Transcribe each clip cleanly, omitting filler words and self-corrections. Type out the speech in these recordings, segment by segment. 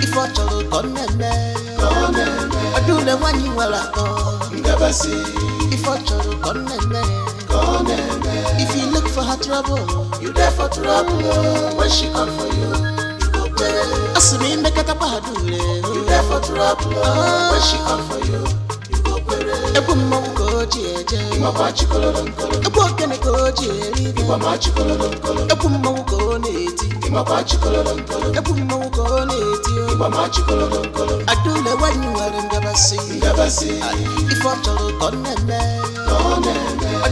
If I told come I do the one you will if I told come if you look for her trouble, you there for trouble. When she come for you, you go pray. As me make it up a do you there for trouble. When she come for you, you go pray. A woman go jeje, my bachi color, a book can go jeje, my bachi color, a woman go neti, my bachi color, a woman go neti, my bachi color. I do the one you are never see. If I told come I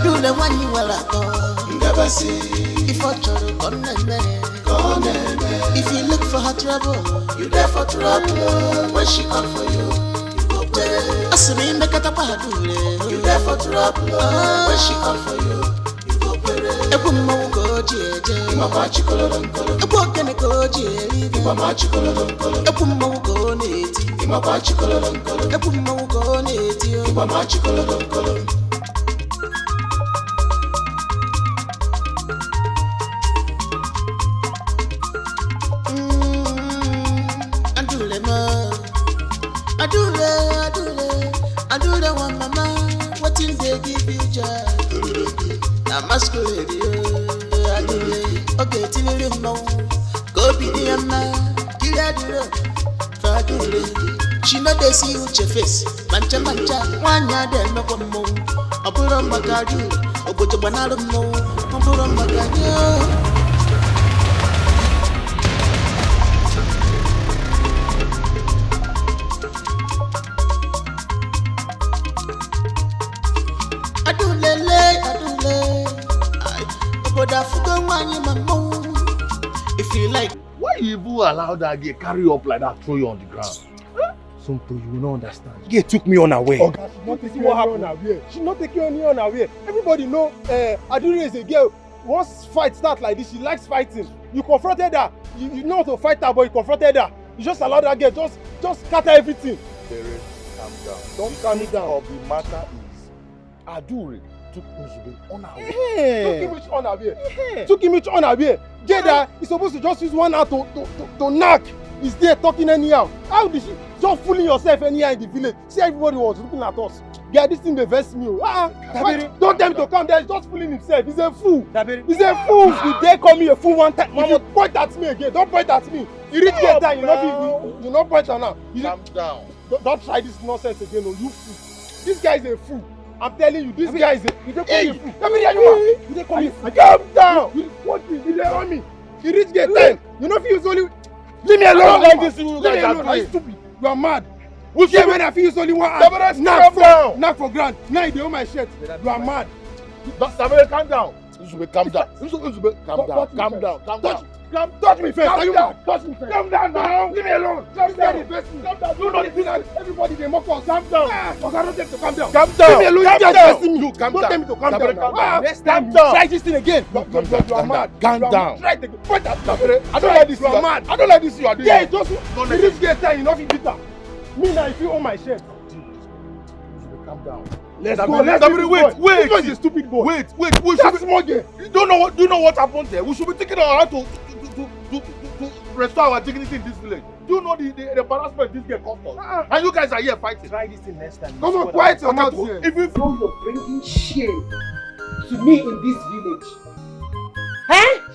do the one you will if I told come if you look for her trouble, you there for trouble. When she come for you, you go pray. As me make it up a do you there for trouble. When she come for you, you go pray. A woman go jeje, my bachi color, a book can go jeje, my bachi color, a woman go neti, my bachi color, a woman go neti, my bachi color. I do the one, mama. What things they give you joy? I'm masquerade. I do it. Okay, till you know. Go be the man. Kill Adura. Fadule. She know they see you your face. Mancha. One ya then no come more. I put on my card. I put a banana more. I put on my card. If you like, why you even allow that girl carry you up like that, throw you on the ground? Something you will not understand. Girl took me unaware. Okay, she not taking you unaware. Everybody know Adura is a girl. Once fight start like this, she likes fighting. You confronted her. You know how to fight her, but you confronted her. You just allow that girl just scatter everything. Derek, calm down. Don't calm me down. Of the matter is, Adura took me unaware. Took him which unaware? Took him which unaware? Jada is supposed to just use one hand to knock. He's there talking anyhow. How did she just fooling yourself anyhow in the village? See, everybody was looking at us. Yeah, this thing may vex me. Don't tell me to come there. He's just fooling himself. He's a fool. He's a fool. You dare call me a fool one time? Mama, point at me again. Don't point at me. You reach get down. You not point at now. Calm down. Don't try this nonsense again. No, you fool. This guy is a fool. I'm telling you, this guy is a. You don't call me a fool. Come here, you man. You don't call me a fool. Calm down. What is it on me? You reach get time. You know if you only. Leave me alone like this. You guys are doing. Stupid. You are mad. Yeah, when I feel it's only one hand. Knock for grand. Now you own my shirt. You are mad. Calm down. You should calm down. Calm down. Touch me first. Are you mad? Touch me first. Calm down now. Leave me alone. Calm down. You know this. Everybody they mock us. Calm down. Don't tell me to calm down. Calm down. Leave me alone. You guys me. You calm down. Don't tell me to calm down. Next time try this thing again. You are mad. Calm down. Try to point at me. I don't like this. You are mad. I don't like this you are doing. Yeah, just this get time. You know if bitter. Me now if you own my shirt. Calm down. Let's go. Wait. This one is a stupid boy. Wait. We should be small girl. Do you know what happened there? We should be thinking about how to restore our dignity in this village. Do you know the embarrassment this girl caused us? And you guys are here fighting. Try this thing next time. Come on, quiet your mouth here. If you know you're bringing shame to me in this village.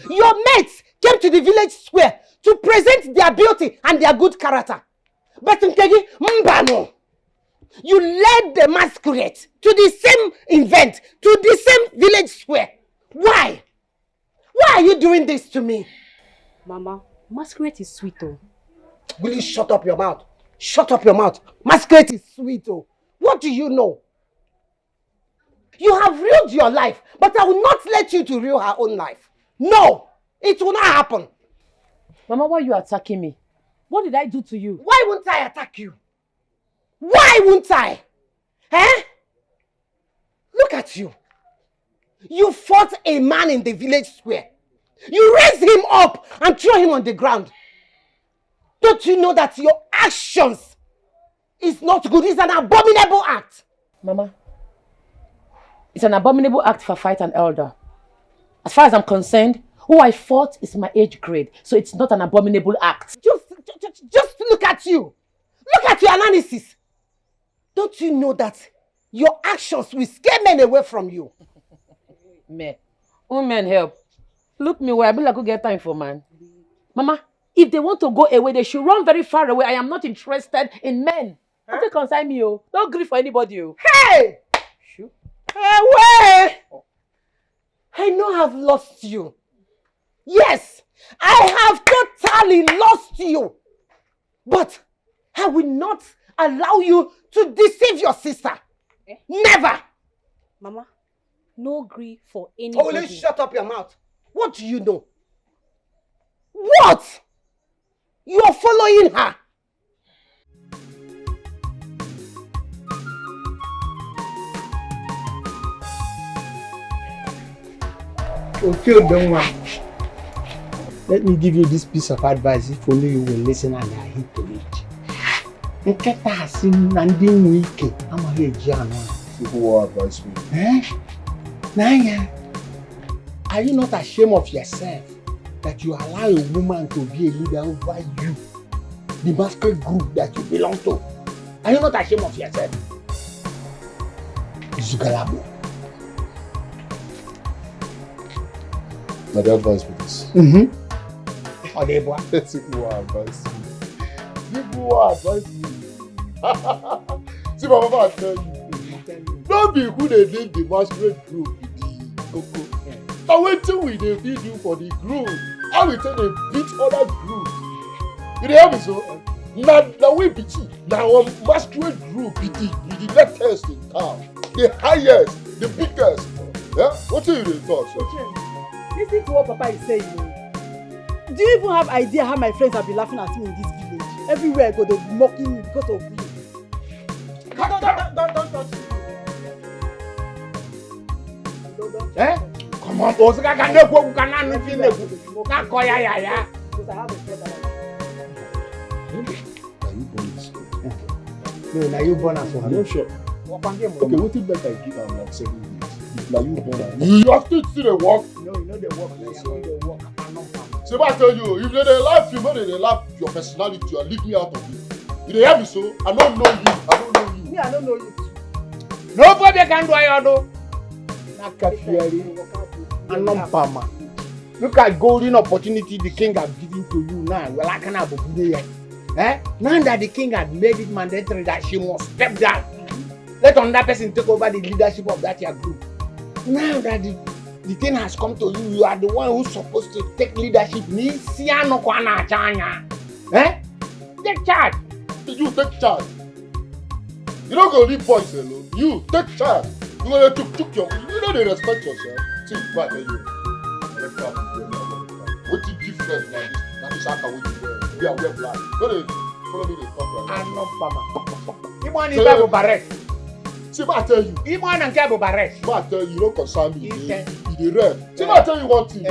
Your mates came to the village square to present their beauty and their good character. But Nkegi, Mbano, you led the masquerade to the same event, to the same village square. Why? Why are you doing this to me? Mama, masquerade is sweet, oh. Will you shut up your mouth? Shut up your mouth. Masquerade is sweet, oh. What do you know? You have ruined your life, but I will not let you to ruin her own life. No, it will not happen. Mama, why are you attacking me? What did I do to you? Why won't I attack you? Why won't I? Eh? Look at you. You fought a man in the village square. You raised him up and threw him on the ground. Don't you know that your actions is not good? It's an abominable act. Mama, it's an abominable act for fight an elder. As far as I'm concerned, who I fought is my age grade, so it's not an abominable act. Just look at you. Look at your analysis. Don't you know that your actions will scare men away from you? Men. Women help. Look me where I be like who get time for man. Mama, if they want to go away, they should run very far away. I am not interested in men. Huh? Don't consign me, oh. Don't grieve for anybody, oh. Hey! Shoot. Away! I know I've lost you. Yes, I have totally lost you. But I will not allow you to deceive your sister. Eh? Never. Mama, no grief for anybody. Oh, will you shut up your mouth? What do you know? What? You are following her. Okay, don't worry. Let me give you this piece of advice if only you will listen and adhere to it. Nketa has Nandi Wike. I'm a People will advise me. Eh? Naya, are you not ashamed of yourself that you allow a woman to be a leader over you? The masquerade group that you belong to. Are you not ashamed of yourself? Zugalabo. Now they advise me this. Odebwa. People will advise me. People will advise me. See, my mama, I tell you. Don't be who they name the masquerade group with the cocoa. Now wait till we they feed you for the group. I will tell them beat other groups. You hear me so? Now we beat you. Now our masquerade group be the latest in town. The highest, the biggest. Yeah? What are you doing, thoughts? Listen to what Papa is saying. Do you even have idea how my friends have been laughing at me in this village? Everywhere I go, they'll be mocking me because of you. Don't touch me. Eh? Come on, boss. I can't go. I can't go. Yeah. Because I have a friend that No, now you born as one. I'm not sure. Okay, what if I give am like 7 years? Now you born. You have to see the work. No, you know the work. The work. So I tell you, if they laugh you, know they laugh your personality and leave me out of it. If they have me so, I don't know you. I don't know you. me, I don't know you. Nobody can do it. Anampama. Look at golden opportunity the king has given to you now. Well, I can't have a eh? Now that the king had made it mandatory that she must step down. Let another person take over the leadership of that your group. Now that the thing has come to you, you are the one who's supposed to take leadership. Eh? Take charge. You take charge. You don't go leave boys alone. You take charge. You want to took your. You know they respect yourself. See, but I tell you. What you give friends like this? That is how we wear black. Don't they follow me? They talk like that. You want to go barret? See, but I tell you. You want to go barret? But I tell you, don't concern me. You the red. See, but I tell you one thing.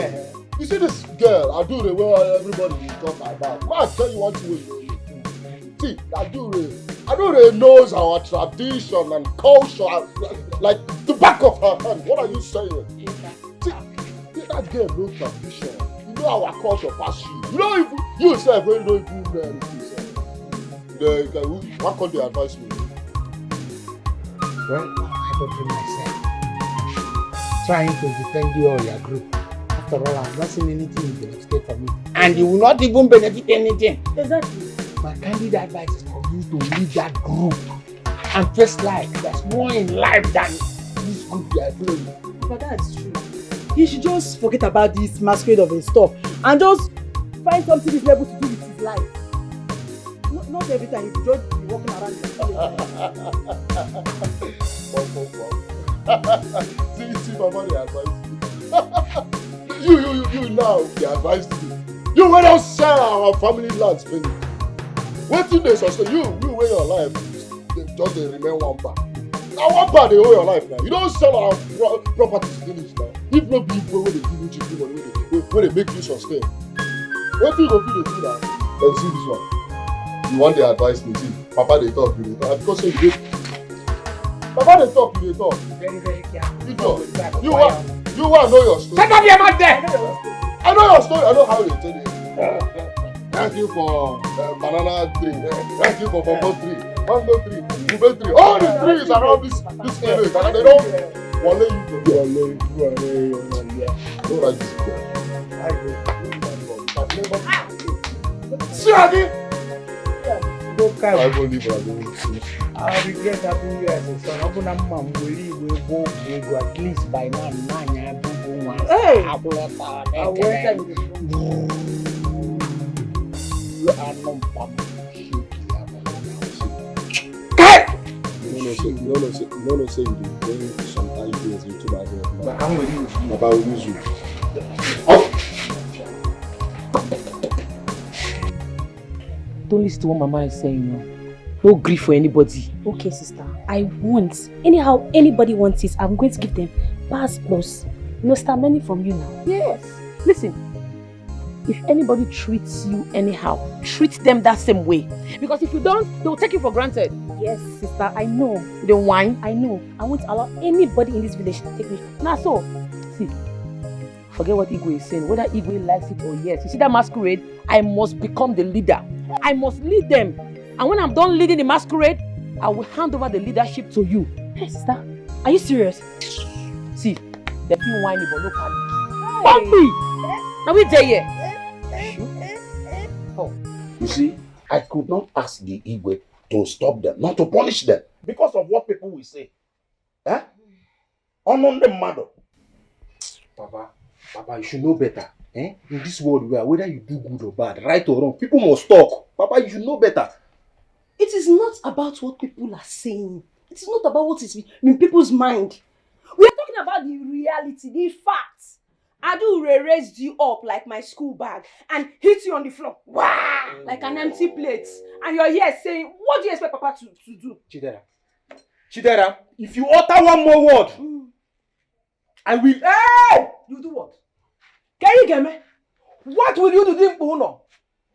You see this girl, I do the way everybody will talk about. But I tell you one thing. See, I do really knows our tradition and culture like the back of her hand. What are you saying? See, that girl knows tradition. You know our culture past you. You know if you yourself when you know if you marry what can they advise me? Well, I don't feel myself trying to defend you or your group. After all, I've not seen anything you can expect from me. and you will not even benefit anything. Exactly. My candid advice is for you to leave that group and face life. There's more in life than this group you are following. But that's true. He should just forget about this masquerade of his stuff and just find something he's able to do with his life. Not every time he should just be walking around the See, Mama, they advise you. you now, they advise you. You will not sell our family lands, finish. What do they sustain? You wear your life, just they remain one part. Now one part they owe your life now. You don't sell our properties finish now. If no people when they give you cheap money, when they make you sustain. What do you go do now? Let's see this one. You want the advice, me see. Papa they talk, you they talk. Because you did. Papa they talk, you they talk. Very, very careful. You talk. You want know your story. Shut up your mouth there! I know your story. I know how you tell it. Thank you for banana tree. Thank you for cocoa tree. Mango tree. Ube tree. All the trees around this village. And they don't wale you to do. Don't write this book. See again? I will leave her alone. I regret having you as a son. Open up, mom. Will you go at least by now? Hey! I will No, say you bring some ideas into my head. But I'm with you. Papa will use you. Don't listen to what Mama is saying. No grief for anybody. Okay, sister. I won't. Anyhow, anybody wants it, I'm going to give them pass plus. No start money from you now. Yes. Listen. If anybody treats you anyhow, treat them that same way. Because if you don't, they'll take you for granted. Yes, sister, I know. The whine. I know. I won't allow anybody in this village to take me. Nah, so, see, forget what Igwe is saying. Whether Igwe likes it or yes. You see that masquerade? I must become the leader. I must lead them. And when I'm done leading the masquerade, I will hand over the leadership to you. Hey, sister, are you serious? See, they're being whiny, but no panic. Bumpy! Now we there here. Oh. You see, I could not ask the Igwe to stop them, not to punish them, because of what people will say. Eh? On the mother. Papa, you should know better. Eh? In this world where whether you do good or bad, right or wrong, people must talk. Papa, you should know better. It is not about what people are saying. It is not about what is in people's mind. We are talking about the reality, the facts. Adura raised you up like my school bag and hit you on the floor. Wow! Like an empty plate. And you're here saying, what do you expect Papa to do? Chidera, if you utter one more word, I will. Hey! You do what? Can you get me? What will you do?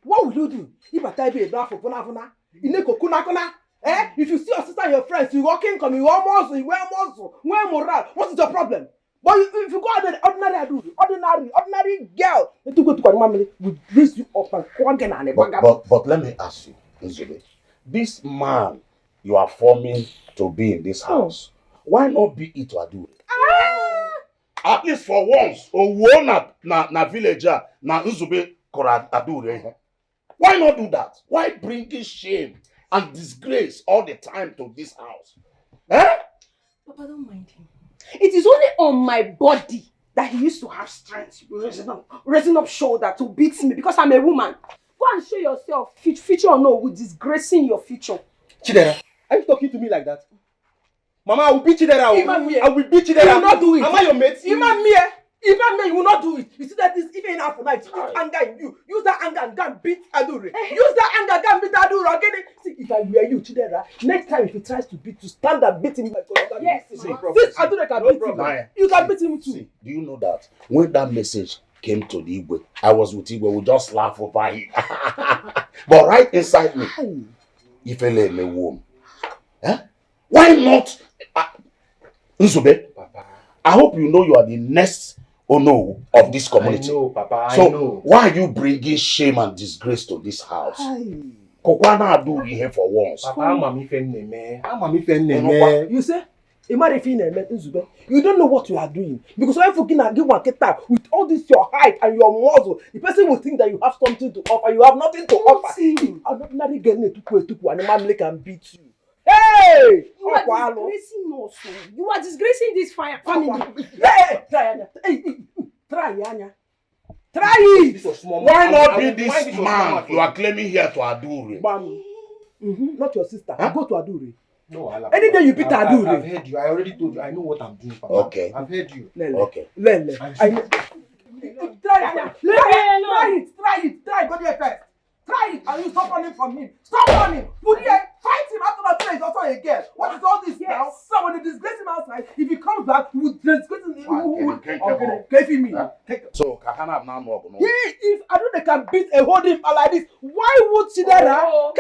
What will you do? If I type a black for Funa, if you see your sister and your friends, you walking, come, you wear muscle, wear morale, what is your problem? But if you go out there, ordinary girl, they go to family, will raise you up and but let me ask you, Nzube, this man you are forming to be in this house, why not be it to Adura? At least for once, na villager, na Nzube kora Adura. Why not do that? Why bring this shame and disgrace all the time to this house? Eh? Papa, don't mind him. It is only on my body that he used to have strength, raising up shoulder to beat me because I'm a woman. Go and show yourself, future or no, with disgracing your future. Chidera, are you talking to me like that? Mama, I will beat Chidera. I will beat Chidera. You will not do it. Am I your mate? Even me, you will not do it. You see that this even enough for night. Use anger in you. Use that anger and go and beat Adura. Use that anger and go and beat Adura. Okay? See, if I were you, Chidera, next time if he tries to beat you, stand and beat him. Yes. Since Adura can beat him, you can beat him too. See, do you know that when that message came to the Igwe, I was with Igwe, we just laugh over it. But right inside me, if I let me warm, why not? Nzube, Papa, I hope you know you are the next Ono of this community. I know, Papa, so I know. Why are you bringing shame and disgrace to this house? Kokwana do here for once. Papa, I'm a You say? You don't know what you are doing. Because when you give one keta with all this your height and your muscle, the person will think that you have something to offer. You have nothing to offer. I'm not married getting a tuku and a man can beat you. Hey! You are disgracing us. You are disgracing this family. Hey! Try, Anya. Try it! Why not be this man you are claiming here to Adura? Not your sister. Huh? Go to Adura. No, Any day you beat Adura. I've heard you. I already told you. I know what I'm doing, Papa. Okay. I've heard you. Okay. Lele. Try it. Go there first. Try it. And you stop running from him. Stop running. Put here. Fight him after that place. Also a girl. What is all this now? So when you disgrace him outside, if he comes back, you will disgrace him. So, Kakana now no. If I know they can beat a whole him like this, why would Chidera?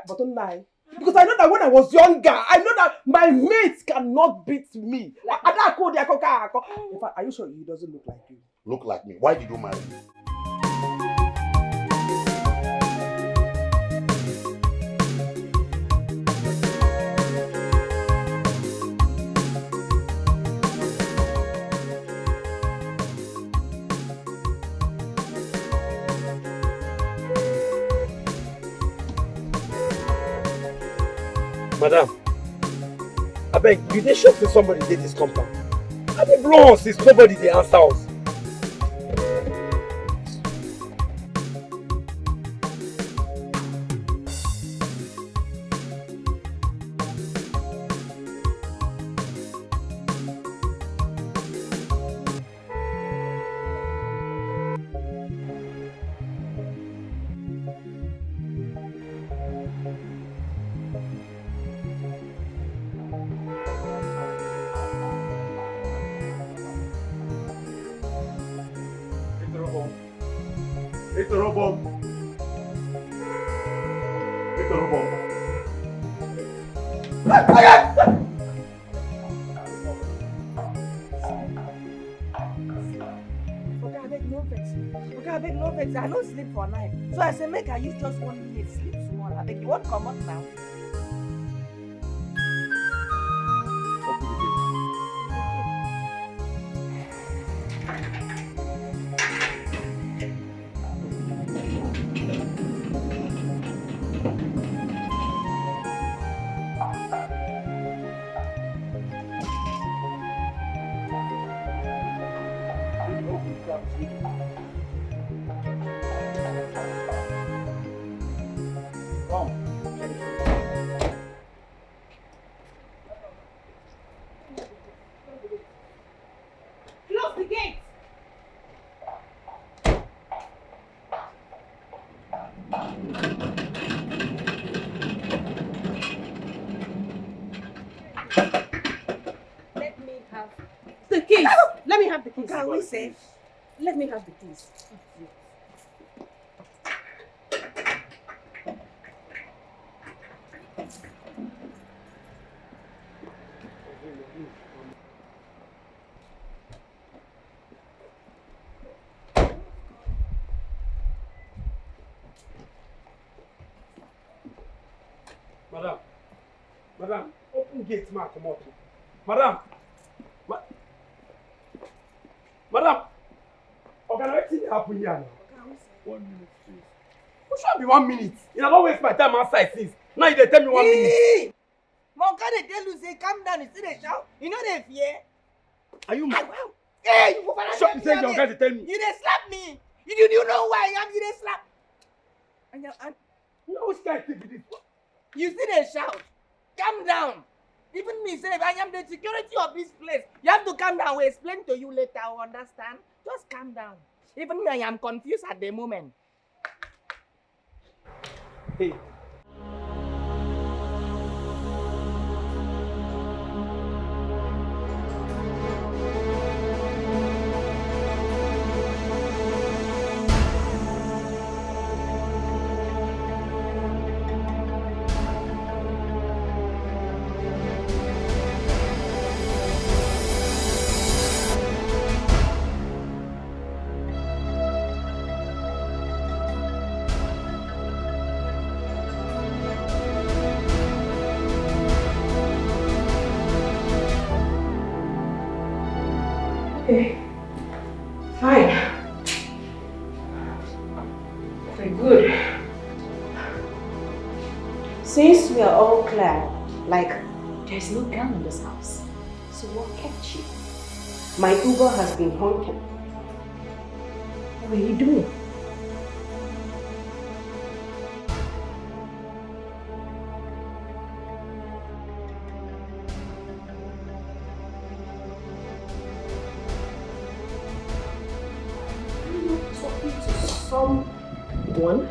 But don't lie. Because I know that when I was younger, I know that my mates cannot beat me. In fact, are you sure he doesn't look like you? Look like me. Why did you marry me? Madam, I beg, you dey sure say somebody did this compound? I dey blow us since nobody dey answer us. I don't sleep for night. So I say, make I use just 1 minute sleep small. I think you won't come up now. Let me have the keys. Can we save? Let me have the keys. Madam, open gate, ma, come out. Madam, Madam, what happen here now? 1 minute, please. What should be 1 minute? You don't waste my time outside, sis. Now you tell me 1 minute. Mom, can they tell you, say, calm down, you see they shout? You know they fear. Are you mad? Hey, you go for Shut the your guy to tell me. You they slap me. You know who I am, you they slap. And you know which guy think this? You see they shout. Calm down. Even me say, if I am the security of this place, you have to calm down. We'll explain to you later, understand? Just calm down. Even me, I am confused at the moment. Hey. Okay. Fine. Very good. Since we are all clear, like there's no gun in this house, so what kept you? My Uber has been honking. What are you doing? Are you not talking to someone?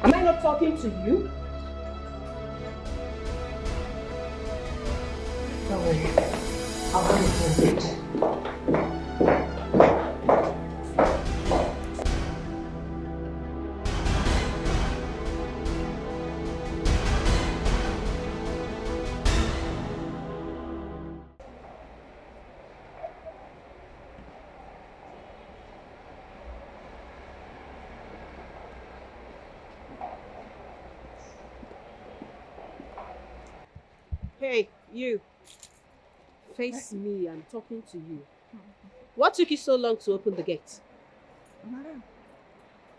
Am I not talking to you? Don't worry. I'll have it for you. Hey, you. Face me, I'm talking to you. What took you so long to open the gate? Madam,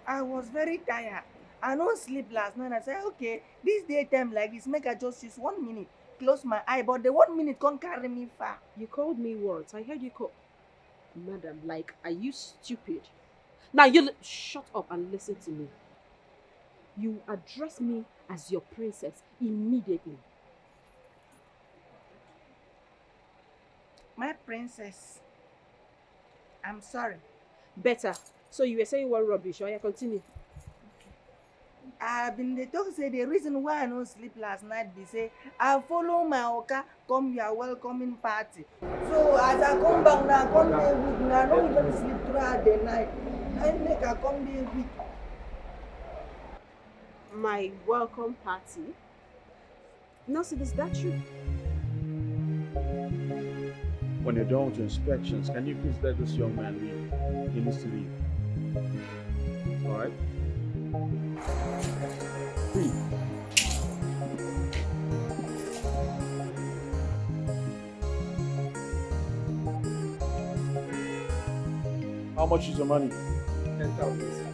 I was very tired. I no sleep last night. I said, okay, this daytime like this, make I just use 1 minute, close my eye, but the 1 minute can't carry me far. You called me words. I heard you call. Madam, like, are you stupid? Now you shut up and listen to me. You address me as your princess immediately. My princess, I'm sorry. Better. So you were saying what rubbish, or you continue? I've been the talk say the reason why I no sleep last night be say I follow my oka come your welcoming party. So as I come back now, I come there week now, I don't even sleep throughout the night. I make I come there week. My welcome party? Nelson, is that true? When you're done with your inspections, can you please let this young man leave? He needs to leave. Alright? Please. How much is your money? 10,000.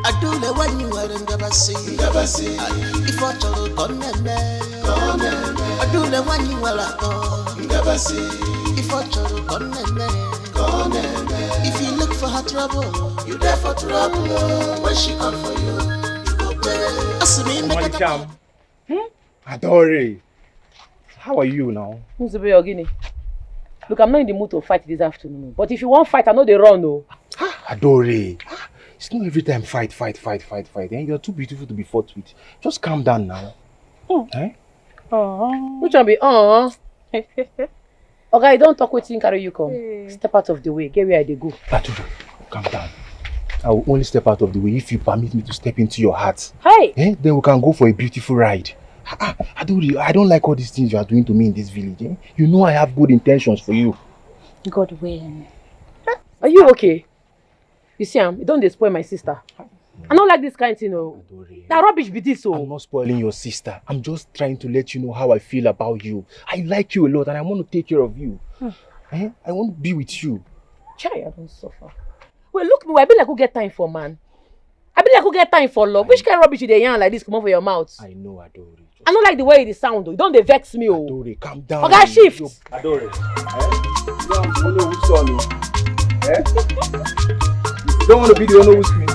Adule wanyi were ngabasi ifo choro koneme Adule wanyi wala ko ngabasi ifo choro koneme If you look for her trouble, you there for trouble. When she come for you, you go pay. Asumi Malikam. Adore. How are you now? Who's the boy Ogini? Look, I'm not in the mood to fight this afternoon. But if you want fight, I know they run, no. Adore. It's not every time fight. Eh? You're too beautiful to be fought with. Just calm down now. Eh? Which one be? Okay, don't talk with you, carry you come. Step out of the way. Get where they go. Adore, calm down. I will only step out of the way if you permit me to step into your heart. Hey! Eh? Then we can go for a beautiful ride. Adore, I don't like all these things you are doing to me in this village. Eh? You know I have good intentions for you. God willing. Are you okay? You see, you don't spoil my sister. I don't like this kind of thing, no. That rubbish be this, so. I'm not spoiling your sister. I'm just trying to let you know how I feel about you. I like you a lot and I want to take care of you. Eh? I want to be with you. Chai, I don't suffer. Well, look me, I be like who get time for man. I be like who get time for love. Which kind of rubbish you dey yarn like this come out for your mouth? I know, Adore. I don't like the way it sound, though. You don't dey vex me, oh. Adore, calm down. Okay, shift. Adore. Eh? You don't follow which son, Don't want to be the one who's screaming.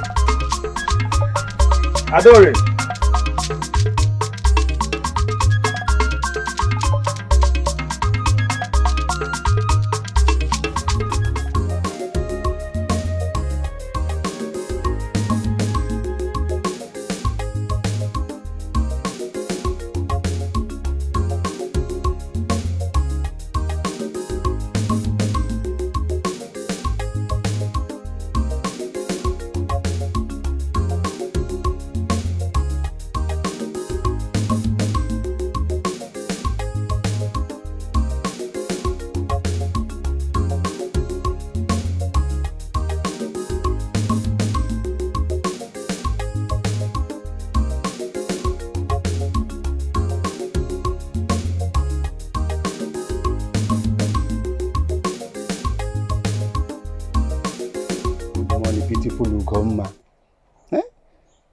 Adore.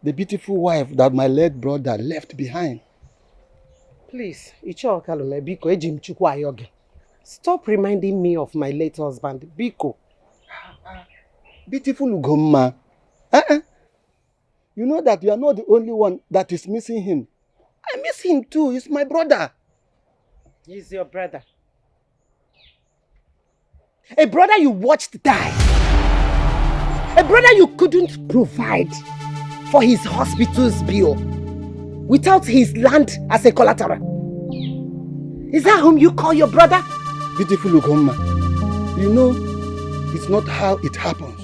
The beautiful wife that my late brother left behind. Please, stop reminding me of my late husband, Biko. Beautiful Ugomma. You know that you are not the only one that is missing him. I miss him too. He's my brother. He's your brother. A brother you watched die. A brother you couldn't provide for his hospital's bill without his land as a collateral. Is that whom you call your brother? Beautiful Ugomma, you know, it's not how it happens.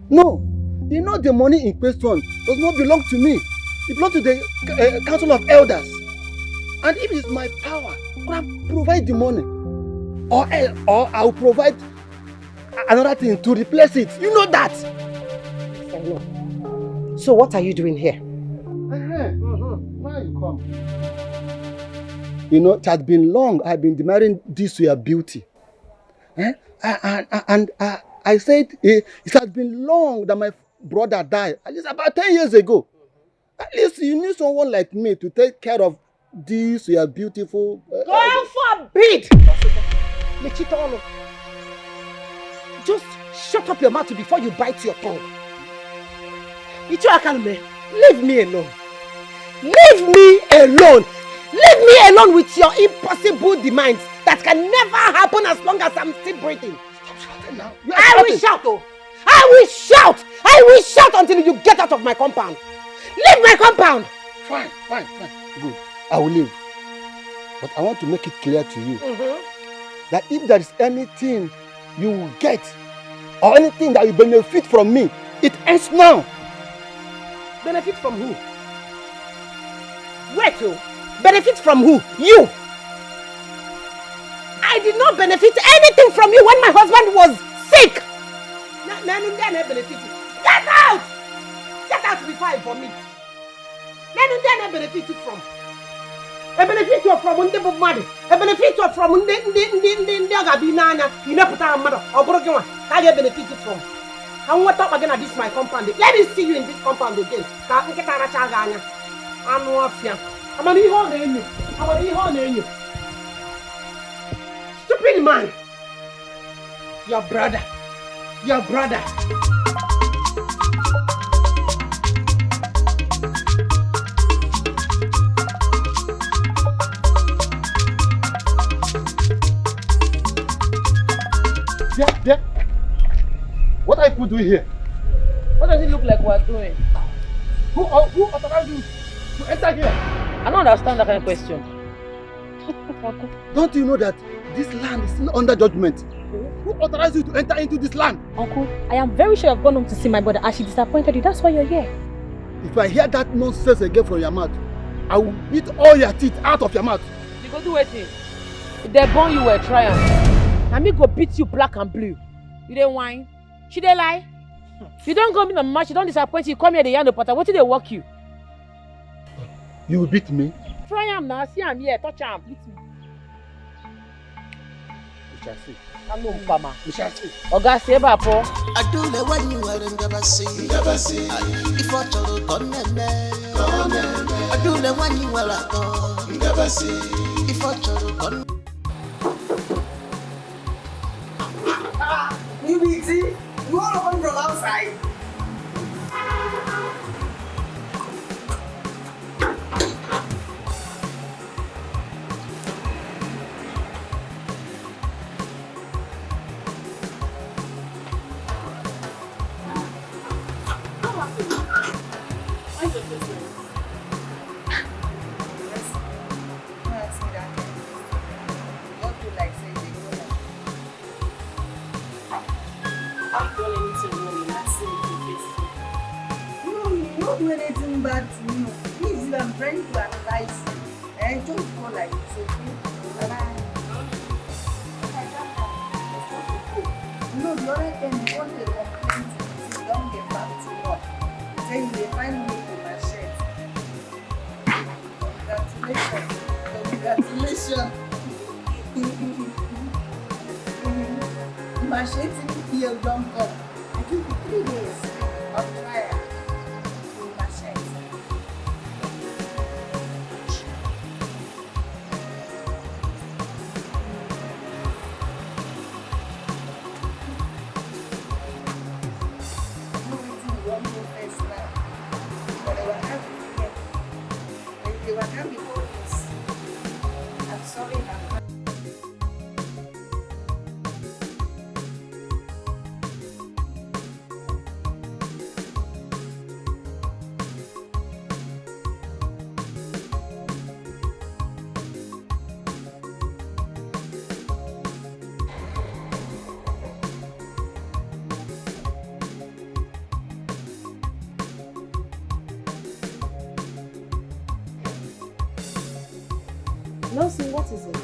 No, you know the money in question does not belong to me. It belongs to the council of elders. And if it's my power, I can provide the money. Or I'll provide another thing to replace it. You know that. I know. So what are you doing here? Why you come? You know, it has been long I've been admiring this your beauty. And I said it has been long that my brother died. At least about 10 years ago. At least you need someone like me to take care of this your beautiful... God forbid! Just shut up your mouth before you bite your tongue. Leave me alone. Leave me alone. Leave me alone with your impossible demands that can never happen as long as I'm still breathing. Stop shouting now. I will shout, oh! I will shout! I will shout until you get out of my compound. Leave my compound! Fine. Good. I will leave. But I want to make it clear to you that if there is anything you will get or anything that will benefit from me, it ends now. Benefit from who? Wait, oh. Benefit from who? You! I did not benefit anything from you when my husband was sick! Get out! Get out before I vomit! I benefit from. I benefit from the money. I benefit from the Gabinana. You never put a mother or broken. I get benefited from. I want to talk again at this my compound. Let me see you in this compound again. I'm you. Stupid man. Your brother. Yeah. What are you doing here? What does it look like we're doing? Who authorized you to enter here? I don't understand that kind of question. Don't you know that this land is still under judgment? Who authorized you to enter into this land? Uncle, I am very sure I've gone home to see my brother as she disappointed you. That's why you're here. If I hear that nonsense again from your mouth, I will beat all your teeth out of your mouth. You go do anything. If they born you were trying. And me go beat you black and blue. You didn't whine. She dey lie. You don't go me no match, you don't disappoint you. Come here the yarn the potter. What did they work you? You will beat me? Try him now. See him here. Touch him. Beat me. We shall see. I'm no farmer. We shall see. Oga say ba po. I do the one you are never see. If I told gone I do the one you are gone. Never see. If I told gone. You Lizzy, you want to come from outside? Do anything bad to you. Please, I'm trying to advise you. And just go like this, okay? Bye-bye. No, the other time you want to complain to me, don't get back to work. Say you will find me in my shirt. Congratulations. Congratulations. My shirt here don't come. I give you 3 days of trial. I'm sorry, I'm Nelson, what is it?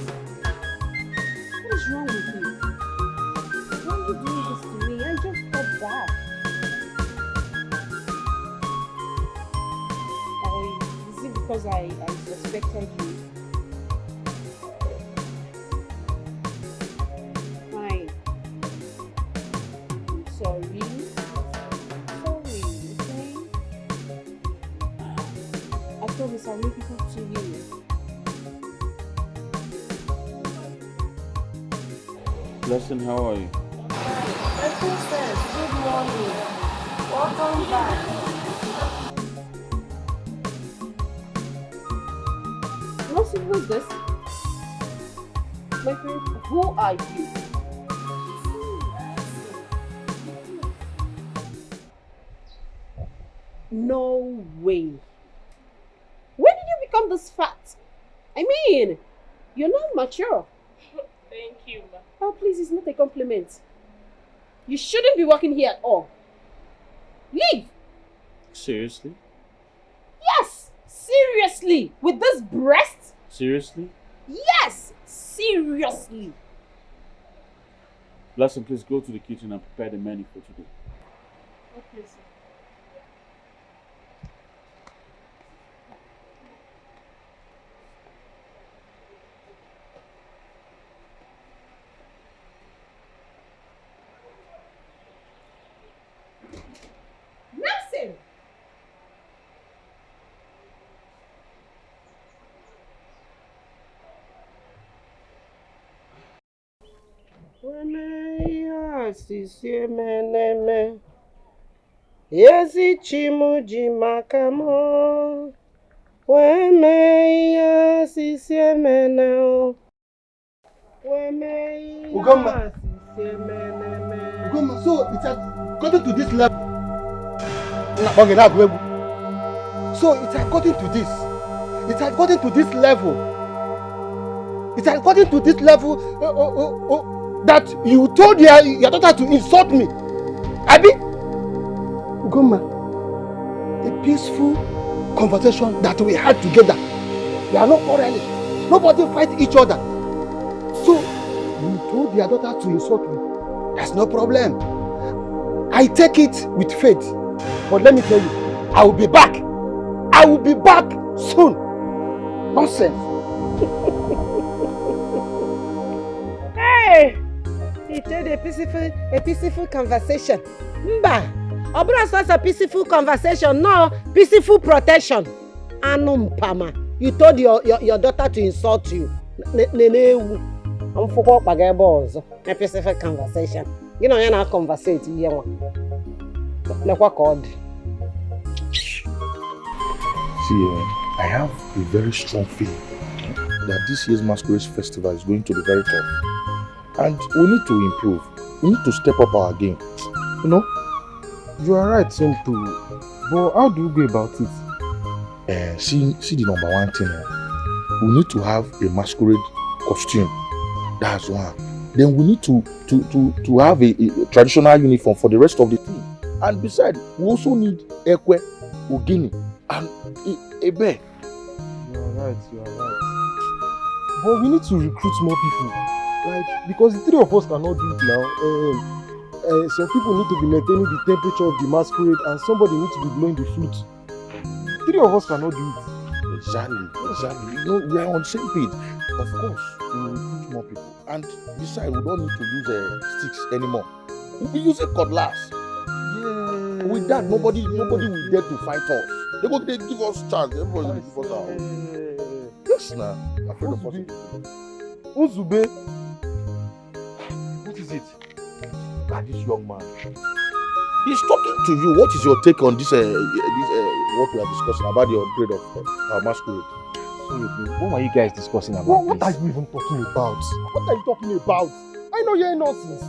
What is wrong with you? Why are you doing this to me? I just got back. Or is it because I suspected you? Fine. I'm sorry. Sorry, okay? I promise I'll make it up to you. Lesson, how are you? Princess, good morning. Welcome back. Nelson, who is this? My friend, who are you? No way. When did you become this fat? I mean, you're not mature. Thank you, ma. Oh, please, it's not a compliment. You shouldn't be working here at all. Leave. Seriously? Yes, seriously. With this breast? Seriously? Yes, seriously. Lesson, please go to the kitchen and prepare the menu for today. Okay, sir. Nelson! Yezi chimuji makamo, wemeya sisiemene, wemeya Ugomma. sisiemene. Ugomma, so it has gotten to this level. So it has gotten to this. It has gotten to this level. It has gotten to this level that you told your daughter to insult me. Abi? Ugomma, a peaceful conversation that we had together. We are not quarreling. Nobody fight each other. So you told your daughter to insult me. That's no problem. I take it with faith. But let me tell you, I will be back. I will be back soon. Nonsense. Hey! He told a peaceful conversation. Mba! Obra starts a peaceful conversation, no peaceful protection. Anumpama. You told your daughter to insult you. A peaceful conversation. You know, you're not conversating here. See, I have a very strong feeling that this year's masquerade festival is going to be very tough. And we need to improve. We need to step up our game. You know? You are right, Simple. But how do you go about it? See the number one thing. We need to have a masquerade costume. That's one. Then we need to have a traditional uniform for the rest of the team. And besides, we also need ekwe, ogini, and a bear. You are right. But we need to recruit more people. Because the three of us cannot do it now. Some people need to be maintaining the temperature of the masquerade and somebody needs to be blowing the flute. Three of us cannot do it. Exactly. You know, we are on the same page. Of course, we will recruit more people. And besides, we don't need to use sticks anymore. We'll be using cutlass. Yeah. With that, nobody will dare to fight us. They give us chance. Everybody will give us our. Yes, now. Afraid of us. Uzube. What is it? This young man. He's talking to you. What is your take on this? What we are discussing about the upgrade of our masquerade? So, what are you guys discussing about? What are you even talking about? What are you talking about? I know you're nonsense.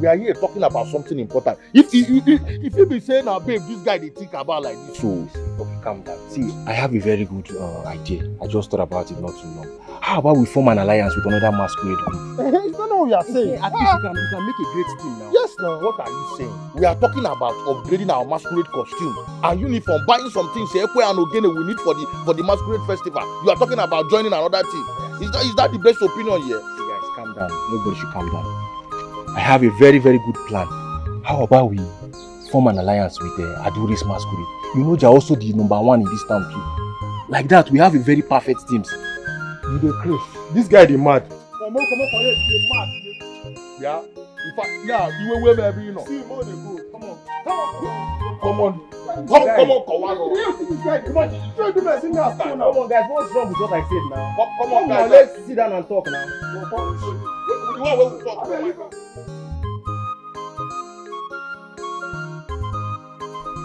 We are here talking about something important. If you be saying, babe, this guy they think about like this. So, okay, calm down. See, I have a very good idea. I just thought about it not too long. How about we form an alliance with another masquerade group? It's not what we are saying. At least we can make a great team now. Yes, now. What are you saying? We are talking about upgrading our masquerade costume and uniform, buying some things, ekwe and ogene we need for the masquerade festival. You are talking about joining another team. Is that the best opinion here? See, guys, calm down. Nobody should calm down. I have a very, very good plan. How about we form an alliance with Adura's masquerade? You know, they are also the number one in this town too. Like that, we have a very perfect team. You dey crazy. This guy dey mad. Come on for here, dey mad. Yeah. In fact, yeah, you will maybe you know. See, more dey go. Come on. Come on, guys. What's wrong with what I said now? Come on, guys. Let's sit down and talk now.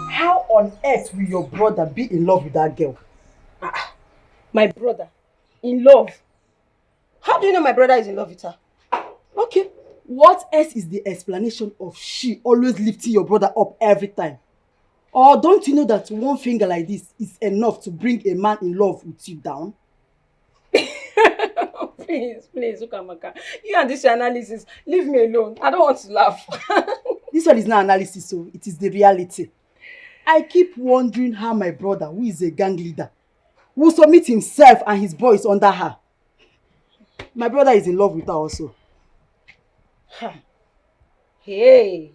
How on earth will your brother be in love with that girl? My brother? In love? How do you know my brother is in love with her? Okay. What else is the explanation of she always lifting your brother up every time? Or don't you know that one finger like this is enough to bring a man in love with you down? Please, Ukamaka. You and this analysis, leave me alone. I don't want to laugh. This one is not analysis, so it is the reality. I keep wondering how my brother, who is a gang leader, will submit himself and his boys under her. My brother is in love with her also. Hey.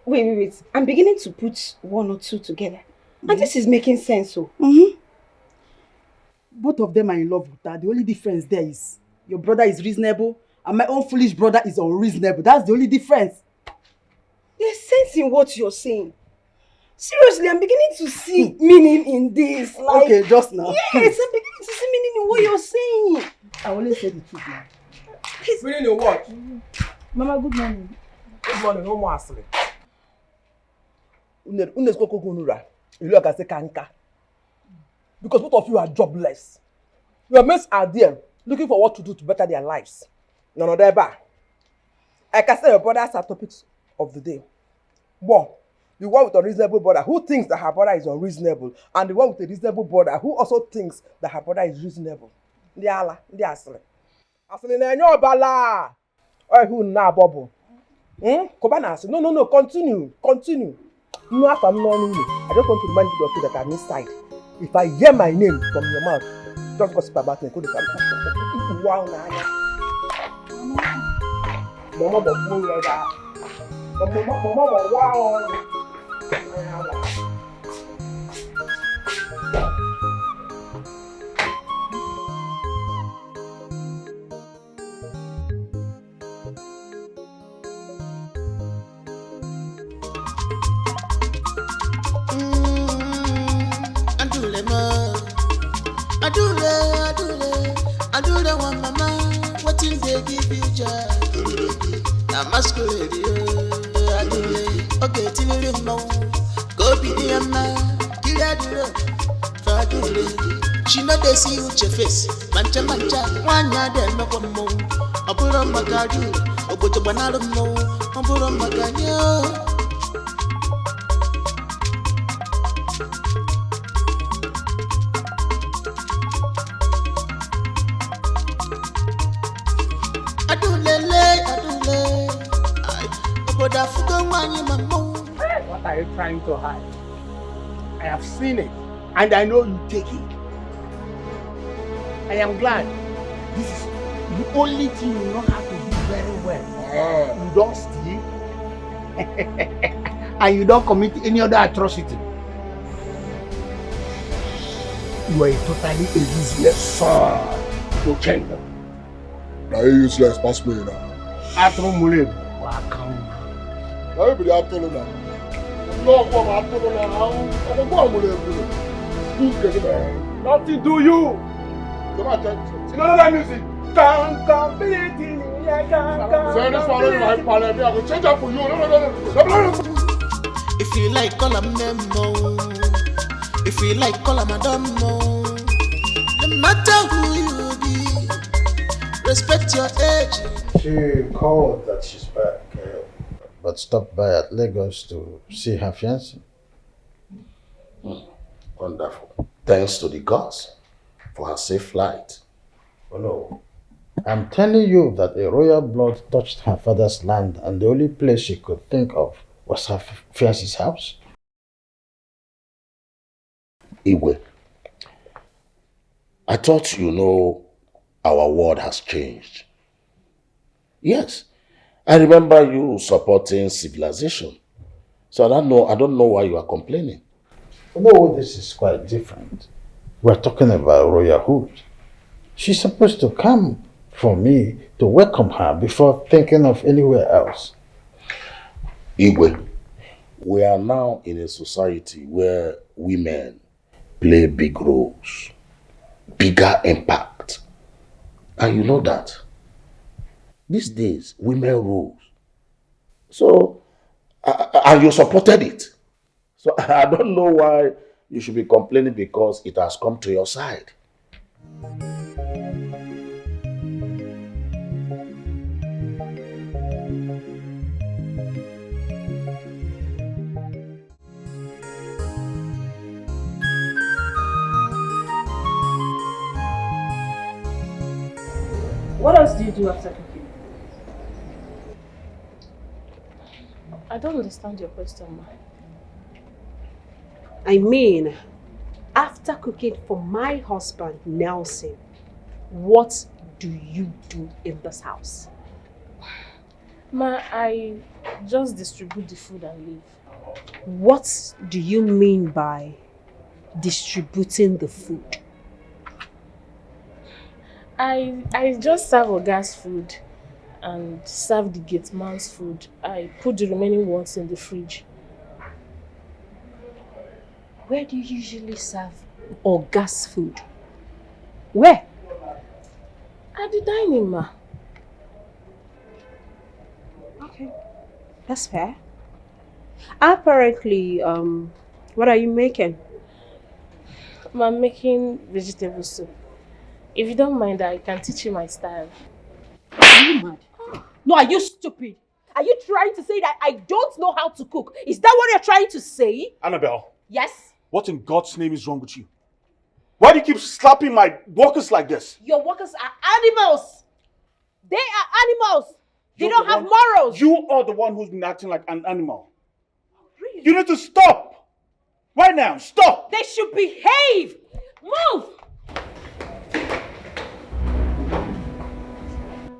Wait. I'm beginning to put one or two together. And this is making sense, so. Both of them are in love with her. The only difference there is your brother is reasonable and my own foolish brother is unreasonable. That's the only difference. There's sense in what you're saying. Seriously, I'm beginning to see meaning in this. Okay, just now. Yes, I'm beginning to see meaning in what you're saying. I only said the truth now. Meaning in what? Mama, good morning. Good morning, no more asleep. You look as a kanka. Because both of you are jobless. Your mates are there looking for what to do to better their lives. None of them back. I can say your brothers are topics of the day. One, the one with a reasonable brother who thinks that her brother is unreasonable, and the one with a reasonable brother who also thinks that her brother is reasonable. They are asleep. Asleep na your bala. Oh, who na bubble? No. Continue. No, I just want to remind you of that I'm inside. If I hear my name from your mouth, just gossip about me. Wow, Adura one mama, what in they give you joy? a masquerade. Okay, till you know, go be the man, kill Adura, Fadure. She not they see your face, mancha, one yard and no more. I put on my card, or put a banana more, I put on my card. What are you trying to hide? I have seen it, and I know you take it. I am glad. This is the only thing you know how to do very well. You don't steal, and you don't commit any other atrocity. You are a totally useless son to kingdom. Now you useless, pass me now. Atro Muleb, welcome. Now you be the Atolo now. No, come Atolo now. I'm going to Muleb. Nothing do you. Come on, tell me. You know that music? Say this one is my palette. I will change up for you. No. If you like, call a memo. If you like, call a madam. No matter who you be, respect your age. She called that she's back, but stopped by at Lagos to see her fiancé. Wonderful. Thanks to the gods for her safe flight. Oh no. I'm telling you that a royal blood touched her father's land, and the only place she could think of was her fiancé's house. Igwe, I thought you know our world has changed. Yes, I remember you supporting civilization. So I don't know why you are complaining. No, this is quite different. We're talking about royalhood. She's supposed to come for me to welcome her before thinking of anywhere else. Igwe, we are now in a society where women play big roles, bigger impact. And you know that. These days, women rule. So, and you supported it. So I don't know why you should be complaining because it has come to your side. What else do you do after cooking? I don't understand your question, ma. I mean, after cooking for my husband, Nelson, what do you do in this house? Ma, I just distribute the food and leave. What do you mean by distributing the food? I just serve Oga's food and serve the gate man's food. I put the remaining ones in the fridge. Where do you usually serve Oga's food? Where? At the dining, ma. Okay, that's fair. Apparently, what are you making? Ma, I'm making vegetable soup. If you don't mind, I can teach you my style. Are you mad? No, are you stupid? Are you trying to say that I don't know how to cook? Is that what you're trying to say? Annabelle. Yes? What in God's name is wrong with you? Why do you keep slapping my workers like this? Your workers are animals. They are animals. They don't have morals. You are the one who's been acting like an animal. Really? You need to stop. Right now, stop. They should behave. Move.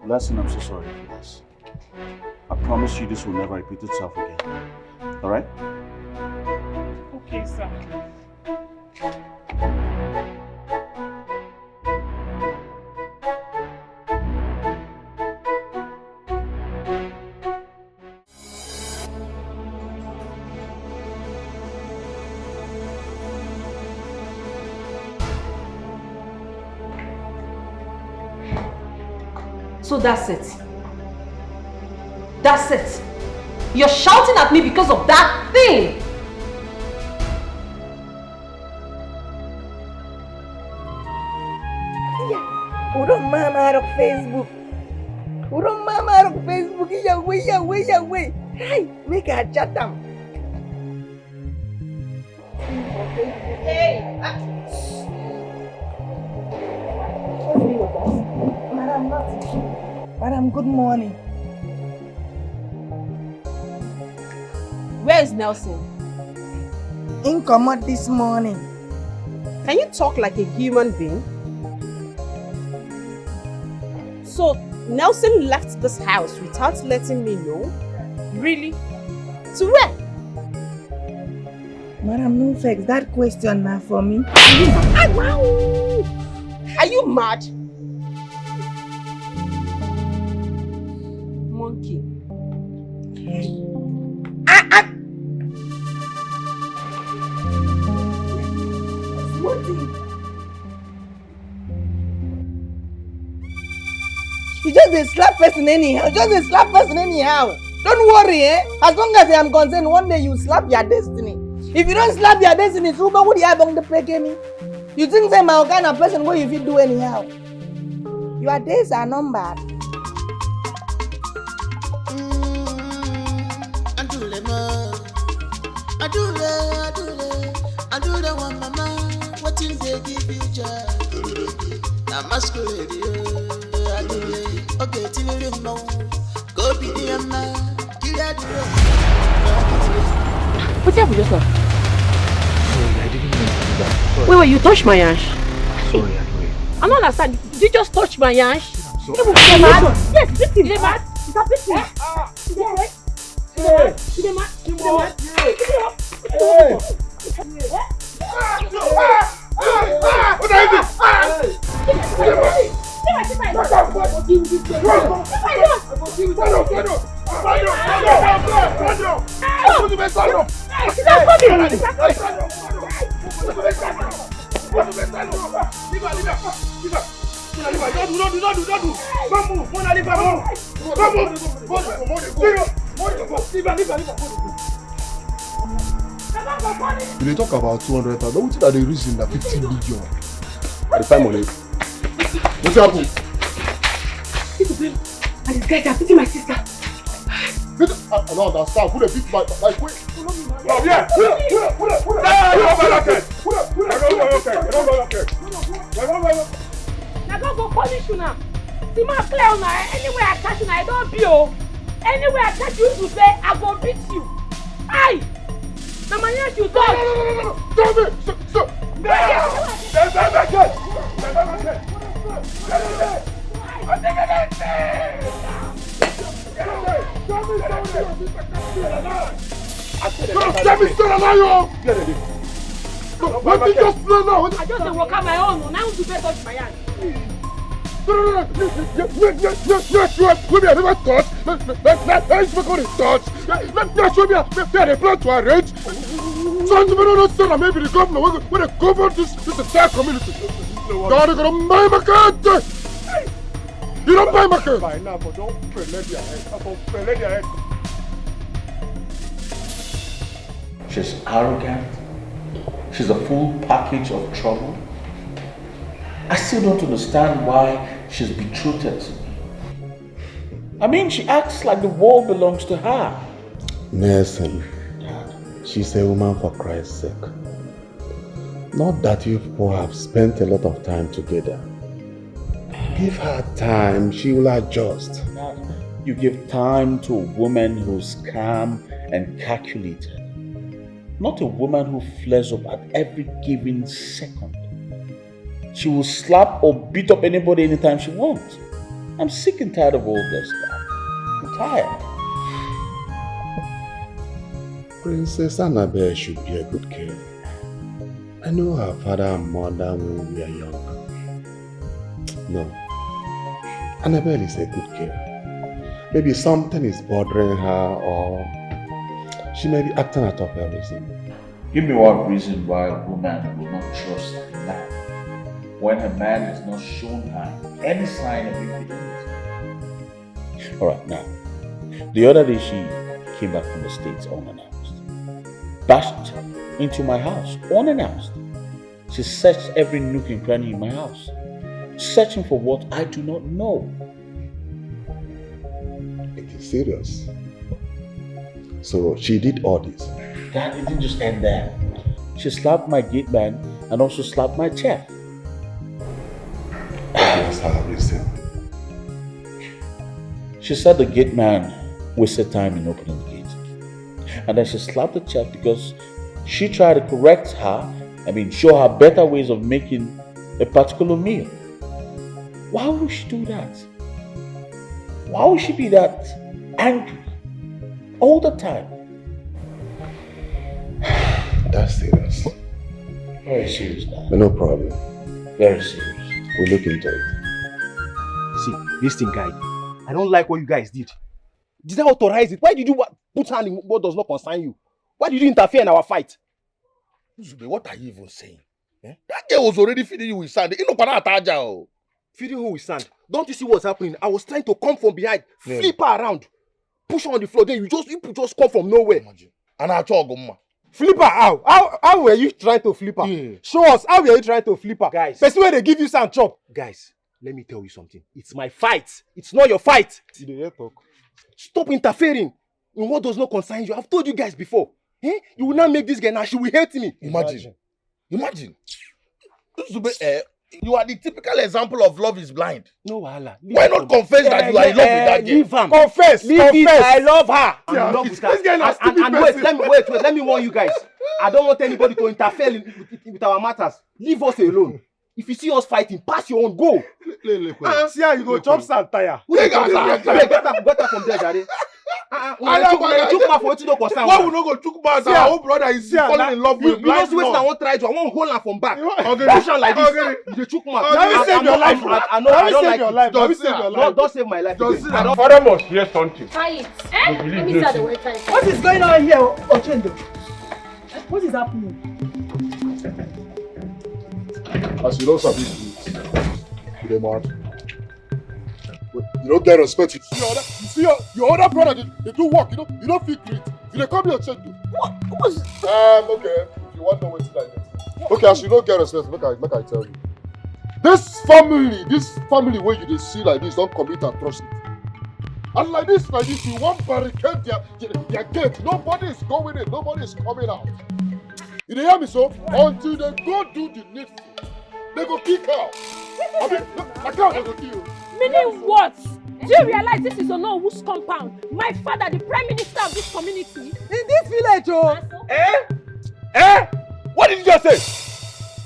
Lesson, I'm so sorry for this. I promise you this will never repeat itself again. Alright? Okay, sir. So that's it. That's it. You're shouting at me because of that thing. Urong mama out of Facebook. Urong mama out of Facebook. Yeah. Hey, make a chat them. Hey. Madam, nothing. Madam, good morning. Where is Nelson? In come out this morning. Can you talk like a human being? So, Nelson left this house without letting me know? Really? To where? Madam, no vex. That question now for me. Are you mad? Monkey. You just a slap person anyhow. Don't worry, eh? As long as I am concerned, one day you slap your destiny. If you don't slap your destiny, so what would you have on the play me? You think I'm a kind of person where you feel do anyhow? Your days are numbered. Adura one mama, what in they give you joy? Na masquerade, adura, okay, till you know, go be the man, kill Adura. What happened just now? Sorry, I didn't mean to do that. Wait, you touched my ash. Sorry, Adura. I don't understand. Did you just touch my ash? So, yes, this is mad. Is that picking? They talk about 200,000. What are the reason that 50 million? At the time on it. What's happened? And these guys are beating my sister. I don't understand. Who they beat my quick? Oh, yeah. Now go punish you now. See my clear now. Anywhere I catch you now, I don't be oh. Anywhere I catch you to say, I go beat you. Aye. Now my yes you talk. No. Stop it. Stop. Let me stay alive. Let me just play now. I just walk out my own. Now to better touch my hand. No. Yes, we may never touch. Let's make all the touch. Let's show me a plan to arrange. So you don't understand that maybe the governor will govern this entire community. God is going to buy my cat. You don't buy my cat. By now, but don't prelate your head. She's arrogant. She's a full package of trouble. I still don't understand why she's betrothed to me. I mean, she acts like the world belongs to her. Nelson, she's a woman for Christ's sake. Not that you people have spent a lot of time together. Give her time, she will adjust. You give time to a woman who's calm and calculated. Not a woman who flares up at every given second. She will slap or beat up anybody anytime she wants. I'm sick and tired of all this stuff. I'm tired. Princess Annabelle should be a good girl. I know her father and mother when we were young. No. Annabelle is a good girl. Maybe something is bothering her or she may be acting out of her reason. Give me one reason why a woman will not trust a man when a man has not shown her any sign of infidelity. Alright, now, The other day she came back from the States unannounced. Bashed into my house unannounced. She searched every nook and cranny in my house, searching for what I do not know. It is serious. So she did all this. Dad, it didn't just end there. She slapped my gate man and also slapped my chef. That's her reason. She said the gate man wasted time in opening the gate. And then she slapped the chef because she tried to correct her, show her better ways of making a particular meal. Why would she do that? Why would she be that angry all the time? That's serious. Very serious now. No problem. Very serious. We'll look into it. See, this thing, guy, I don't like what you guys did. Did I authorize it? Why did you put hand in what does not concern you? Why did you interfere in our fight? Zube, what are you even saying? That girl was already feeding you with sand. Feeding who with sand? Don't you see what's happening? I was trying to come from behind, flip her around, push her on the floor. Then you just come from nowhere. And I talk, Gumma. Flip her how were you trying to flip her? Show us how were you trying to flip her? Guys. Person where they give you sand chop. Guys, let me tell you something. It's my fight. It's not your fight. You dey hear talk. Stop interfering in what does not concern you. I've told you guys before. You will not make this girl now. She will hate me. Imagine. Zube, you are the typical example of love is blind. No wahala. Why not confess that you are in love with that girl? Leave am. Confess. Leave it. I love her. I'm Yeah, in love with her. this girl na stupid And wait, person. let me warn you guys. I don't want anybody to interfere with our matters. Leave us alone. If you see us fighting, pass your own, go. See how you go chop sand tire. Who dey chop sand? Get her from there, Jare. Chook mouth for wetin no concern. Why we no go chook mouth? Our whole brother is falling in love with blind you know wetin I wan try do? I wan hold am from back. Push am like this. You dey chook mouth. Let me save your life. I don't like it. Don't save my life. Father must hear something. Quiet. Let me see the way time. What is going on here, Ochendo? What is happening? As you don't sabi you dey mad. You don't get respect. You see your other brother, they do work, you don't feel great. You dey come here check you. What? Okay. If you want to know what's like that. Okay, as you don't get respect, make I tell you. This family where you dey see like this don't commit atrocity. And like this, you want barricade their gate. Nobody is going in, nobody is coming out. You dey hear me so? Until they go do the needful, they go kick out. I can't they go kill you. Meaning what? Do you realize this is Onowu's compound? My father, the prime minister of this community. In this village, oh. What did you just say?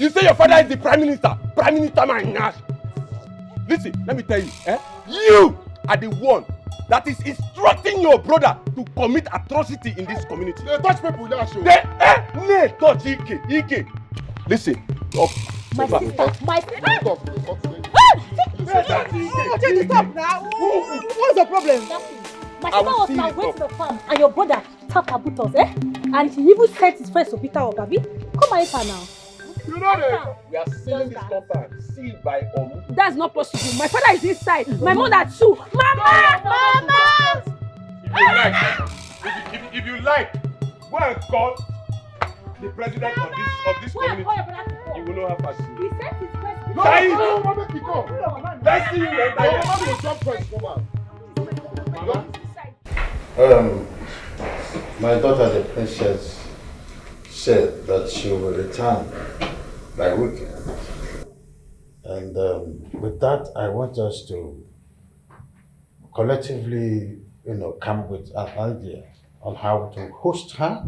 You say your father is the prime minister. Prime minister, my gosh. Listen, let me tell you. You are the one that is instructing your brother to commit atrocity in this community. They touch people in that show. They touch Ike. Listen. My sister. Stop now. What's the problem? My sister was now went to the farm and your brother tapped her buttons, and he even sent his friends to beat her up, Abi. Come and enter now. You know that we are sealing this compound, sealed by Omu. That's not possible. My father is inside. My mother too. Mama! If you like, go and call the president of this community. You will know how fast you He sent his friends. Let's see you later. My daughter, the princess, said that she will return by weekend. And with that, I want us to collectively, come with an idea on how to host her.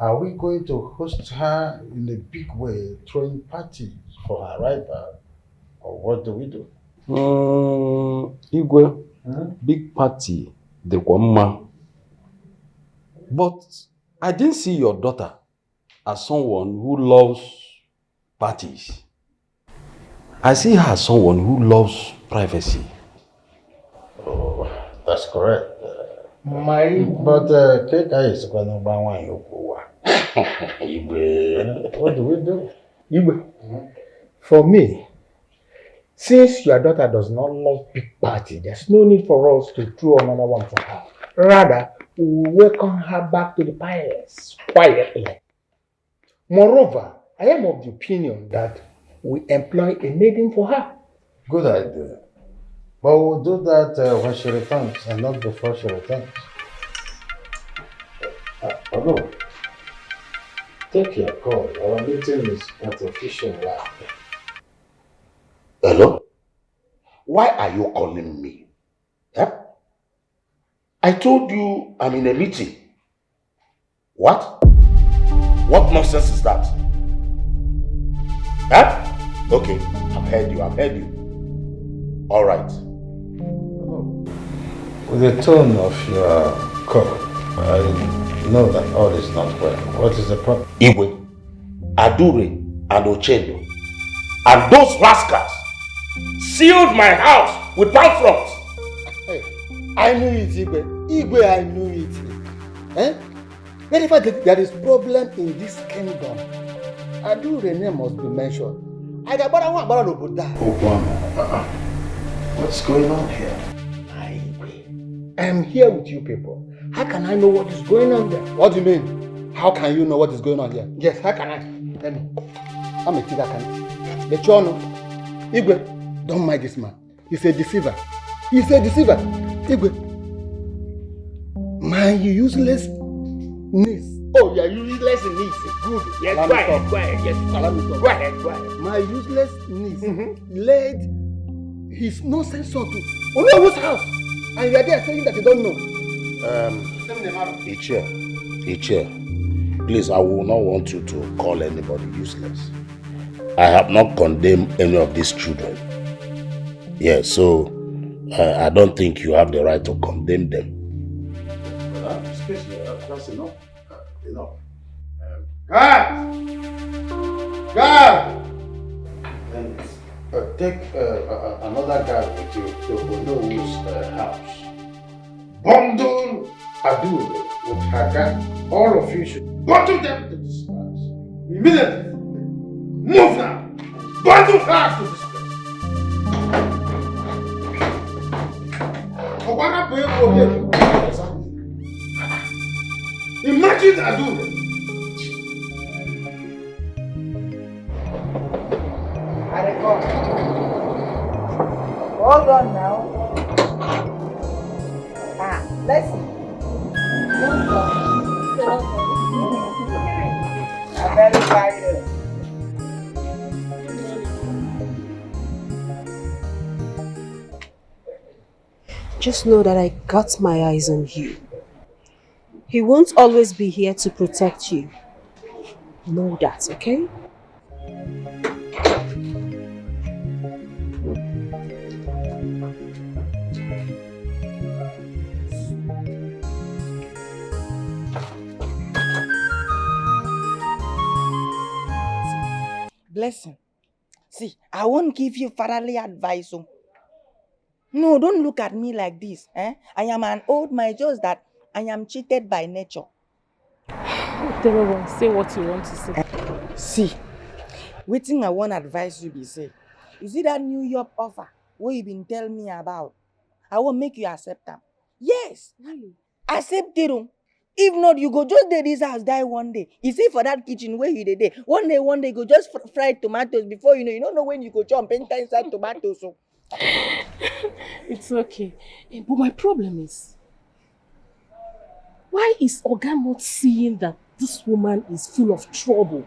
Are we going to host her in a big way, throwing parties for her arrival? Or what do we do? Igwe, big party, the Kwamma. But I didn't see your daughter as someone who loves parties. I see her as someone who loves privacy. Oh, that's correct. But Keka is going to buy one. What do we do? For me, Since your daughter does not love big party, there's no need for us to throw another one for her. Rather, we will welcome her back to the palace quietly. Moreover, I am of the opinion that we employ a maiden for her. Good idea. But we'll do that when she returns and not before she returns. Hello. Take your call. Our meeting is at official now. Hello? Why are you calling me? Huh? I told you I'm in a meeting. What? What nonsense is that? Huh? Okay, I've heard you. All right. With the tone of your call, I know that all is not well. What is the problem? Igwe, Adure, and Ochendo, and those rascals sealed my house with palm fronds. Hey, I knew it, Igwe. Igwe, I knew it. Eh? Whenever there is problem in this kingdom, Adure name must be mentioned. What's going on here? I am here with you people. How can I know what is going on there? What do you mean? How can you know what is going on here? Yes, how can I? Tell me. I'm a tiger can. But you know, Igwe, don't mind this man. He's a deceiver. He's a deceiver. Igwe, my useless niece. Oh, your useless niece. Good. Yes, go ahead, go ahead. Yes, go ahead, go ahead. My useless niece led his nonsense son to Olowo's house. And you are there saying that you don't know. Ichie, please, I will not want you to call anybody useless. I have not condemned any of these children. Yes, so I don't think you have the right to condemn them. Excuse me, that's enough. Enough. Guard! And take another guard with you to Olowo's house. Bundle Adure with her guard. All of you should bundle them to this house. Immediately. Move now. Bundle her to this place. Imagine Adure. Hold on now. Let's see. I'm very tired. Just know that I got my eyes on you. He won't always be here to protect you. Know that, okay? Blessing. See, I won't give you fatherly advice. No, don't look at me like this. I am an old man, just that I am cheated by nature. Say what you want to say. See, waiting I want advice you be say. You see that New York offer what you been telling me about? I won't make you accept them. Yes. Really? Accept it. If not, you go just there this house die one day. You see for that kitchen where you dey. One day go just fry tomatoes before you don't know when you go jump enter inside tomatoes. So. It's okay. But my problem is, why is Oga not seeing that this woman is full of trouble?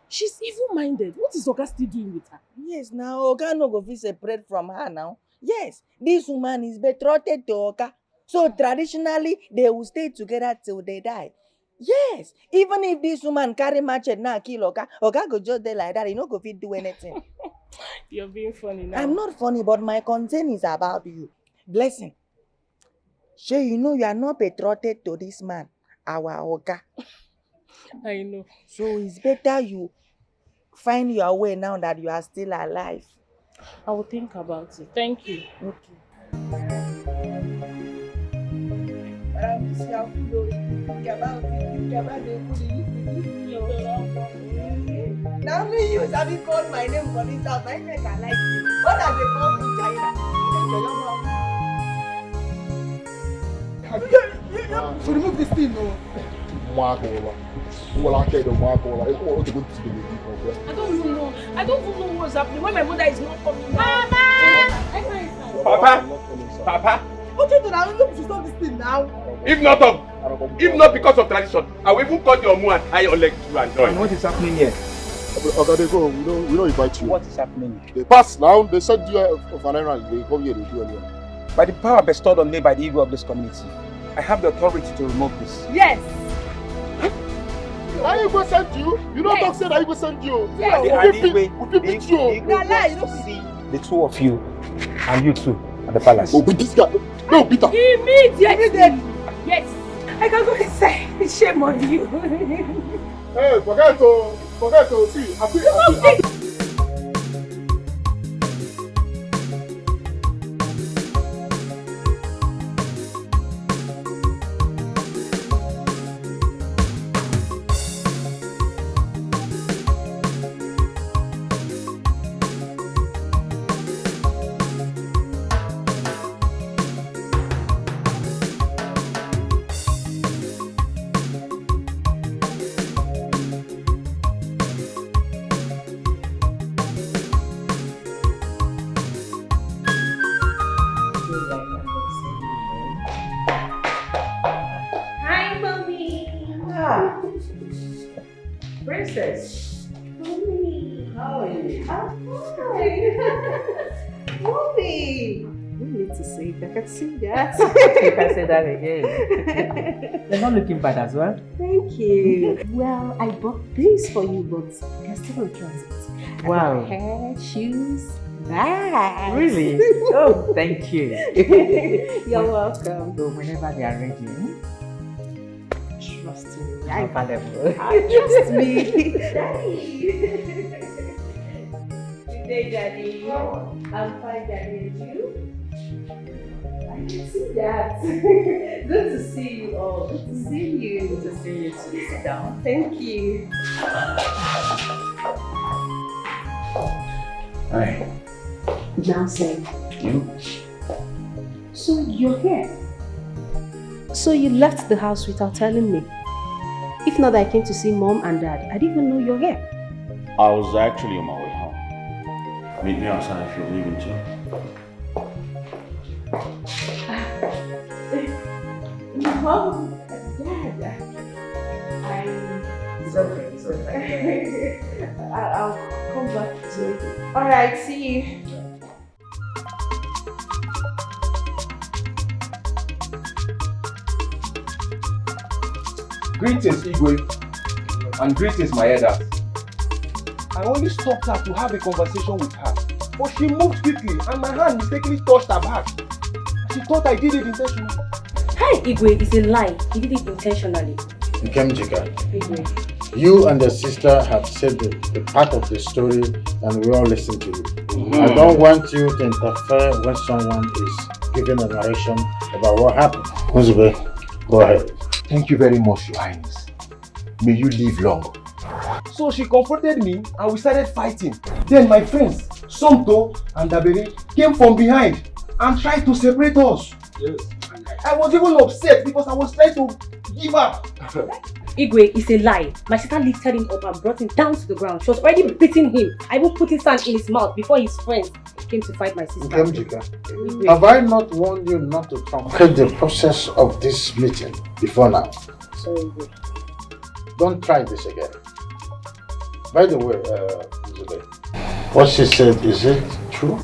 She's evil-minded. What is Oga still doing with her? Yes, now Oga no go fit separate from her now. Yes, this woman is betrothed to Oga. So traditionally, they will stay together till they die. Yes, even if this woman carry machete now kill Oga, Oga go just there like that. He no go fit do anything. You're being funny now. I'm not funny, but my concern is about you. Blessing. Sure, you know you are not betrothed to this man, our Oga. I know. So it's better you find your way now that you are still alive. I will think about it. Thank you. Okay. This about it. Now me you have called my name for this house. I make I like you. What are they called in China? So remove this thing, no. I don't even know. I don't even know what's happening. When my mother is not coming. Mama! Papa. What you do now? Look, you stop this thing now. If not because of tradition, I will even cut your mouth and tie your leg to and join. What is happening here? Okay, they go. We don't invite you. What is happening? They pass now. They send you of an errand. They come here. They do anything. By the power bestowed on me by the ego of this community, I have the authority to remove this. Yes. I will send you. You don't talk say that I will send you. Yes. We beat you. No lie, you don't see the two of you and you two at the palace. Oh, with this guy. No, Peter. Immediately. Yes. I can go inside. Shame on you. Hey, forget to see. I feel. Hi, mommy. Princess. Mommy. How are you? Hi. Mommy. You need to say it. I can see that. You can say that again. They're not looking bad as well. Thank you. Well, I bought these for you, but they're still on transit. Wow. Hair, shoes, bags. Really? Oh, thank you. You're welcome. So whenever they are ready, trust me. Available. Trust me. Good day, Daddy. I'm fine, Daddy. And you? I can see that. Good to see you all. Good to see you. Good to see you too. Sit down. Thank you. Hi. Now say, You? so you're here? So you left the house without telling me? If not that I came to see Mom and Dad, I didn't even know you're here. I was actually on my way home. Meet me outside if you're leaving too. Mom and Dad, It's okay. It's okay. I'll come back to it. Alright, see you. Greetings, Igwe, and greetings, my elders. I only stopped her to have a conversation with her, but she moved quickly and my hand mistakenly touched her back. She thought I did it intentionally. Hi, Igwe. It's a lie. He did it intentionally. Nkemjika, Igwe. you and your sister have said the part of the story and we all listen to you. I don't want you to interfere when someone is giving a narration about what happened. Uzube, go ahead. Thank you very much, Your Highness. May you live long. So she confronted me and we started fighting. Then my friends, Somto and Dabere, came from behind and tried to separate us. Yes. I was even upset because I was trying to give up. Igwe, it's a lie. My sister lifted him up and brought him down to the ground. She was already beating him. I even put his hand in his mouth before his friends came to fight my sister. Nkemjika, have I not warned you not to truncate the process of this meeting before now? Sorry, Igwe. Don't try this again. By the way, Uzube, what she said, is it true?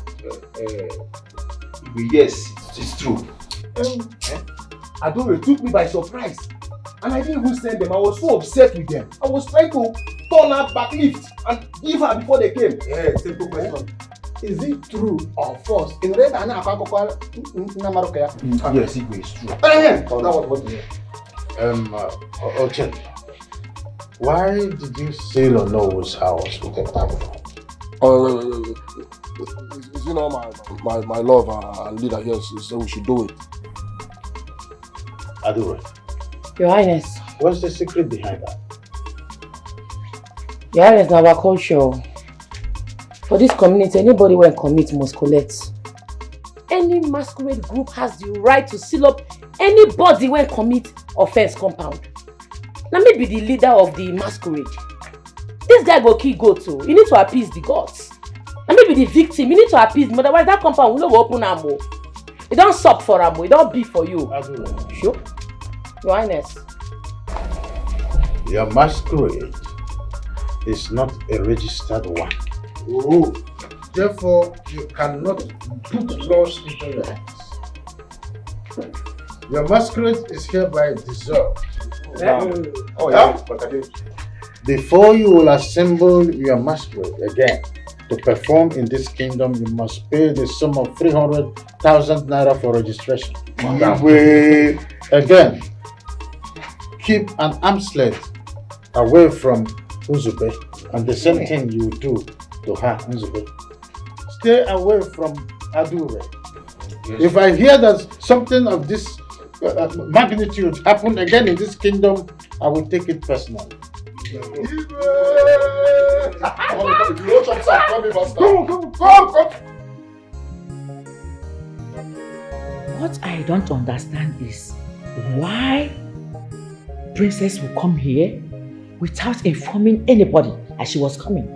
Yes, it's true. Adura took me by surprise and I didn't even send them. I was so upset with them. I was trying to turn her back lift and give her before they came. Yeah, simple question. Is it true or false? In red and Yes, Igwe, it's true. That was what you Oche, why did you sail Onowo's house with a camera? You know my love and leader here said we should do it. Adura, Your Highness. what's the secret behind that? Yeah, it's our culture. For this community, anybody when commit must collect. Any masquerade group has the right to seal up anybody when commit offense compound. Now maybe the leader of the masquerade. This guy go kill goat too. You need to appease the gods. And maybe the victim, you need to appease him. Otherwise that compound will not open ammo. It don't sup for ammo, it don't be for you. Sure. Your Highness. Your masquerade is not a registered one. Oh, therefore you cannot put laws into your hands. Your masquerade is hereby dissolved. Before you will assemble your masquerade again to perform in this kingdom, you must pay the sum of 300,000 naira for registration. Again, keep an arm's length away from Uzube, and the same thing you do to her, Uzube. Stay away from Adura. If I hear that something of this magnitude happened again in this kingdom, I will take it personally. What I don't understand is why Princess will come here without informing anybody as she was coming.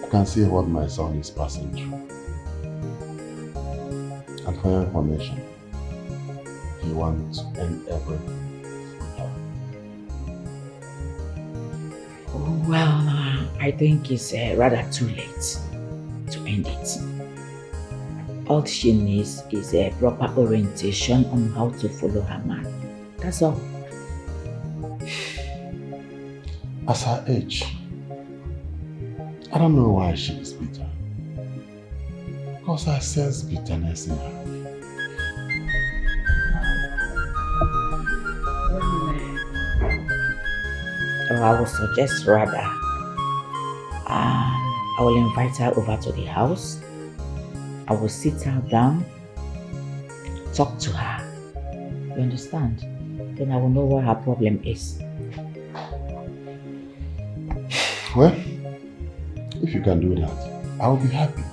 I can see what my son is passing through. And for your information, he wants to end everything. Well, I think it's rather too late to end it. All she needs is a proper orientation on how to follow her man. That's all. As her age, I don't know why she is bitter. Because I sense bitterness in her. I would suggest rather I will invite her over to the house. I will sit her down, talk to her. You understand? Then I will know what her problem is. Well, if you can do that, I will be happy.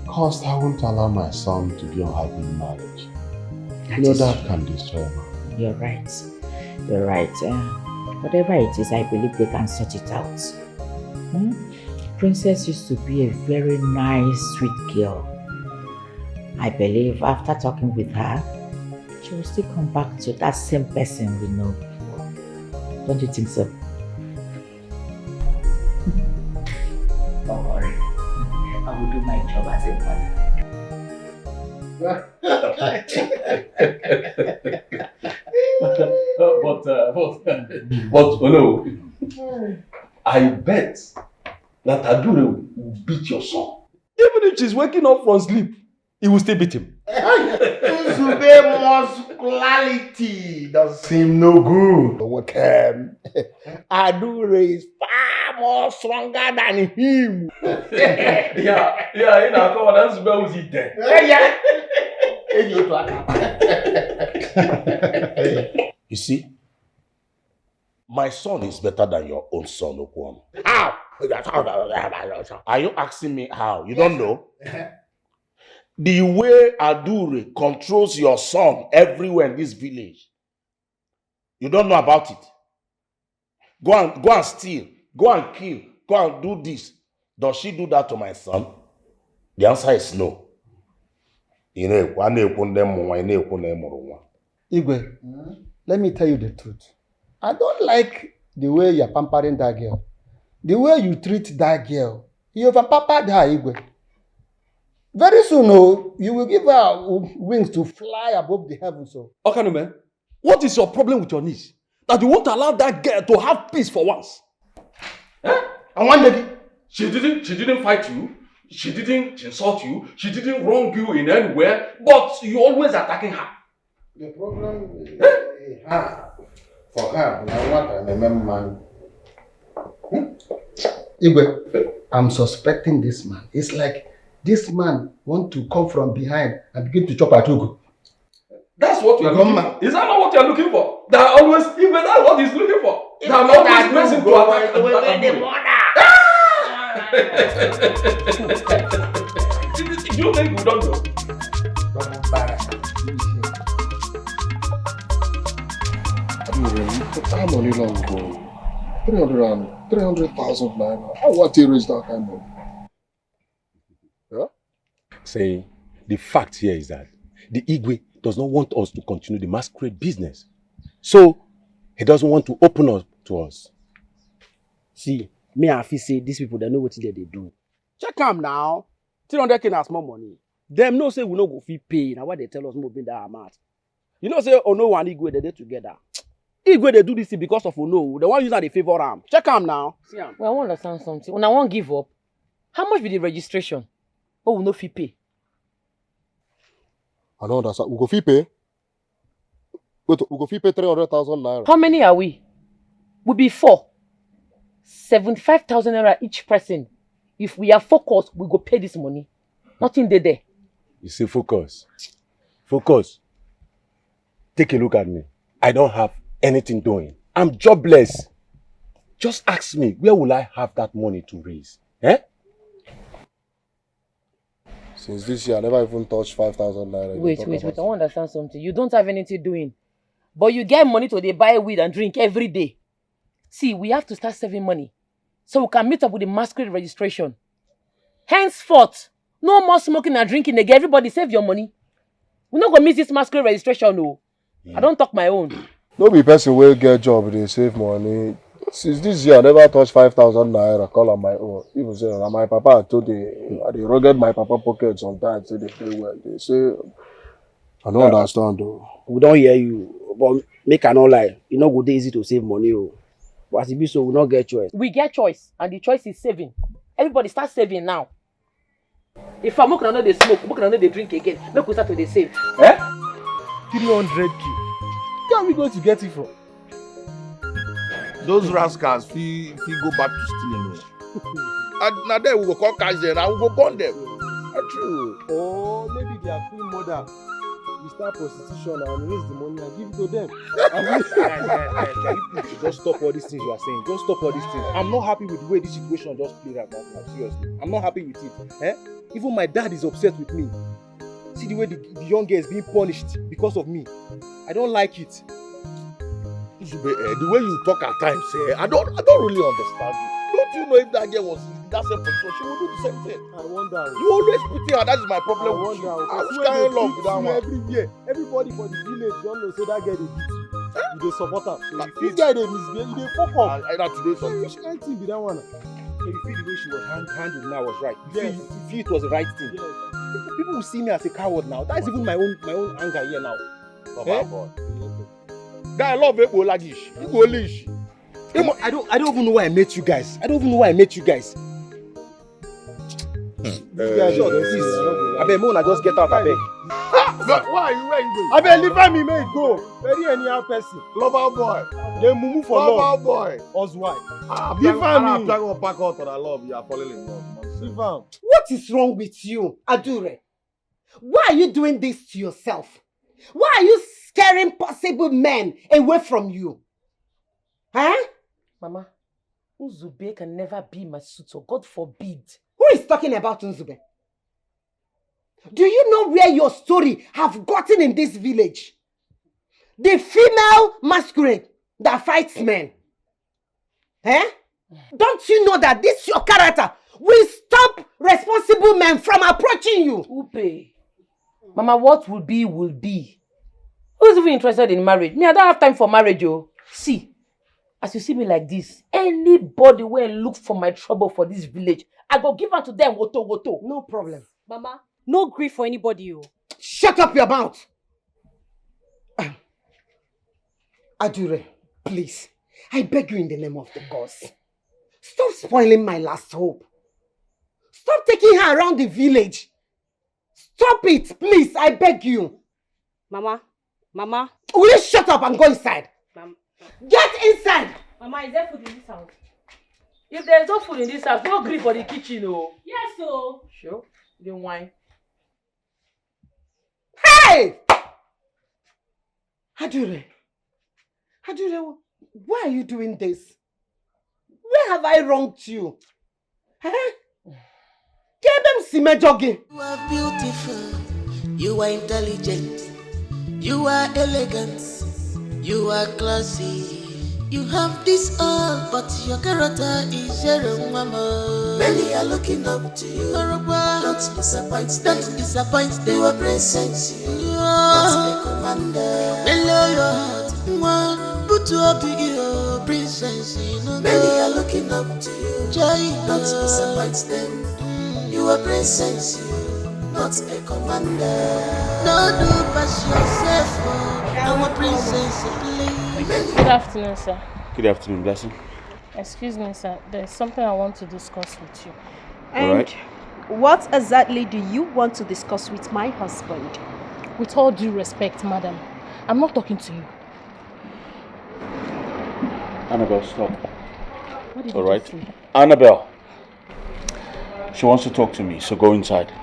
Because I won't allow my son to be unhappy in marriage. That can destroy her. You're right. You're right. Whatever it is, I believe they can sort it out. Princess used to be a very nice, sweet girl. I believe after talking with her, she will still come back to that same person we know before. Don't you think so? Don't worry. I will do my job as a mother. But no, I bet that Adura will beat your son. Even if she's waking up from sleep, he will still beat him. Uzube muscularity does seem no good. What Adura is far more stronger than him. Yeah, in our common, that's where was he there? You see, my son is better than your own son, Okwam. How? Are you asking me how? You don't know? The way Adure controls your son everywhere in this village, you don't know about it. Go and steal, go and kill, go and do this. Does she do that to my son? The answer is no. Igwe, let me tell you the truth. I don't like the way you're pampering that girl. The way you treat that girl. You have pampered her, Igwe. Very soon, you will give her wings to fly above the heavens. Okay, man. What is your problem with your niece? That you won't allow that girl to have peace for once? And one lady. She didn't fight you. She didn't insult you. She didn't wrong you in anywhere. But you always attacking her. The problem is for her, I want to remember man. Igwe, I'm suspecting this man. It's like this man want to come from behind and begin to chop at Ugu. That's what you are looking for. Is that not what you are looking for? That always, even that's what he's looking for. That I'm always racing to attack Do you think we don't know? How money long ago? 300,000 naira. How what you raise that kind of money? Yeah? Say, the fact here is that the Igwe does not want us to continue the masquerade business. So, he doesn't want to open up to us. See, me and Afi say these people, they know what they do. Check them now. 300k na small money. Them no say we no go fee pay. Now what they tell us more than that amount. You know say Ono and Igwe they together. Igwe they do this thing because of Ono. The one use that they favor am. Check them now. See am. Well, I want to understand something. When I won't give up, how much be the registration? Oh, we no fee pay. I don't understand. We go fee pay? Wait, we go fee pay 300,000 naira. How many are we? We be 4. 75,000 naira each person. If we are focused, we go pay this money. Nothing there. You say focus. Focus. Take a look at me. I don't have anything doing. I'm jobless. Just ask me, where will I have that money to raise? Eh? Since this year, I never even touched 5,000 naira. Wait. I want to understand something. You don't have anything doing. But you get money to dey buy weed and drink every day. See, we have to start saving money. So we can meet up with the masquerade registration. Henceforth, no more smoking and drinking again. Everybody save your money. We're not going to miss this masquerade registration, no. I don't talk my own. No be person will get job, they save money. Since this year, I never touched 5,000 naira, call on my own. Even say, my papa told they rugged my papa pocket sometimes, say they pay well. They say, I don't understand though. We don't hear you, but make I not lie. It's not good easy to save money. Oh. But as it be so, we not get choice. We get choice, and the choice is saving. Everybody start saving now. If I'm not going to smoke, I'm not going to drink again. Make we start to save. Eh? 300k. Where are we going to get it from? Those rascals feel go back to stealing. And now then we go call cash them and we go burn them. That's true. Oh, maybe their queen mother will start prostitution and raise the money and give it to them. Guys, just stop all these things you are saying. Just stop all these things. I'm not happy with the way this situation just played out right now. Seriously. I'm not happy with it. Eh? Even my dad is upset with me. See the way the young girl is being punished because of me. I don't like it. The way you talk at times, I don't really understand you. Don't you know if that girl was in that same position, she would do the same thing? I wonder. You always pity her. That is my problem with you. I was kind of love with that one. Everywhere, everybody for the village don't know say that girl they beat you. You dey support her. This guy they misbehave. You dey fuck up. Either today or which kind thing be that one? So you feel the way she was handled now was right. You feel it was the right thing. Yes. People will see me as a coward now. That's even my own anger here now. Guy, I love Igbo lagish. Igbo lish. I don't even know why I met you guys. I don't even know why I met you guys. I bet Mona just get out. I bet. Why are you where you going? I bet leave me make go. Very anyhow person. Lover boy. They mumu for love. Lover boy. Husband. Leave me. I'm trying to pack out on I love you. Are falling in love. Leave him. What is wrong with you, Adura? Why are you doing this to yourself? Why are you scaring possible men away from you? Huh? Mama, Nzube can never be my suitor. God forbid. Who is talking about Nzube? Do you know where your story have gotten in this village? The female masquerade that fights men. Eh? Don't you know that this your character will stop responsible men from approaching you? Upe. Mama, what will be, will be. Who's even interested in marriage? Me, I don't have time for marriage, yo. See, as you see me like this, anybody will look for my trouble for this village, I go give her to them, woto. No problem. Mama, no grief for anybody, yo. Shut up your mouth! Adura, please, I beg you in the name of the gods. Stop spoiling my last hope. Stop taking her around the village. Stop it, please, I beg you. Mama. Will you shut up and go inside? Get inside! Mama, is there food in this house? If there's no food in this house, no grief for the kitchen, oh. Yes, so. Sure. The wine. Hey! Adura, why are you doing this? Where have I wronged you? Huh? Get them simejogi. You are beautiful, you are intelligent, you are elegant, you are classy. You have this all, but your character is zero, mama. Many are looking up to you. Don't disappoint them. Don't disappoint them. You are present. You are the commander. Mellow your heart. Put your big princess. Many are looking up to you. Joy. Don't disappoint them. You are present. Not a commander. No, do pass yourself. I'm a princess, please. Good afternoon, sir. Good afternoon, Blessing. Excuse me, sir. There's something I want to discuss with you. And what exactly do you want to discuss with my husband? With all due respect, madam, I'm not talking to you. Annabelle, stop. What did All you right? say? Annabelle. She wants to talk to me, so go inside.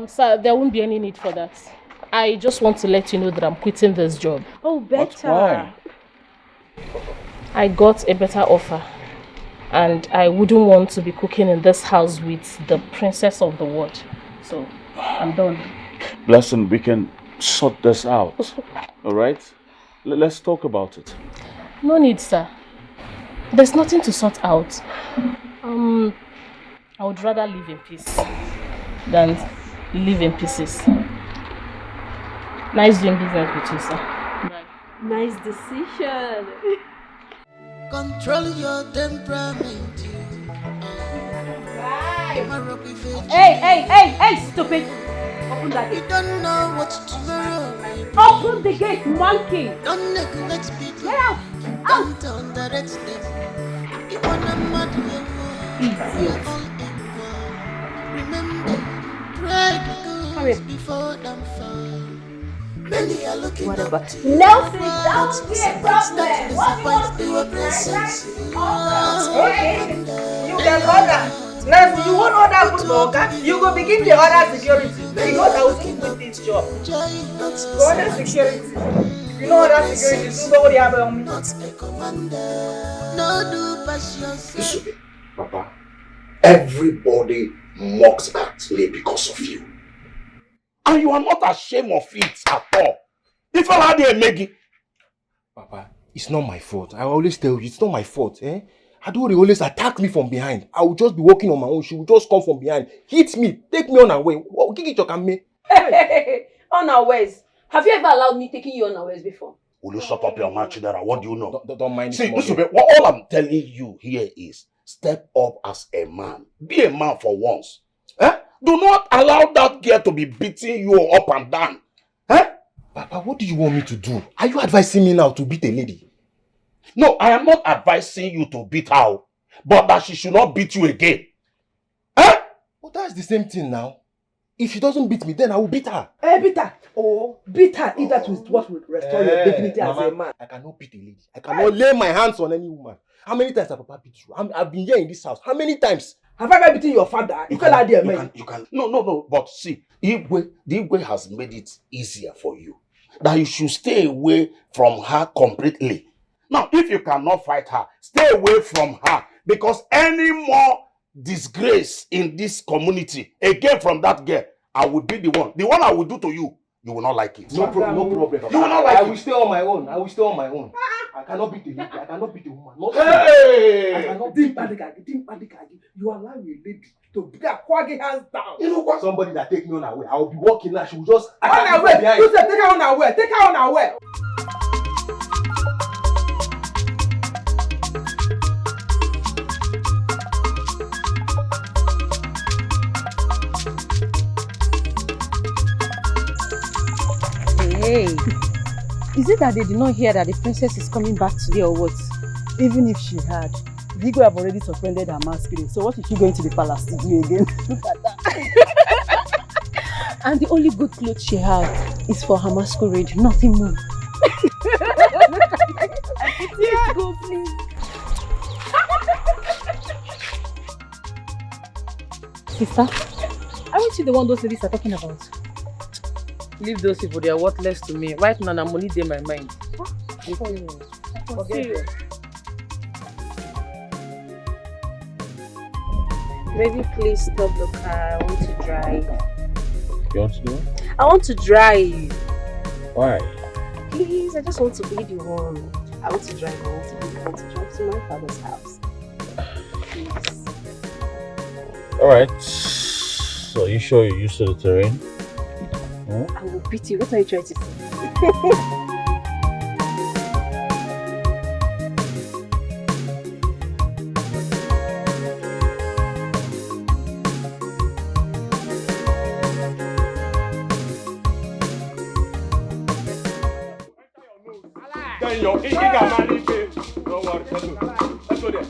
Sir, there won't be any need for that. I just want to let you know that I'm quitting this job. Oh, better. Why? I got a better offer. And I wouldn't want to be cooking in this house with the princess of the world. So, I'm done. Blessing, we can sort this out. All right? Let's talk about it. No need, sir. There's nothing to sort out. I would rather live in peace than live in pieces. Nice doing business with you, sir. Bye. Nice decision. Control your temperament. Hey, stupid. Open that gate. You don't know what tomorrow may bring. Open the gate, monkey. Don't neglect people. Get out. Don't underrate them. You wanna mad Idiot. Remember, pride goes before them fall. Many are looking Whatever. up to you. Nelson, don't be a problem. What do you want to Okay, you can order. Now, you won't order food for Oga. You go begin the order security because I will stick with this job. Go order security. If you know order security, you don't worry about me. Listen, Papa, everybody mocks at me because of you. And you are not ashamed of it at all. If I had a Maggie. Papa, it's not my fault. I always tell you, it's not my fault. Adura always attack me from behind. I will just be walking on my own. She will just come from behind, hit me, take me on her way. Hey, unawares. Have you ever allowed me taking you unawares before? Will you shut up your mouth, Chidera? What do you know? Don't mind. See, listen, all I'm telling you here is step up as a man. Be a man for once. Do not allow that girl to be beating you up and down. Papa, what do you want me to do? Are you advising me now to beat a lady? No, I am not advising you to beat her, but that she should not beat you again. Well, that's the same thing now. If she doesn't beat me, then I will beat her. Beat her. Beat her. If that is what will restore your dignity as a man. I cannot beat a lady. I cannot lay my hands on any woman. How many times have Papa beat you? I've been here in this house. How many times? Have I ever beaten your father? You can. No. But see, the Igwe has made it easier for you. That you should stay away from her completely. Now, if you cannot fight her, stay away from her. Because any more disgrace in this community, again from that girl, I would be the one. The one I will do to you, you will not like it. No problem. You will not like it. I will stay on my own. I cannot beat a lady. I cannot beat a woman. Hey! I cannot beat you allow a lady to beat her quaggy hands down. You know what? Somebody that take me on her way. I will be walking now. She will just on her way. You said take her on her way. Take her on her way. Hey, is it that they did not hear that the princess is coming back today or what? Even if she had, Vigo have already suspended her masquerade. So what is she going to the palace to do again? Look at that. And the only good clothes she has is for her masquerade, nothing more. Let's go, please. Sister, aren't you the one those ladies are talking about? Leave those people, they are worthless to me. Right now, I'm money in my mind. Forget it. Maybe please stop the car. I want to drive. You want to do it? I want to drive. Why? Please, I just want to be the one. I want to drive. I want to be the one to drive to my father's house. Please. Alright. So you sure you're used to the terrain? Huh? I will beat you. What are you trying to say? Don't worry, let's go there.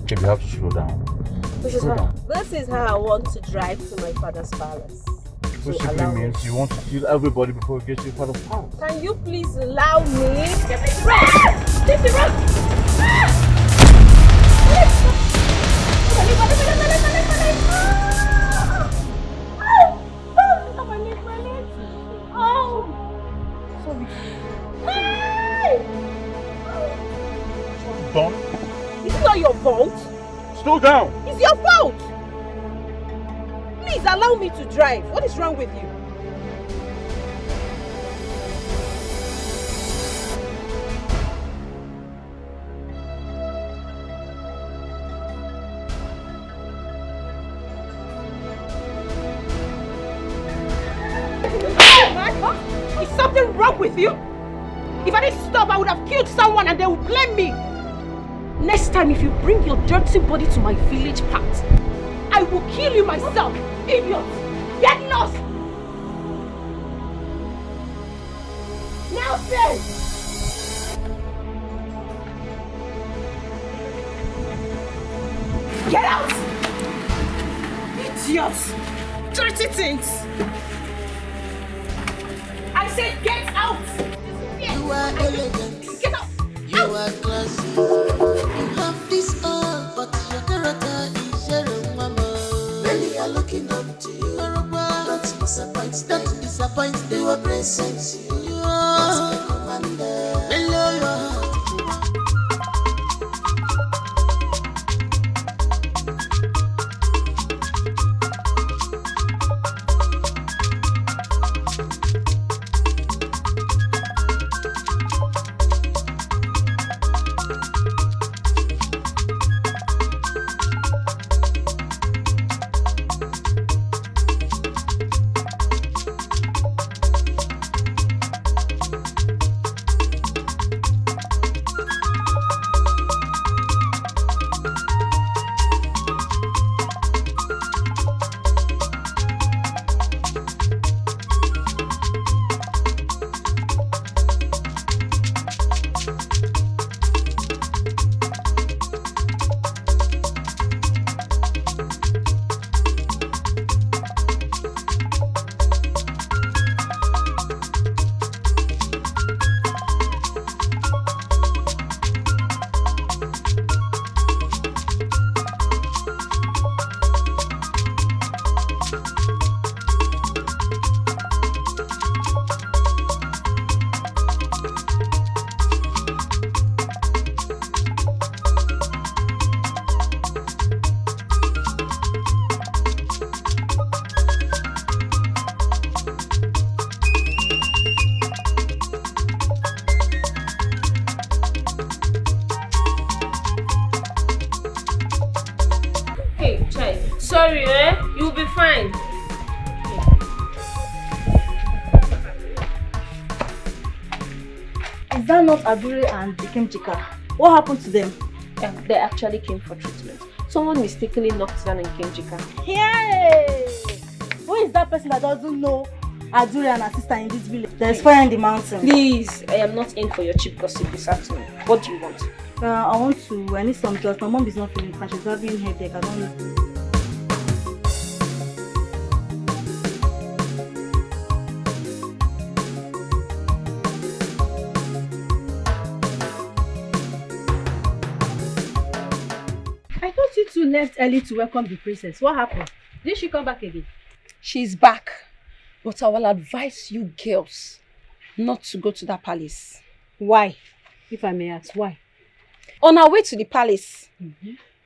You have to slow down. This is how I want to drive to my father's palace. Which simply means you want to kill everybody before you get to your father's house. Can you please allow me? Get the road! Leave the road! Done. Is it not your fault? Slow down. It's your fault! Please allow me to drive. What is wrong with you? Is something wrong with you? If I didn't stop, I would have killed someone and they would blame me. Next time, if you bring your dirty body to my village path, I will kill you myself. Idiot! Get lost! Nelson! Get out! Idiot! Dirty things! I said get out! You are elegant. Get out! You are classy. You have this all, but your character is your mama. Many are looking up to you. Don't disappoint them. Don't disappoint them. They will present you. You are the commander. Hello, you are. Sorry, you'll be fine. Is that not Adura and Chika? What happened to them? They actually came for treatment. Someone mistakenly knocked down and came Chika. Yay! Who is that person that doesn't know Adura and her sister in this village? There's fire in the mountain. Please, I am not in for your cheap gossip this afternoon. What do you want? I need some drugs. My mom is not feeling fine. She's having headache. I don't know. I thought you two left early to welcome the princess. What happened? Did she come back again? She's back. But I will advise you girls not to go to that palace. Why? If I may ask, why? On our way to the palace,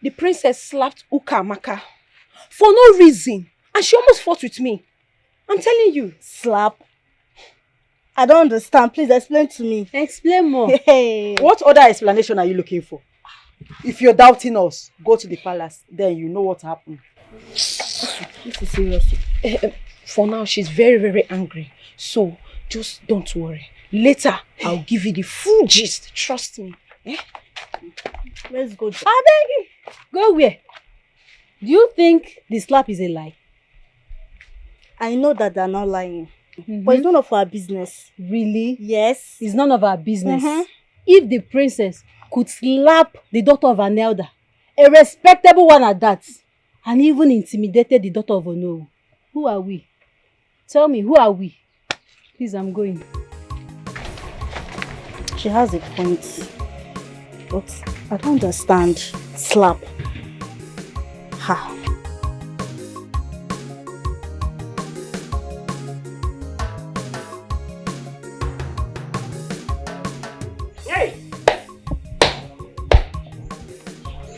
the princess slapped Ukamaka for no reason. And she almost fought with me. I'm telling you. Slap? I don't understand. Please explain to me. Explain more. Hey. What other explanation are you looking for? If you're doubting us, go to the palace. Then you know what happened. This is serious. For now, she's very, very angry. So, just don't worry. Later, I'll give you the full gist. Trust me. Let's go. I beg you. Go where? Do you think the slap is a lie? I know that they're not lying. But it's none of our business. Really? Yes. It's none of our business. If the princess could slap the daughter of an elder, a respectable one at that, and even intimidated the daughter of Ono, who are we? Tell me, who are we? Please, I'm going. She has a point. But I don't understand. Slap. Ha. Hey!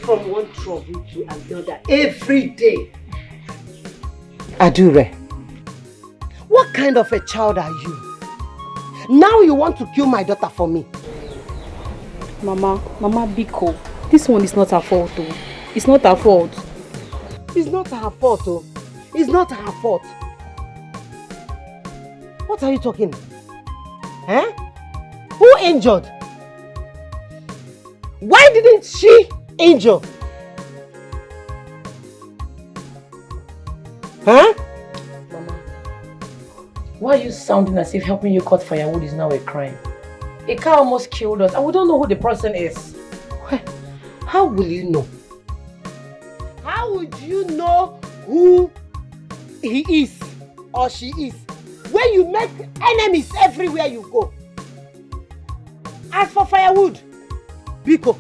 From one trouble to another every day. Adura, what kind of a child are you? Now you want to kill my daughter for me? Mama Biko, this one is not her fault though. It's not her fault. It's not her fault oh. It's not her fault. What are you talking? Eh? Who injured? Why didn't she injure? Huh? Mama, why are you sounding as if helping you cut firewood is now a crime? A car almost killed us and we don't know who the person is. How will you know? How would you know who he is or she is when you make enemies everywhere you go? As for firewood, Biko,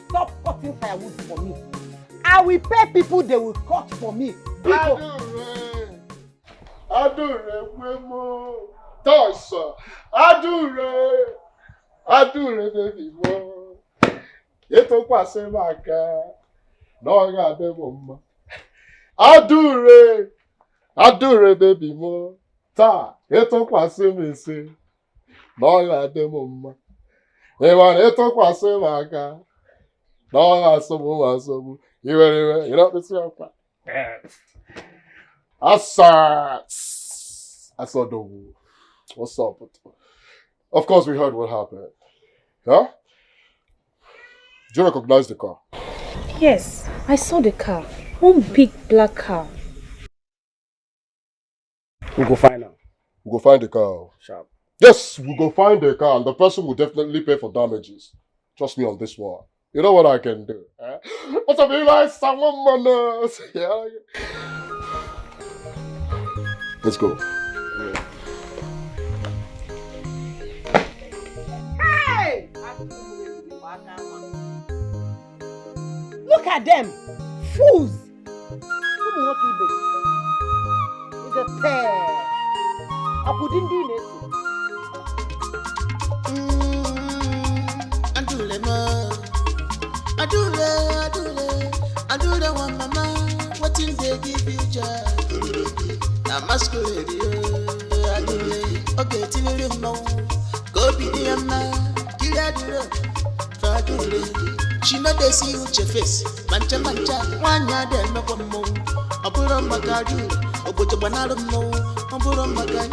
stop cutting firewood for me. I will pay people they will cut for me. Biko. Adure, Memo, Tosa, Adure, baby, mo. Eto kwase maka, no ga de mama. Adure, baby, mo. Ta, eto kwase me se, no ga de mama. Ewan eto kwase maka, no ga sobu. You know this one. Asa Dogu. What's up? Of course we heard what happened. Huh? Do you recognize the car? Yes, I saw the car. One big black car. We'll go find her. We'll go find the car. Sharp. Yes, we'll go find the car and the person will definitely pay for damages. Trust me on this one. You know what I can do? Eh? What's up, Eli? Someone manners. Yeah. Let's go. Hey! Look at them! Fools! It's a pair. I couldn't do it. Adura one mama, what in they give you joy? Na masquerade, Adura, okay, till you know, go be the man, kill Adura, Adura. She know they see with your face, mancha, one yard and no more. I put on my card, I put a banana more, I put on my card.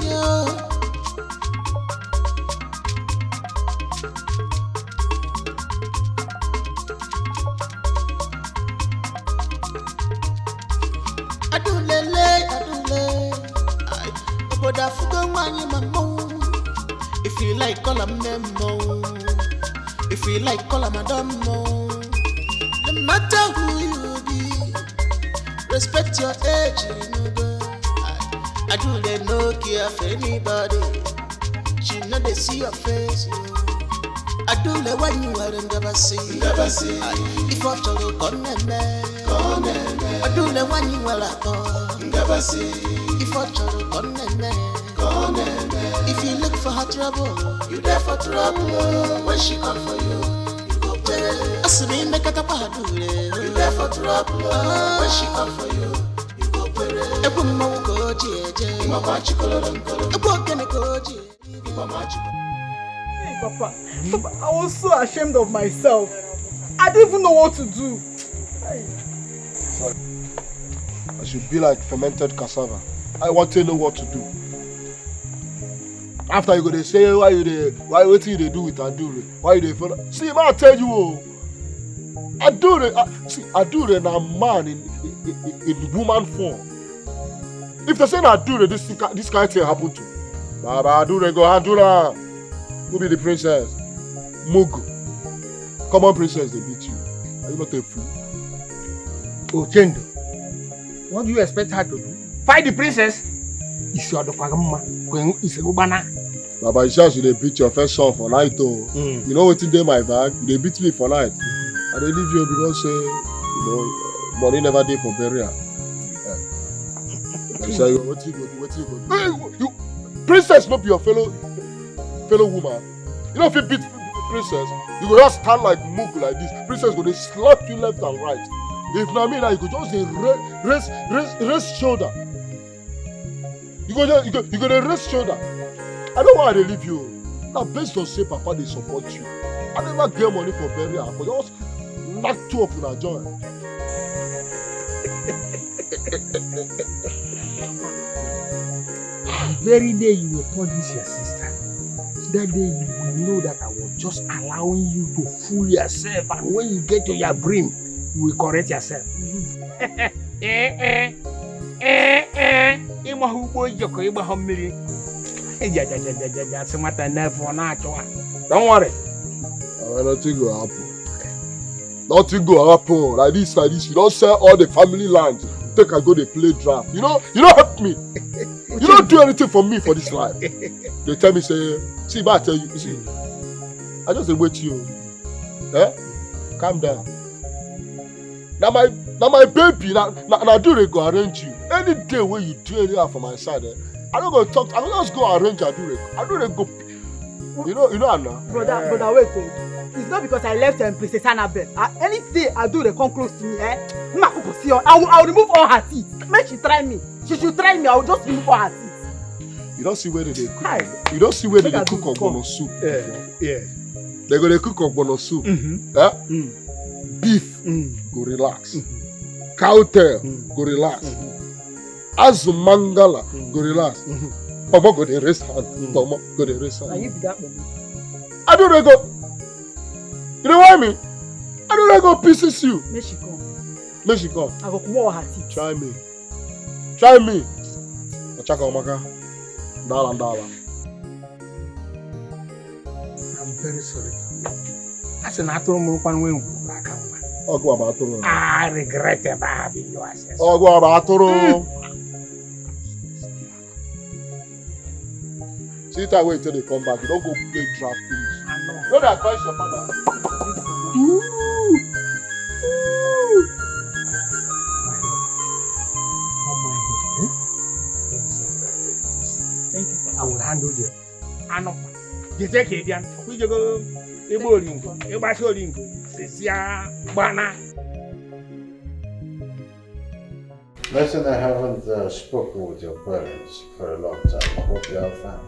If you like, call a memo. If you like, call her madam. No matter who you be, respect your age. You know, girl. I do they no care for anybody. She know they see your face. I do the one you are never see. Never see. If I show you come I do the one you are never see. If I show you come if you look for her trouble, you there for trouble. When she come for you, you go pay. As me make it up, you there for trouble. When she come for you, you go pay. A woman go jeje, my bachi color. A boy can go jeje, my bachi. Hey, Papa, I was so ashamed of myself. I didn't even know what to do. Sorry. I should be like fermented cassava. I want to know what to do. After you go to say why what you do with Adura? Why you follow? See, I tell you, Adura, see, Adura is a man in woman form. If they say Adura, this kind of thing happen to. Baba Adura go Adura. Who be the princess? Mugu. Common princess, they beat you. Are you not a fool? Oh, Chendo, what do you expect her to do? Fight the princess? It's your dogma. It's a gubana. Baba, you should they beat your first son for night, though. You know what's in my bag? They beat me for night. And they leave you because, you know, money never did for burial. They say, what you go do? Hey, you, princess, not be your fellow woman. You know, if you beat princess, you go just stand like Mook like this. Princess go they slap you left and right. If not me, now you go just raise shoulder. You go the raise shoulder. I don't want to leave you. Now based on say Papa they support you. I never get money for burial, but just knock two of your joint. The very day you will punish your sister, that day you will know that I was just allowing you to fool yourself, and when you get to your brim, you will correct yourself. Don't worry. Nothing will happen. Nothing will happen. Like this. You don't sell all the family land. Take I go to play draft. You don't help me. You don't do anything for me for this life. They tell me, say, see, but I tell you, see, I just wait you. Calm down. Now my baby, now do they go arrange you. Any day when you do anything for my side, I don't go talk. I don't just go arrange Adura. Adura go. You know, Anna. Brother, wait. It's not because I left Princess Annabelle. Any day Adura come close to me, I will remove all her teeth. Make she try me. She should try me. I will just remove all her teeth. You don't see where they cook. You don't see where they cook ogbono soup. Yeah. They go they cook ogbono soup. Beef go relax. Cow tail go relax. Azu mangala go relax. Mama go dey raise hand. Mama go dey raise hand. And you be that moment. I don't go. You know what I mean? I don't go pieces you. Make she come. Make she come. I go come all her teeth. Try me. Ochaka omaka. Dala. I'm very sorry. As an atom one way back. Ogo abatoro. I regret ever having you as a son. Ogo abatoro. See that way till they come back. You don't go play draft finish. I know. Don't advise your mother. Thank you. I will handle them. I know. You take it, Jan. We go. Listen, I haven't spoken with your parents for a long time. I hope you are fine.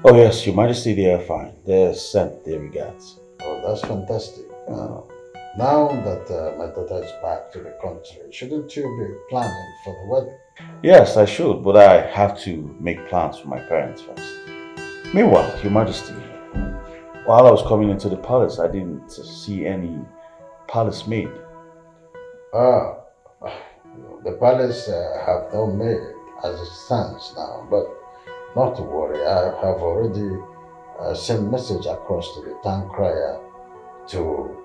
Oh yes, Your Majesty, they are fine. They sent their regards. Oh, that's fantastic. Now that my daughter is back to the country, shouldn't you be planning for the wedding? Yes, I should, but I have to make plans for my parents first. Meanwhile, Your Majesty, while I was coming into the palace, I didn't see any palace maid. The palace have no maid as it stands now, but not to worry. I have already sent message across to the town crier to,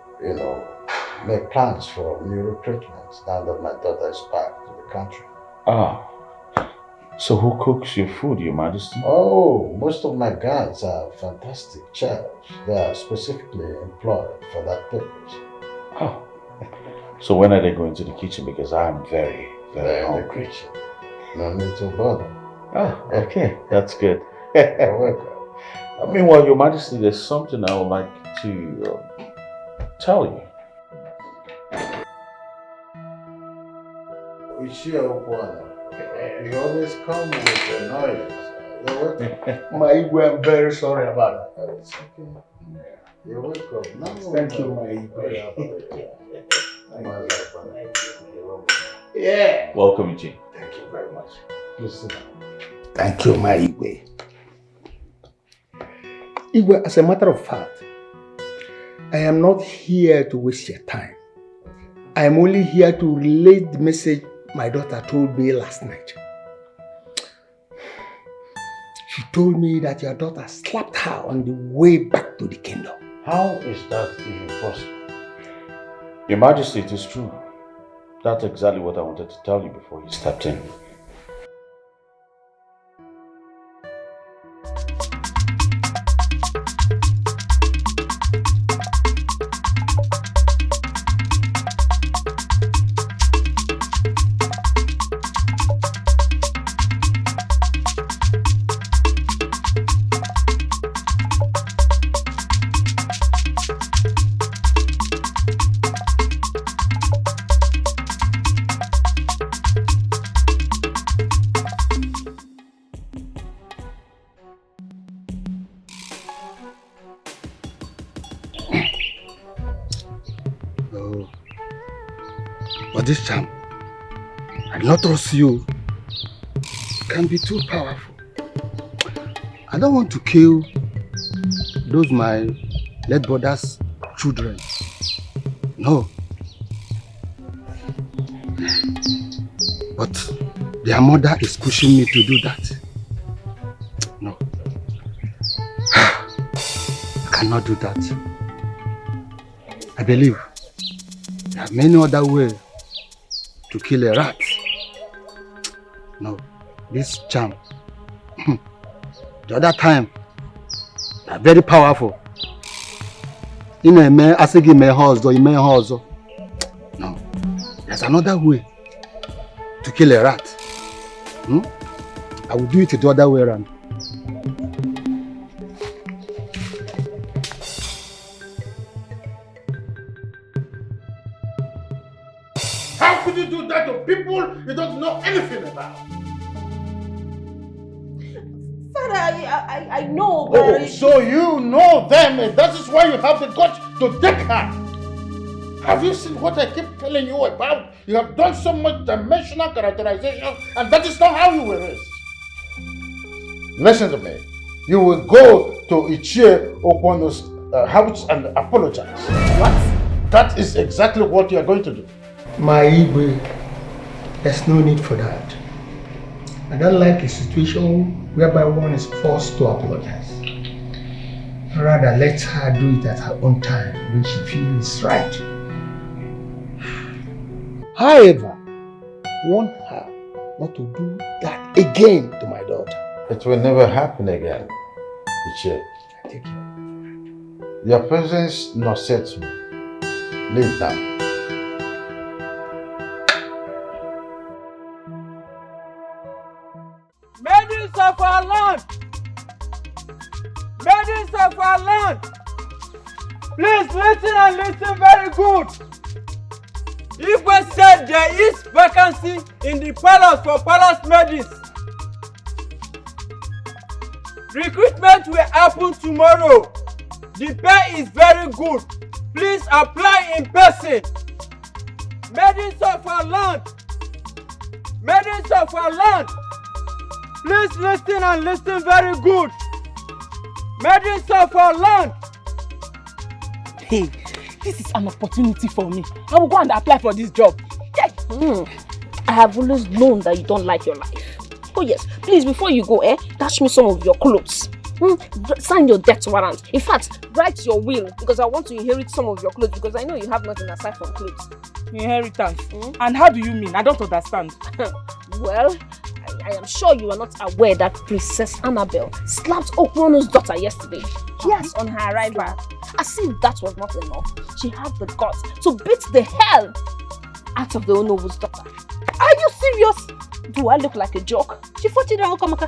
make plans for new recruitments now that my daughter is back to the country. Ah. So who cooks your food, Your Majesty? Oh, most of my guys are fantastic chefs. They are specifically employed for that purpose. Oh. So when are they going to the kitchen? Because I'm very, very hungry. In the kitchen. No need to bother. Oh, okay. That's good. You're welcome. Meanwhile, Your Majesty, there's something I would like to tell you. You always come with the noise. You're welcome. My Igwe, I'm very sorry about that. It's okay. You're welcome. No, Thank you, my Igwe. Yeah. Welcome, Edochie. Thank you very much. Please sit down. Thank you, my Igwe. Igwe, as a matter of fact, I am not here to waste your time. I am only here to relay the message my daughter told me last night. She told me that your daughter slapped her on the way back to the kingdom. How is that even possible? Your Majesty, it is true. That's exactly what I wanted to tell you before you stepped in. But this time, I do not trust you. Can be too powerful. I don't want to kill those my late brother's children. No. But their mother is pushing me to do that. No. I cannot do that. I believe there are many other ways to kill a rat. No, this charm, the other time, they are very powerful. You know, man, I say, my horse. No, there's another way to kill a rat. I will do it the other way around. How could you do that to people you don't know anything about? Father, I know, but... Oh, so you know them, and that is why you have the guts to take her. Have you seen what I keep telling you about? You have done so much dimensional characterization, and that is not how you were raised. Listen to me. You will go to Ichie Okwono's house and apologize. What? That is exactly what you are going to do. My Igwe, there's no need for that. I don't like a situation whereby one is forced to apologize. Rather, let her do it at her own time when she feels right. However, warn her not to do that again to my daughter. It will never happen again, Ichie. Take care. Your presence nauseates me. Leave now. Maidens of our land! Maidens of our land! Please listen and listen very good. Igwe said there is vacancy in the palace for palace maidens. Recruitment will happen tomorrow. The pay is very good. Please apply in person. Maidens of our land! Maidens of our land! Please listen and listen very good. Maidens of our land! Hey, this is an opportunity for me. I will go and apply for this job. Yes. I have always known that you don't like your life. Oh yes, please, before you go, dash me some of your clothes. Sign your death warrant. In fact, write your will because I want to inherit some of your clothes because I know you have nothing aside from clothes. Inheritance? And how do you mean? I don't understand. Well, I am sure you are not aware that Princess Annabelle slapped Okrono's daughter yesterday. Yes, on her arrival. As if that was not enough, she had the guts to beat the hell out of the Onobu's daughter. Are you serious? Do I look like a joke? She fought it around Ukamaka.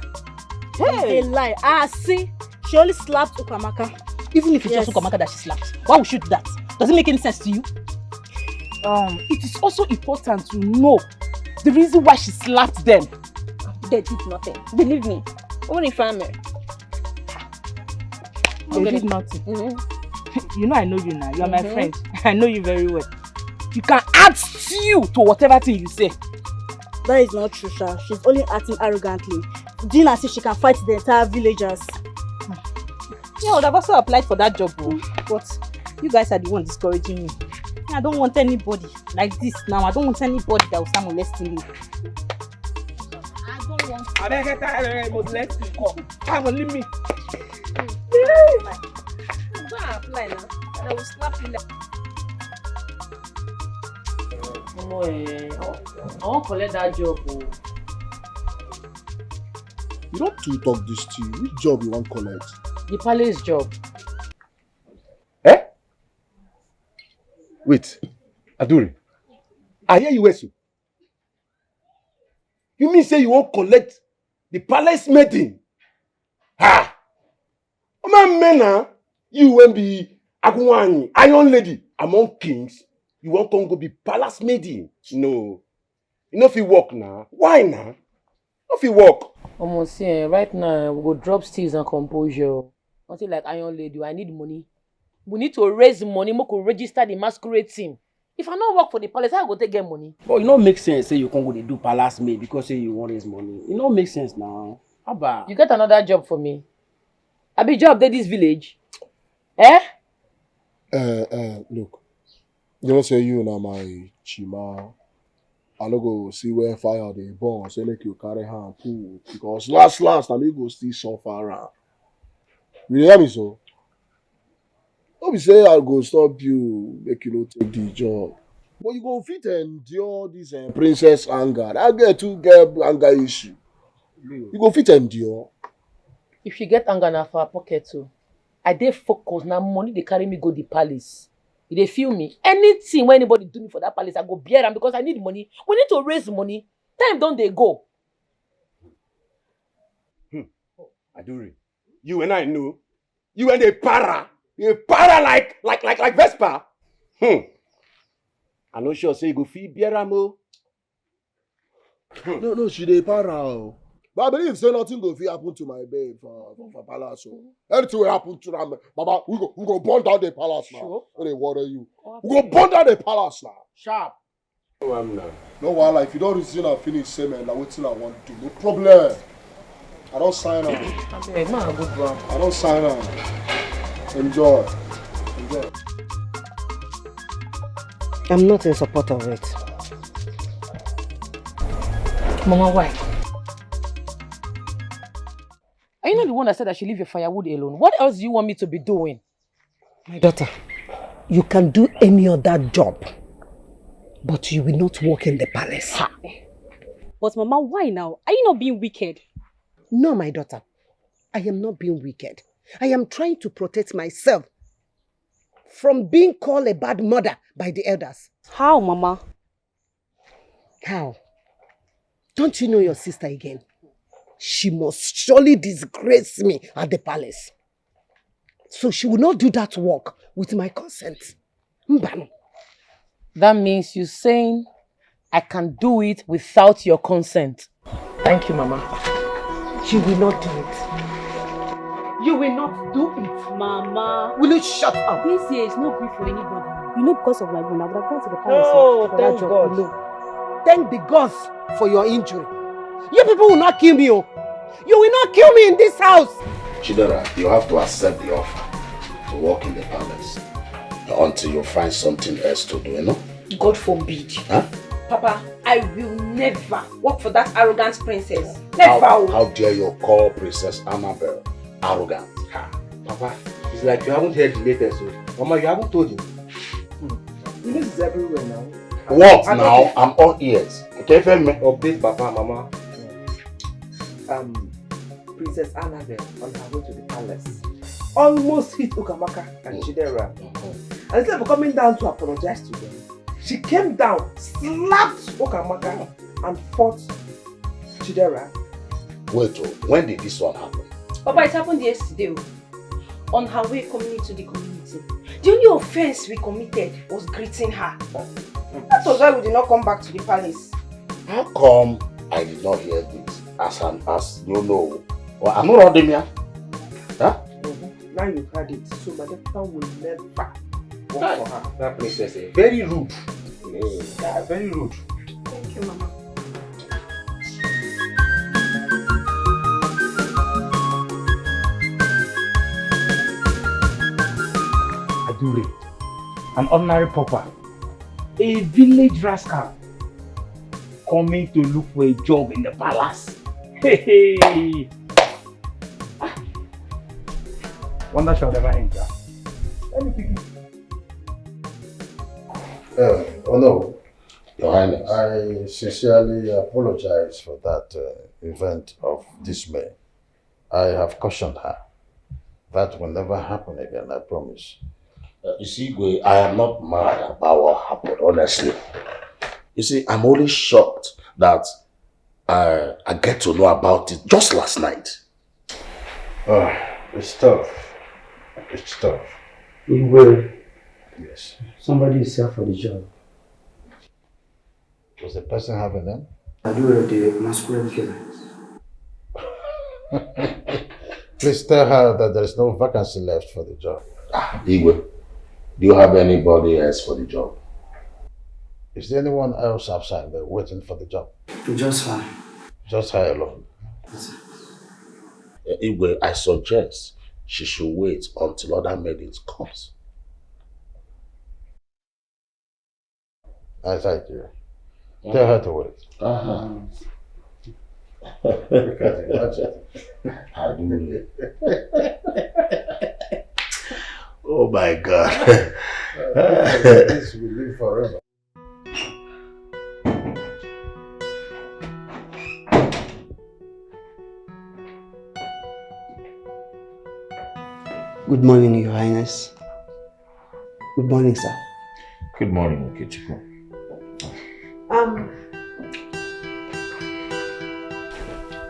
Hey. It's a lie. See, she only slapped Ukamaka. Even if it's just Ukamaka that she slapped, why would she do that? Does it make any sense to you? It is also important to know the reason why she slapped them. They did nothing. Believe me. Only family. They did nothing. You know I know you now. You are my friend. I know you very well. You can add stew to whatever thing you say. That is not true, Sha. She's only acting arrogantly. Doing as if she can fight the entire villagers. Yeah, I would have also applied for that job, but you guys are the one discouraging me. I don't want anybody like this now. I don't want anybody that will start molesting me. I beg you, I molest you. Come on, leave me. Don't apply now. I will slap you like. I won't collect that job. You don't too talk this to you. Which job you want collect? The palace job. Eh? Wait, Aduri. I hear you, Wesu. You mean say you won't collect the palace maiden? Ha! Mena, you won't be Agunwani, Iron Lady among kings. You won't come go be palace maiden? No. You know if you walk now. Why now? If you walk. Almost here. Right now, we go drop steals and composure. Until like Iron Lady, I need money. We need to raise money. We could register the masquerade team. If I don't work for the palace, I go take get money. But it don't make sense. Say you can't go to do palace maid because say you want raise money. It don't make sense now. How about? You get another job for me. I be job there this village. Eh? Look. You know say you na my chima. I no go see where fire dey burn, say make you carry hand pull. Because last I me go still suffer around. You hear me so? Don't be say I go stop you, make you no take the job. But you go fit endure this princess anger. I get to get anger issue. You go fit endure. If you get anger na for pocket too, I dey focus na money they carry me go the palace. You dey feel me? Anything when anybody do me for that palace, I go bear them because I need money. We need to raise money. Time don't they go? Aduri, you and I know. You and a para. You para like Vespa. I'm not sure say you go feed Bieramo. No, she dey para. But I believe say nothing go fit happen to my babe for palace. Anything will happen to them. Baba, we go burn down the palace now. Sure. Don't they worry you. We go burn down the palace now. Sharp. No, I'm not. No, well, if you don't resume and finish, say man, like what I want to do. No problem. I don't sign on. I don't sign on. Enjoy. I'm not in support of it. Mama, why? Are you not the one that said I should leave your firewood alone? What else do you want me to be doing? My daughter, you can do any other job, but you will not work in the palace. Ha. But Mama, why now? Are you not being wicked? No, my daughter. I am not being wicked. I am trying to protect myself from being called a bad mother by the elders. How, Mama? How? Don't you know your sister again? She must surely disgrace me at the palace. So she will not do that work with my consent. Mbano. That means you're saying I can do it without your consent. Thank you, Mama. You will not do it. You will not do it. Mama. Will you shut up? This year is no good for anybody. You know, because of my bone, I would have gone to the palace. Oh, for thank that job. God. No. Thank the gods for your injury. You people will not kill me. Oh. You will not kill me in this house. Chidera, you have to accept the offer to work in the palace until you find something else to do, you know? God forbid. Huh? Papa, I will never work for that arrogant princess. Never. How dare you call Princess Annabelle arrogant. Papa, it's like you haven't heard the latest. So. Mama, you haven't told him. You know this is everywhere now. What now? I'm all ears. Okay, tell me. Update Papa, Mama. Princess Annabelle on her way to the palace almost hit Ukamaka and Chidera. And instead of coming down to apologize to them, she came down, slapped Ukamaka and fought Chidera. Wait, when did this one happen? Papa, it happened yesterday. On her way coming into the community. The only offense we committed was greeting her. That was why we did not come back to the palace. How come I did not hear this? As you know. Well, I'm not running here. Huh? Now you've heard it, so my daughter will never work for her. That princess is very rude. Yeah, very rude. Thank you, Mama. Adure, an ordinary pauper, a village rascal, coming to look for a job in the palace. Hey! Wonder shall never enter. Let me pick it. Oh no, Your Highness. I sincerely apologize for that event of dismay. I have cautioned her. That will never happen again, I promise. You see, I am not mad about what happened, honestly. You see, I'm only shocked that I get to know about it just last night. Oh, it's tough. It's tough. You will. Yes. Somebody is here for the job. Does the person have a name? Adura, the masquerade killer. Please tell her that there is no vacancy left for the job. Igwe, do you have anybody else for the job? Is there anyone else outside there waiting for the job? Just her. Just her alone. Igwe, I suggest she should wait until other maidens comes. I thank you. Tell her to wait. Look at it, watch it. I do it. Oh my God. This will live forever. Good morning, Your Highness. Good morning, sir. Good morning, Okechukwu.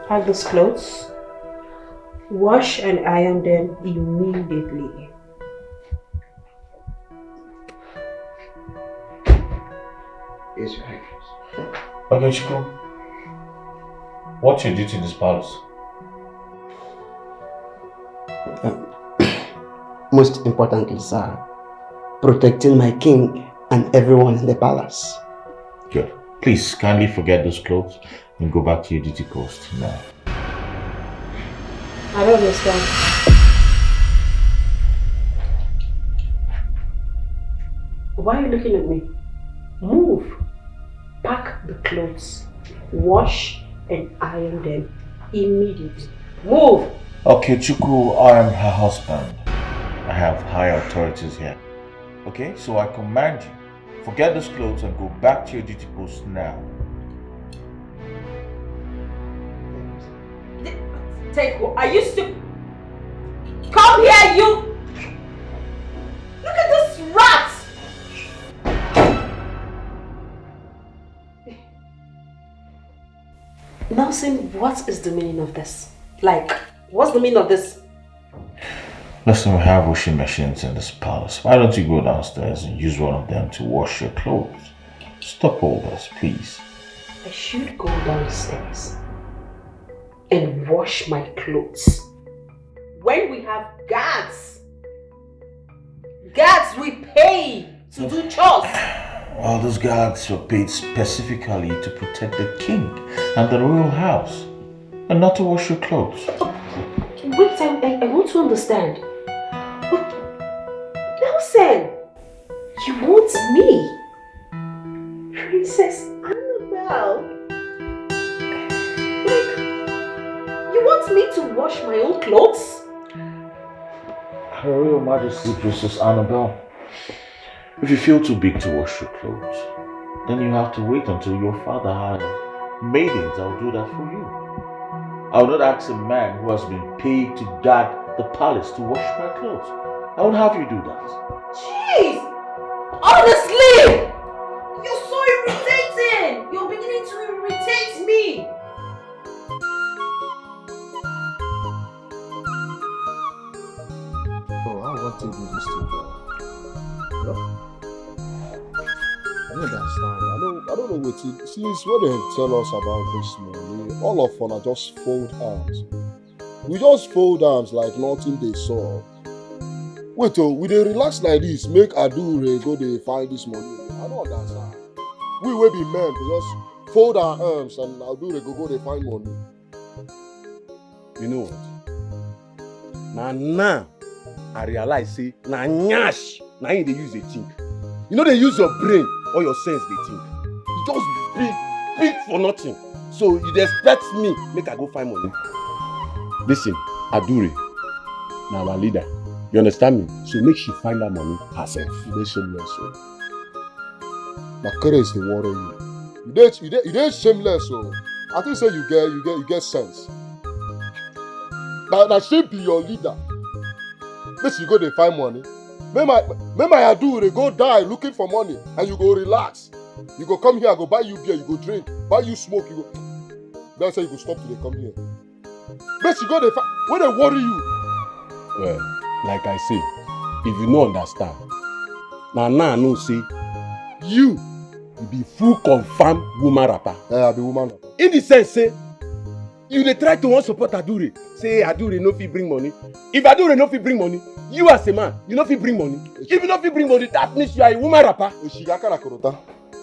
Pack those clothes, wash and iron them immediately. Yes, Your Highness. Okechukwu, what's your duty in this palace? Most importantly, sir, protecting my king and everyone in the palace. Good. Please kindly forget those clothes and go back to your duty post now. I don't understand. Why are you looking at me? Move. Pack the clothes, wash and iron them immediately. Move. Okechukwu, I am her husband. I have high authorities here. Okay, so I command you, forget those clothes and go back to your duty post now. Take, are you stupid? Come here, you! Look at this rat! Nelson, what is the meaning of this? Like, what's the meaning of this? Listen, we have washing machines in this palace. Why don't you go downstairs and use one of them to wash your clothes? Stop all this, please. I should go downstairs and wash my clothes when we have guards. Guards we pay to do chores. Well, those guards were paid specifically to protect the king and the royal house, and not to wash your clothes. Wait, I want to understand. Nelson, you want me? Princess Annabelle? Like, you want me to wash my own clothes? Her Royal Majesty, Princess Annabelle, if you feel too big to wash your clothes, then you have to wait until your father hires maidens that will do that for you. I will not ask a man who has been paid to guard the palace to wash my clothes. I won't have you do that. Jeez! Honestly! You're so irritating! You're beginning to irritate me! Oh, I want to do this to you. I don't understand. I don't know what it. Since when they tell us about this money, all of us are just fold arms. We just fold arms like nothing they saw. Wait, we dey relax like this, make Adure go dey find this money. I don't understand. We will be men, we just fold our arms and Adure go dey find money. You know what? Now I realize say na nyash na him dey use dey think. You know they use your brain or your sense dey think. You just big for nothing. So you dey expect me make I go find money. Listen, Adure, na our leader. You understand me? So make she find that money herself. You dey shameless, so. My craze dey worry you. You dey shameless, so. I think say you get sense. Now she be your leader. Make you go dey find money. Make my Adure go die looking for money and you go relax. You go come here, I go buy you beer, you go drink, buy you smoke, you go. Then say you go stop to dey come here. Make you go dey find. When they worry you. Well, like I say, if you no understand, now I know say you be full confirm woman rapper. Yeah, I be woman rapper. In the sense say you dey try to want support Adure. Say Adure no fit bring money. If Adure no fit bring money, you as a man, you no fit bring money. If you no fit bring money, that means you are a woman rapper.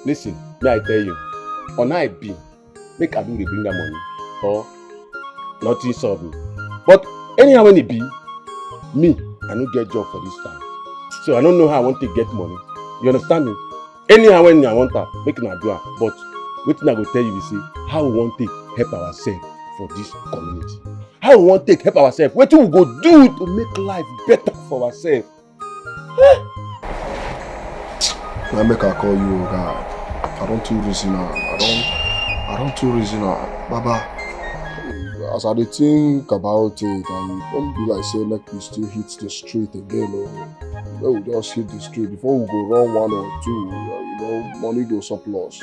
Listen, may I tell you, on I be, make Adure bring that money or nothing solve me. But anyhow when it be, me, I no get job for this time. So I don't know how I want to get money. You understand me? Anyhow when I want that, make una do it. But wetin I go tell you is say how we want to help ourselves for this community. How we want to help ourselves. Wetin we go do to make life better for ourselves. Now make I call you, guy. I don't too reason now. I don't too reason now. Baba, as I dey think about it, and don't be like say make we still hit the street again. Or we just hit the street before we go run one or two. Money go surplus.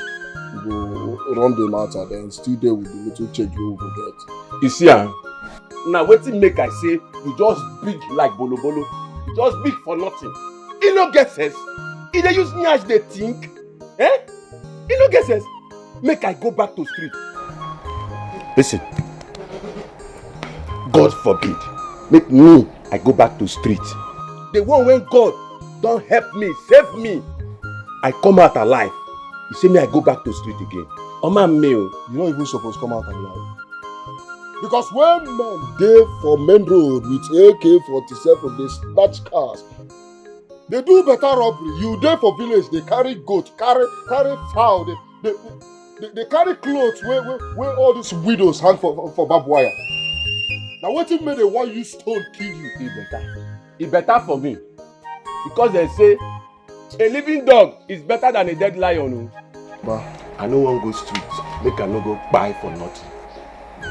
We go run the matter, then still there with the little change we go get. You see, now wetin make I say you just big like bolo bolo. You just big for nothing. You no get sense. You dey use nyash dey think. You no get sense. Make I go back to street. Listen. God forbid, make me, I go back to street. The one when God don't help me, save me, I come out alive. You say me, I go back to street again. Oh man, you not even supposed to come out alive. Because when men dey for main road with AK-47, they snatch cars. They do better robbery. You dey for village, they carry goat, carry fowl, they carry clothes where all these widows hang for barbed wire. Now what if they want you stone kill you? It better for me. Because they say a living dog is better than a dead lion. But I no wan go street. Make I no go buy for nothing.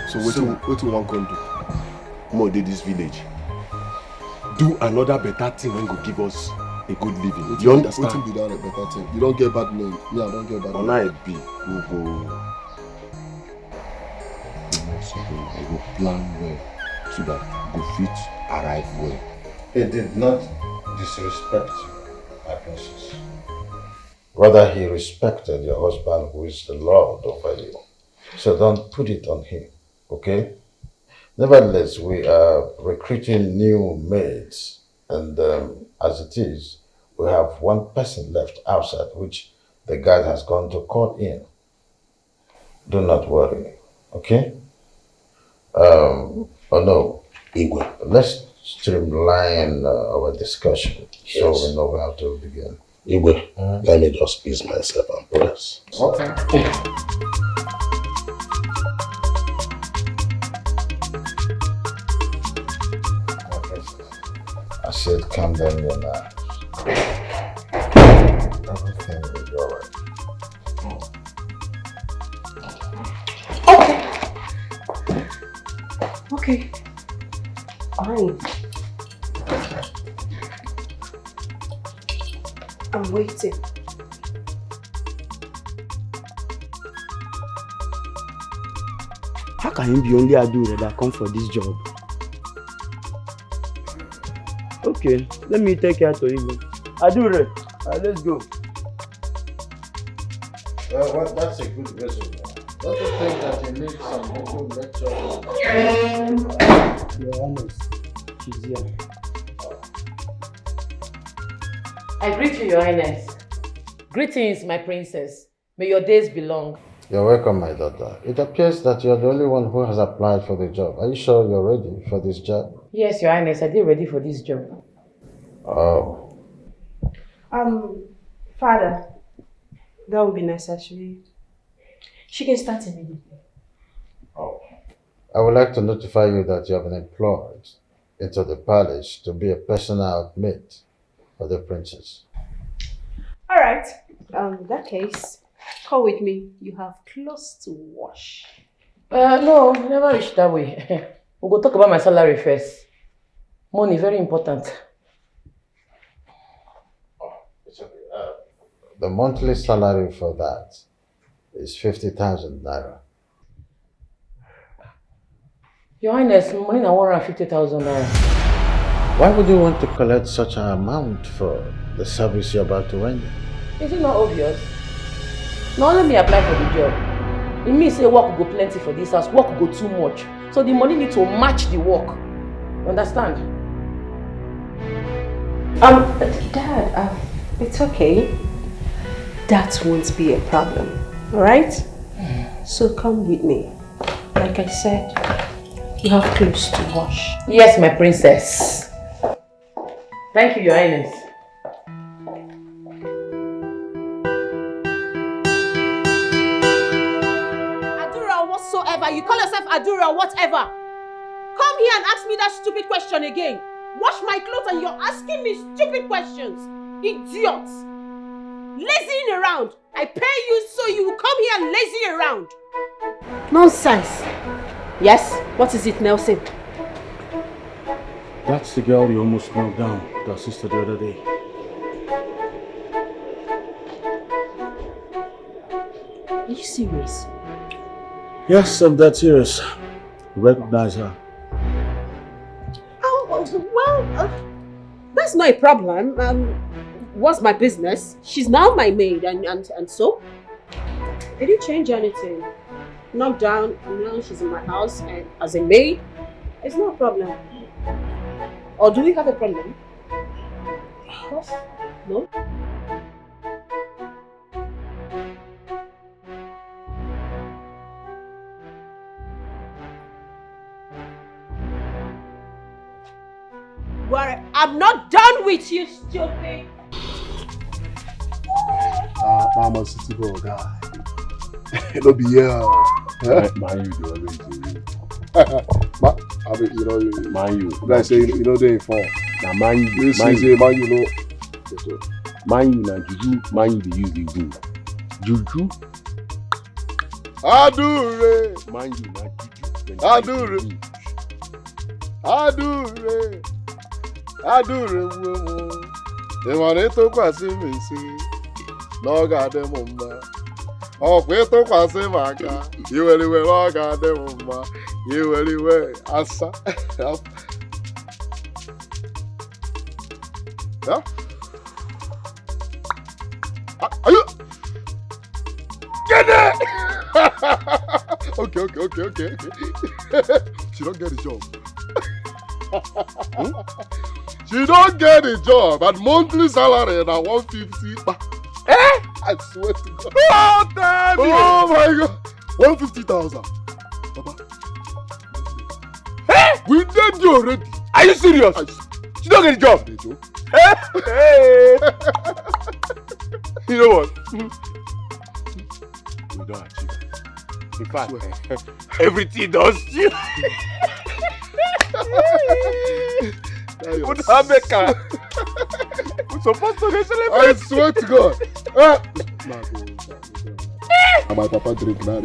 So what you want to do? More dey this village. Do another better thing when go give us a good living. You understand? What be that a better thing? You don't get bad name. Me, I don't get bad name. On I be, we go. I go plan well so that go fit arrive well. He did not disrespect you, my princess. Rather, he respected your husband who is the Lord over you. So don't put it on him, okay? Nevertheless, we are recruiting new maids, and as it is, we have one person left outside, which the guard has gone to call in. Do not worry, okay? Igwe, let's streamline our discussion so we know how to begin. Igwe, let me just ease myself and press. Okay. said calm down your nerves. Everything will be alright. Okay. Fine. I'm waiting. How can you be only Adura that come for this job? Okay, let me take care to you. Adura, let's go. Well, that's a good reason. Don't you think that you need some good lecture? You're honest. She's here. I greet you, Your Highness. Greetings, my princess. May your days be long. You're welcome, my daughter. It appears that you're the only one who has applied for the job. Are you sure you're ready for this job? Yes, Your Highness, I did ready for this job. Oh. Father, that would be necessary. She can start immediately. I would like to notify you that you have been employed into the palace to be a personal maid for the princess. All right. In that case, come with me. You have clothes to wash. No, never reach that way. We'll go talk about my salary first. Money, very important. The monthly salary for that is 50,000 naira. Your Highness, money na 150,000 naira. Why would you want to collect such an amount for the service you're about to render? Is it not obvious? Now let me apply for the job. It means say work will go plenty for this house, work will go too much. So the money need to match the work. Understand? Dad, it's okay. That won't be a problem. Alright? So come with me. Like I said, you have clothes to wash. Yes, my princess. Thank you, Your Highness. Adura whatsoever. You call yourself Adura whatever. Come here and ask me that stupid question again. Wash my clothes and you're asking me stupid questions. Idiot. Lazying around. I pay you so you will come here and lazy around. Nonsense. Yes? What is it, Nelson? That's the girl you almost knocked down, the sister the other day. Are you serious? Yes, I'm that serious. Recognize her. That's not a problem. What's my business? She's now my maid, and so? Did you change anything? Knocked down, now she's in my house and as a maid? It's not a problem. Or do we have a problem? Of course. No? I'm not done with you, stupid. I'm a city boy guy. It'll be here. Man, you do always do. I mean, you know, man, you. Like say, you know, they inform. Now, man, you. This is a man, you know. Man, you now juju. Man, you they use the do. Juju. Adure. Man, you now juju. Adure. Adure. Adure. Ìmọ̀ràn tó kwàsí mi sí n'oge adị m mma. Ọkwa ịtụkwasị m aka, iweliwe n'oge adị m mma, iweliwe asa. Yeah? Are you? Get it! Okay. She don't get the job. She don't get the job and monthly salary na 150. I swear to God. Oh, damn it! Oh my God. 150,000. Papa. Hey! We did you already. Are you serious? She don't get the job. Hey! You know what? We don't achieve it. In fact, everything does you. We're supposed to celebrate. I swear to God. And my papa drink now.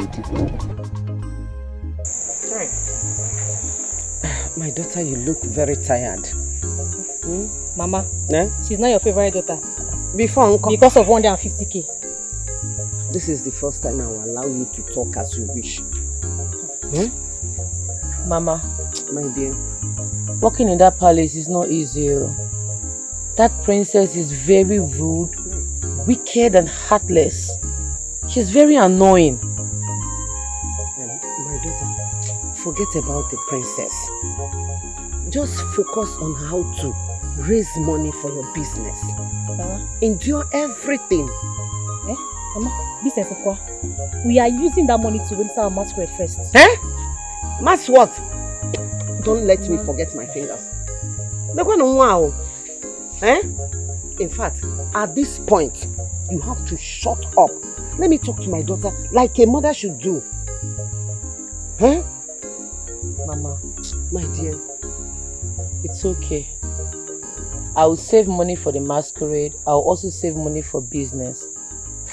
My daughter, you look very tired. Mama, Eh? she's not your favorite daughter. Before uncle. Because of 150k. This is the first time I will allow you to talk as you wish. Mama, my dear, working in that palace is not easy. That princess is very rude, wicked and heartless. She's very annoying. My daughter, forget about the princess. Just focus on how to raise money for your business. Endure everything. Mama, business of what? We are using that money to register our masquerade first. Mas what? Don't let me forget my fingers. Wow. In fact, at this point, you have to shut up. Let me talk to my daughter like a mother should do. Mama, my dear, it's okay. I will save money for the masquerade. I will also save money for business.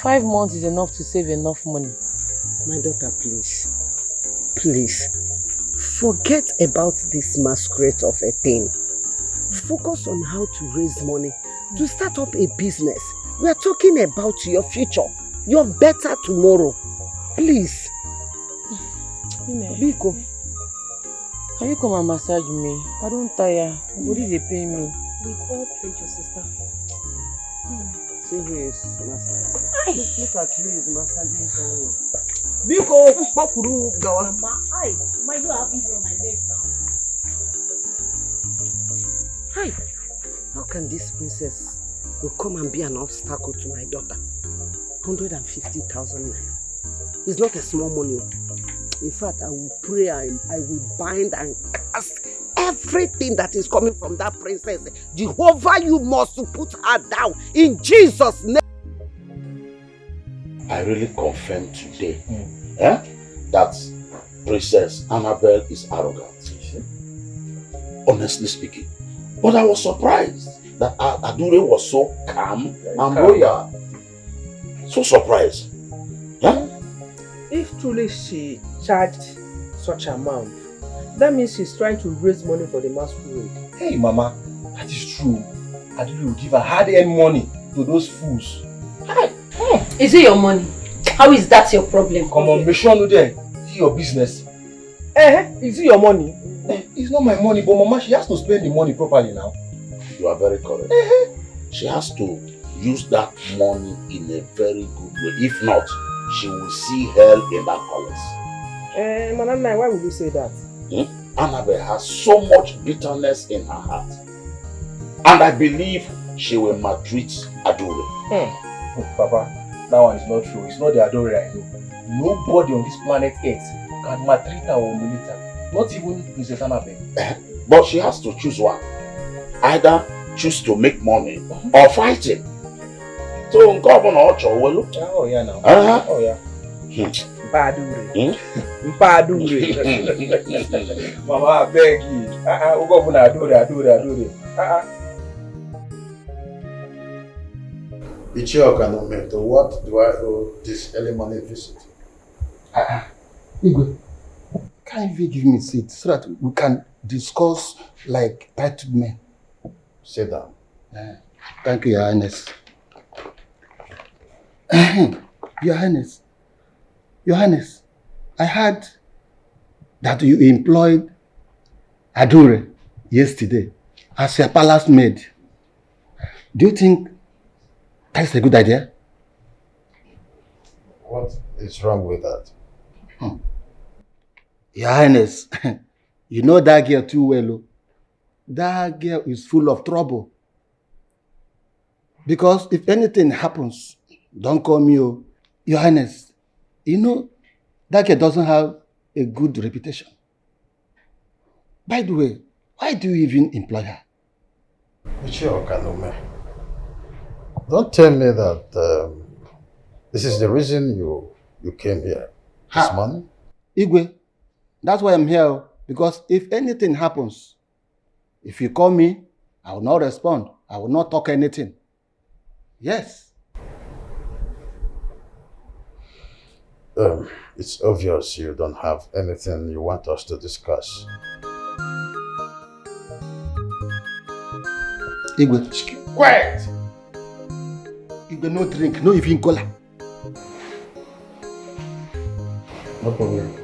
5 months is enough to save enough money. My daughter, please. Please. Forget about this masquerade of a thing. Focus on how to raise money to start up a business. We are talking about your future. Your better tomorrow. Please. Biko, can you come and massage me? I don't tire. Body they pay me. We all prayed your sister. See who is massage. Look at who is massaging someone. Biko, Pakuru, Gawa. Mama, you have injury on my leg now. Hi. How can this princess will come and be an obstacle to my daughter? 150,000 naira. It's not a small money. In fact, I will pray, I will bind and cast everything that is coming from that princess. Jehovah, you must put her down in Jesus' name. I really confirm today that Princess Annabelle is arrogant. Honestly speaking. But I was surprised that Adura was so calm and loyal. So surprised. If truly she charged such amount, that means she's trying to raise money for the masquerade. Hey mama, that is true. Adura will give her hard-earned money to those fools. Is it your money? How is that your problem? Come on, be sure no there. It's your business. Is it your money? It's not my money, but mama, she has to spend the money properly now. You are very correct. She has to use that money in a very good way. If not, she will see hell in that palace. Manana, why would you say that? Annabelle has so much bitterness in her heart. And I believe she will maltreat Adura. Papa, that one is not true. It's not the Adura I know. Nobody on this planet Earth can maltreat her or humiliate her. Not even Princess Annabelle. But she has to choose one. Either choose to make money or fighting. So, Governor Ocho will. Oh, yeah, now. Oh, yeah. Mpadure. Mama, I beg you. Governor Adura. Ichioka, what do I owe this early morning visit? Igwe, can you give me a seat so that we can discuss like titled men? Sit down. Thank you, Your Highness. Your Highness, I heard that you employed Adura yesterday as a palace maid. Do you think that's a good idea? What is wrong with that? Your Highness, you know that girl too well. That girl is full of trouble. Because if anything happens, don't call me, Your Highness. You know, that girl doesn't have a good reputation. By the way, why do you even employ her? Don't tell me that this is the reason you came here this morning. Igwe, that's why I'm here. Because if anything happens, if you call me, I will not respond. I will not talk anything. Yes. It's obvious you don't have anything you want us to discuss. Igwe. Quiet! Igwe, no drink, no even cola. No problem.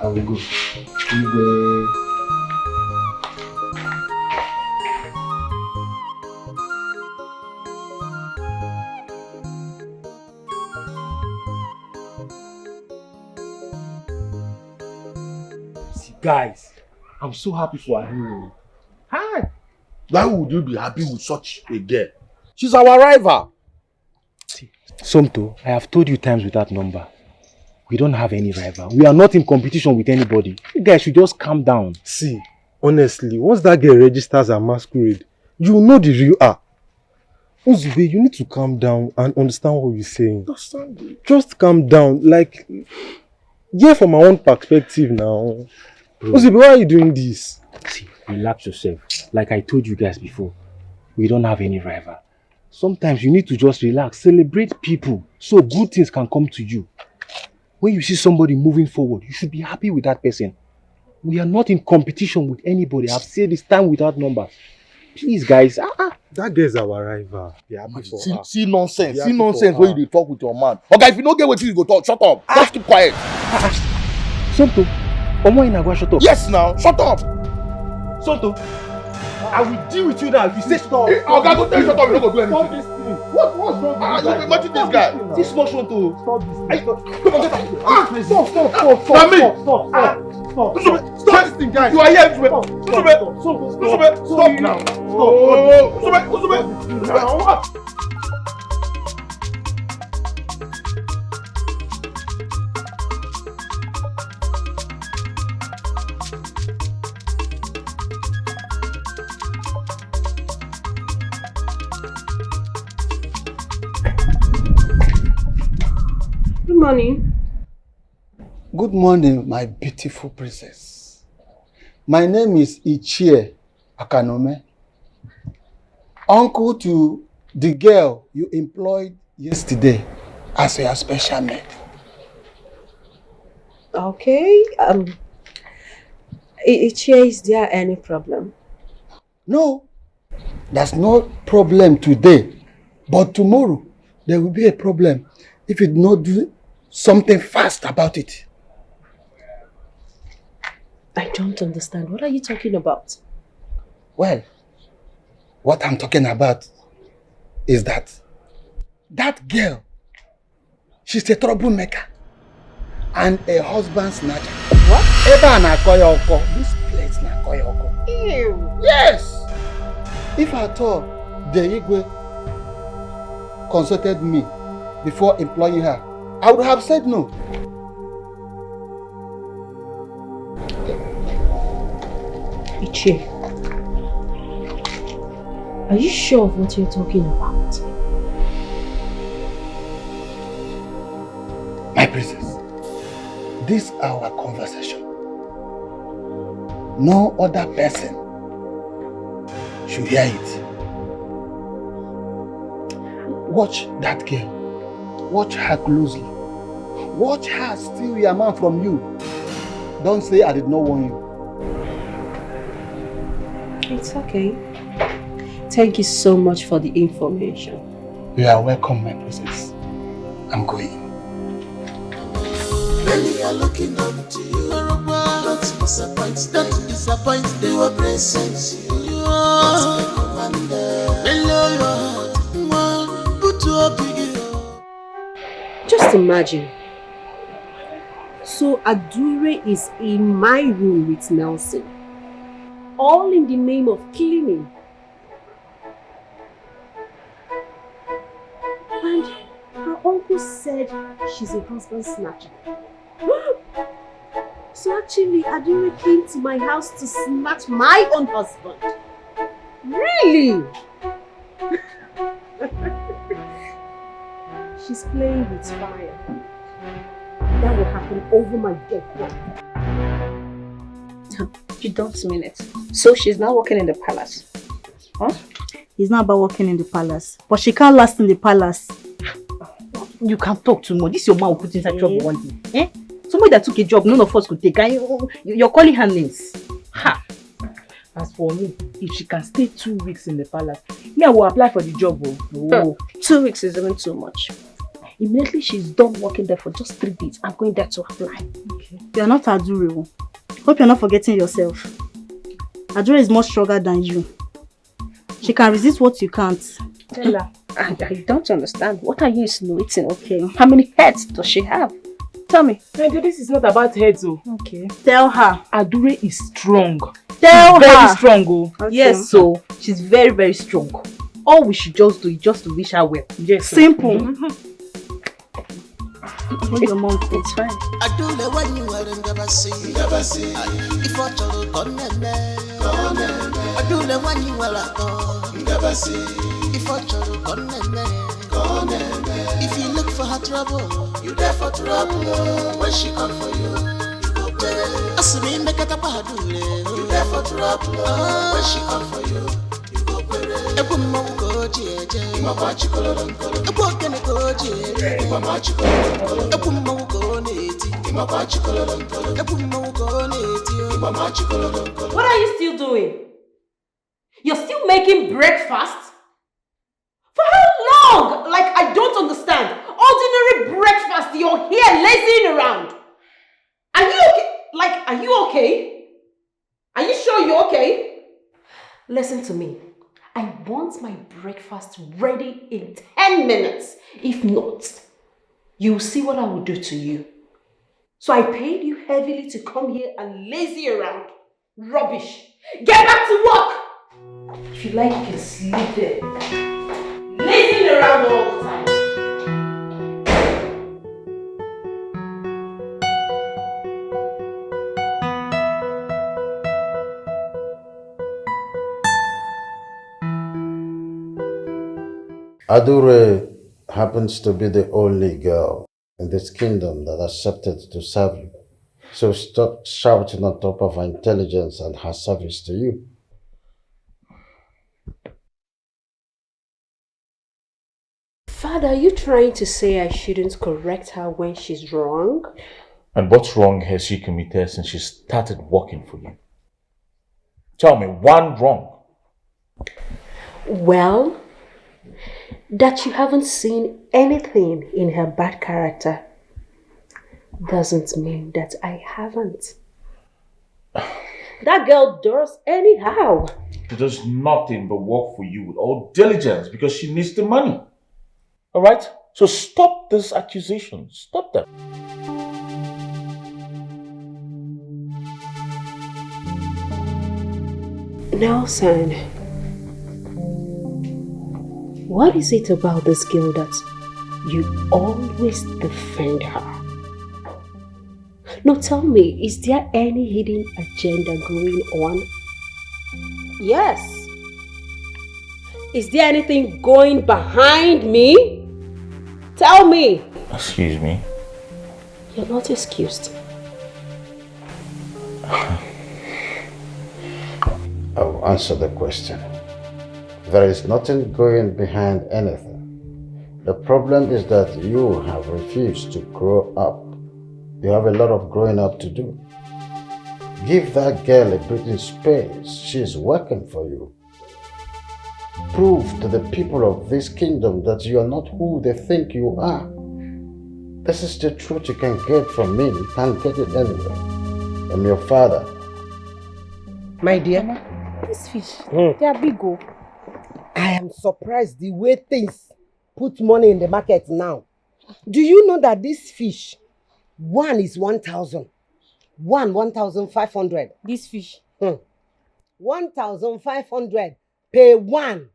I will go. Igwe. Guys, I'm so happy for Adura. Hi. Why would you be happy with such a girl? She's our rival. Somto, I have told you times with that number. We don't have any rival. We are not in competition with anybody. You guys should just calm down. See, honestly, once that girl registers at masquerade, you will know the real her. Uzube, you need to calm down and understand what we're saying. Just calm down. Like, yeah, from my own perspective now. Uzube, why are you doing this? See, relax yourself. Like I told you guys before, we don't have any rival. Sometimes you need to just relax, celebrate people, so good things can come to you. When you see somebody moving forward, you should be happy with that person. We are not in competition with anybody. I've said this time without number. Please, guys. That girl is our rival. Be happy for her. See nonsense. Be See happy nonsense for when her. you dey talk with your man. Okay, if you don't get what you go talk, shut up. Just keep quiet. Somto, Omo Inagwa, shut up. Yes, now. Shut up. Somto, I will deal with you now if you say stop. Okay, go tell you shut up. You don't go do anything. Stop this thing. What's wrong with this You guy? imagine this guy. This small Somto. Stop this thing. Stop. Stop this thing, guys. You are here. Stop now. Stop. Good morning. Good morning, my beautiful princess. My name is Ichie Akanome. Uncle to the girl you employed yesterday as your special maid. Okay. Is there any problem? No, there's no problem today. But tomorrow, there will be a problem if you do not do something fast about it. I don't understand. What are you talking about? Well, what I'm talking about is that girl, she's a troublemaker and a husband snatcher. What? Eba na koyoko. This place na koyoko. Ew. Yes! If at all the Igwe consulted me before employing her, I would have said no. Ichie, are you sure of what you're talking about? My princess, this is our conversation. No other person should hear it. Watch that girl. Watch her closely. Watch her steal your man from you. Don't say I did not warn you. It's okay. Thank you so much for the information. You are welcome, my princess. I'm going. Many are looking up to you. Don't disappoint. Don't disappoint. They will present you. Don't be commander. Mellow your heart. Put your big. Just imagine. So Adura is in my room with Nelson. All in the name of cleaning. And her uncle said she's a husband snatcher. So actually, Adura came to my house to snatch my own husband. Really? She's playing with fire. That will happen over my dead body. You don't mean it. So she's now working in the palace. Huh? It's not about working in the palace. But she can't last in the palace. You can't talk too much. This your man will put inside trouble one day. Eh? Somebody that took a job none of us could take. And you're calling her names. Ha! As for me, if she can stay 2 weeks in the palace, me, I will apply for the job. Oh. 2 weeks is even too much. Immediately she's done working there for just 3 days, I'm going there to apply. Okay. You're not Adura. Hope you're not forgetting yourself. Adura is more stronger than you. She can resist what you can't. Tell her. I don't understand. What are you insinuating? Okay. How many heads does she have? Tell me. This is not about heads. Oh. Okay. Tell her. Adura is strong. Tell her. Very strong. Oh. Okay. Yes, so she's very, very strong. All we should just do is just to wish her well. Yes. Simple. It's fine. I do the one you are never see. If I told you, I do the one you are never see. If I told you, if you look for her trouble, you there for trouble. When she come for you, you go pay. As me make it up, I do you there for trouble. When she come for you, you go pay. Ebu go jeje, mama chikolo lonkolo. Ebu kene go jeje, mama chikolo lonkolo. Ebu go neti, mama chikolo lonkolo. Ebu go neti, mama chikolo lonkolo. What are you still doing? You're still making breakfast? For how long? Like, I don't understand. Ordinary breakfast, you're here lazying around. Are you okay? Like, are you okay? Are you sure you're okay? Listen to me. I want my breakfast ready in 10 minutes. If not, you'll see what I will do to you. So I paid you heavily to come here and lazy around. Rubbish. Get back to work! If you like, you can sleep there. Lazing around all the time. Adura happens to be the only girl in this kingdom that accepted to serve you. So stop shouting on top of her intelligence and her service to you. Father, are you trying to say I shouldn't correct her when she's wrong? And what wrong has she committed since she started working for you? Tell me, one wrong. Well, that you haven't seen anything in her bad character doesn't mean that I haven't. That girl does anyhow. She does nothing but work for you with all diligence because she needs the money. Alright? So stop this accusation. Stop that. Now, son, what is it about this girl that you always defend her? No, tell me, is there any hidden agenda going on? Yes. Is there anything going behind me? Tell me. Excuse me. You're not excused. I'll answer the question. There is nothing going behind anything. The problem is that you have refused to grow up. You have a lot of growing up to do. Give that girl a breathing space. She's working for you. Prove to the people of this kingdom that you are not who they think you are. This is the truth you can get from me. You can't get it anywhere. I'm your father. My dear. This fish, they are big. Oh. I am surprised the way things put money in the market now. Do you know that this fish, one is 1,000, one 1,500. This fish? 1,500 per one.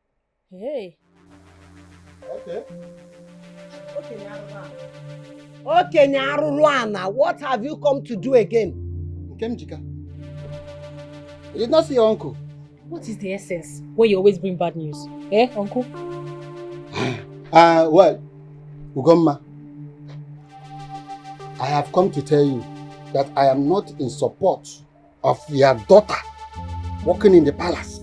Hey. Okay, Nyaruluana, what have you come to do again? Nkemjika, you did not see your uncle. What is the essence when you always bring bad news? Eh, uncle? Well, Ugomma, I have come to tell you that I am not in support of your daughter working in the palace.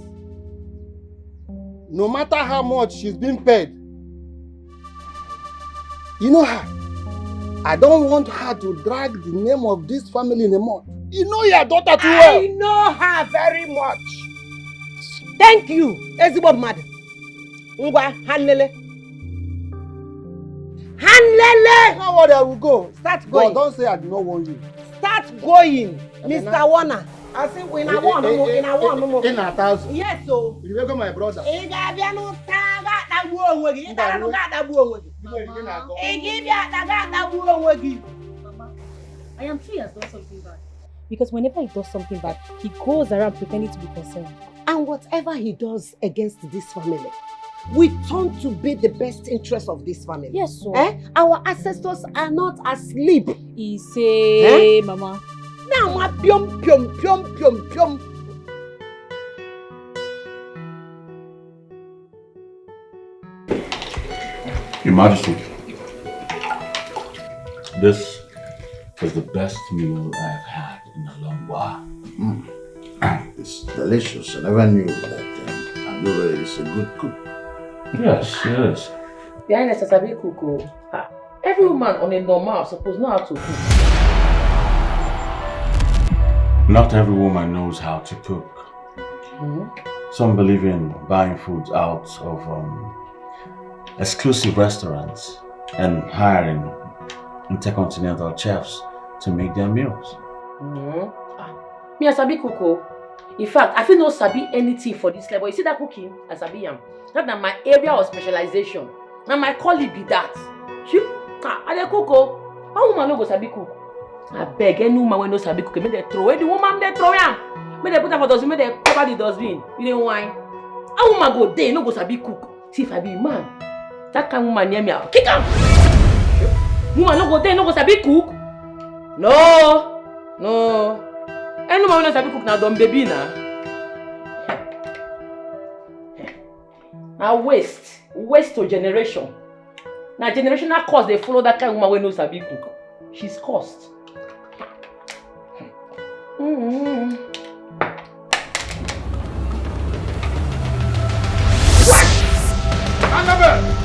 No matter how much she's been paid, you know her. I don't want her to drag the name of this family anymore. You know your daughter too well. I know her very much. Thank you, Ezebo Mad. Ngwa, Hanlele. Hanlele! Now what I will go. Start going. But don't say I do not want you. Start going, Mr. Warner. I say in a one, in a one, in a thousand. Yes, so. You go my brother. I am sure he has done something bad. Because whenever he does something bad, he goes around pretending to be concerned. And whatever he does against this family, we turn to be the best interest of this family. Yes, so. Our ancestors are not asleep. He say, Mama. Now, ma pium pium pium pium pium. Your Majesty, this is the best meal I've had in a long while. It's delicious. I never knew that Adura is a good cook. Yes, yes. The Highness is a big cook. Every woman on a normal suppose know how to cook. Not every woman knows how to cook. Some believe in buying food out of exclusive restaurants and hiring intercontinental chefs to make their meals. Me a sabi cook. In fact, I feel no sabi anything for this level. You see that cooking? I sabi am. That's not my area of specialization. Now my calling be that. I dey cook. How woman no go sabi cook? I beg any woman when no sabi cook, make they throw away the woman, they throw am. Make they put her for dustbin, make they cover the dustbin. You know why? How woman go there, no go sabi cook. See if I be man, that kind of woman near me, I'll kick am. Woman no go there, no go sabi cook. No. Any woman no sabi cook now, dumb baby now. Now waste to generation. Now generational cause they follow that kind of woman when no sabi cook. She's cursed. Annabelle!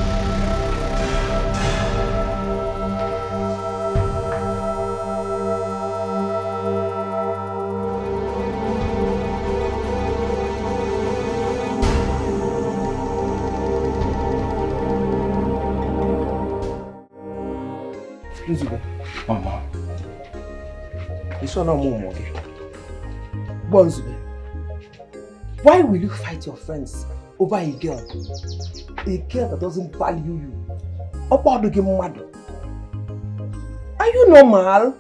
Nzube. Mama. This one no more. Nzube. Why will you fight your friends over a girl? A girl that doesn't value you. Are you normal?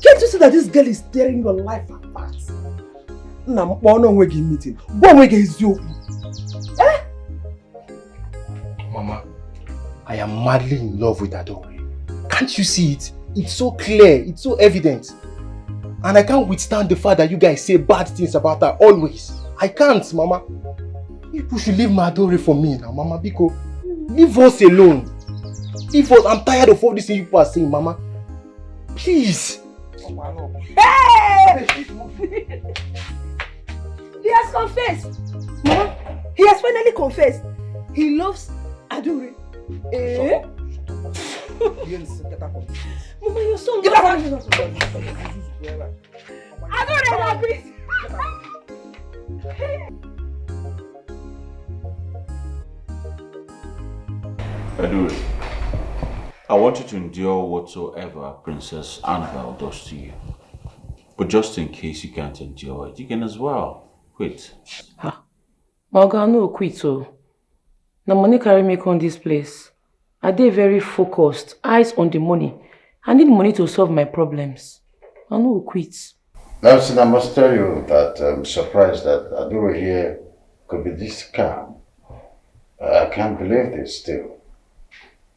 Can't you see that this girl is tearing your life apart? Meeting. Mama, I am madly in love with Adora. Can't you see it? It's so clear, it's so evident. And I can't withstand the fact that you guys say bad things about her always. I can't, Mama. You should leave my Adora for me now, Mama, because leave us alone. Leave us. I'm tired of all these things you people are saying, Mama. Please. Hey! He has confessed. Mama, he has finally confessed. He loves Adura. Eh? Mama, your son. Adura, please. Adura, I want you to endure whatsoever Princess Annabelle does to you. But just in case you can't endure it, you can as well quit. Oga, no quit so. The money carry me on this place. I dey very focused, eyes on the money. I need money to solve my problems. I no quit. Nelson, I must tell you that I'm surprised that Adura here could be this calm. I can't believe this still.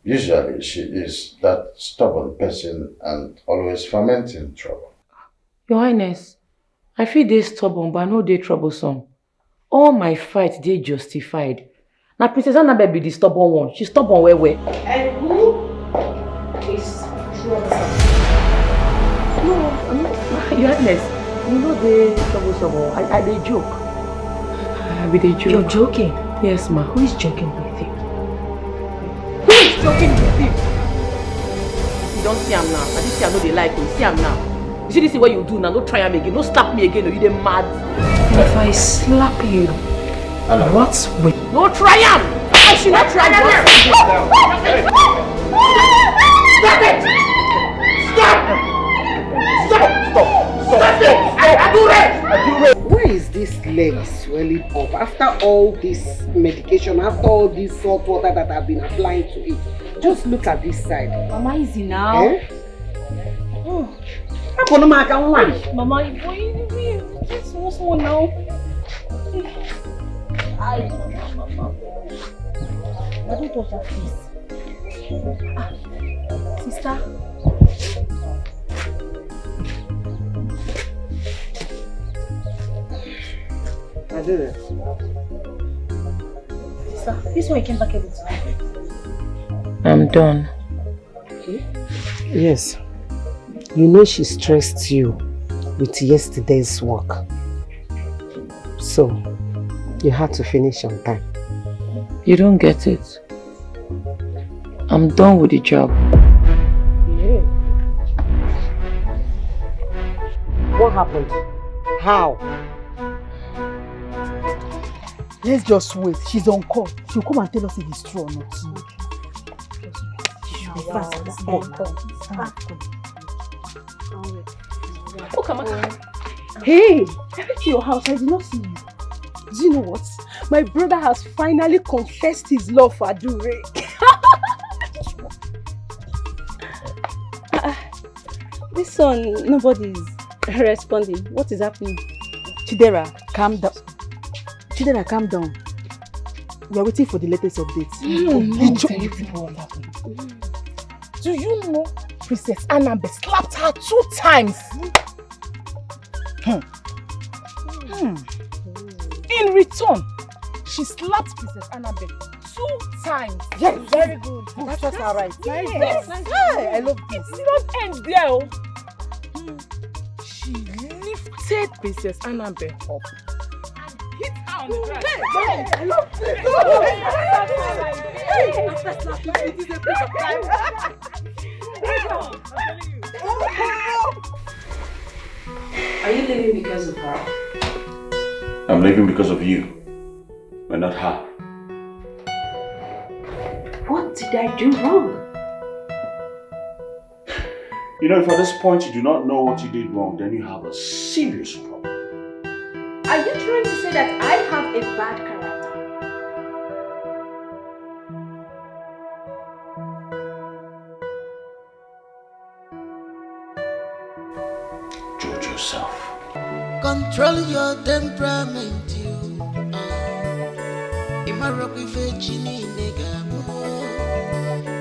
Usually she is that stubborn person and always fomenting trouble. Your Highness, I feel they stubborn, but I know they troublesome. All my fight, they justified. Now Princess Annabelle be the stubborn one. She's stubborn where? And who is troublesome? No, Your Highness, You know the trouble. I dey joke. I be dey joke. You're joking? Yes, ma. Who is joking with you? Who is joking with you? You don't see him now. I just see I know they like you. See him now. You see this is what you do now. Don't try him again. Don't slap me again. Or you dey mad. If I slap you, what's with? No try him. I should not try him. Stop it! Adura! Why is this leg swelling up after all this medication, after all this salt water that I've been applying to it? Just look at this side. Mama, easy now. Eh? Oh. Mama, it's small now. I don't touch that face. Sister. Adura. Sister, this one you came back every time. I'm done. Okay. Yes. You know she stressed you with yesterday's work. So, you had to finish on time. You don't get it. I'm done with the job. Yeah. What happened? How? Let's just wait. She's on call. She'll come and tell us if it's true or not. She should be fast. Oh, come on. Hey, I went to your house. I did not see you. Do you know what? My brother has finally confessed his love for Adura. This one, nobody's responding. What is happening? Chidera, calm down. Chidera, calm down. We are waiting for the latest updates. Do you know Princess Annabelle slapped her 2 times? In return, she slapped Princess Annabelle 2 times. Yes, very good. That's just alright. Nice. Yes. Hey, I love this. It did not end there. She lifted Princess Annabelle up. Hit her on the ground. Hey, I love this. After slapping, it is a piece of time. Are you leaving because of her? I'm leaving because of you, but not her. What did I do wrong? You know, if at this point you do not know what you did wrong, then you have a serious problem. Are you trying to say that I have a bad character? Judge yourself. Control your temperament, you.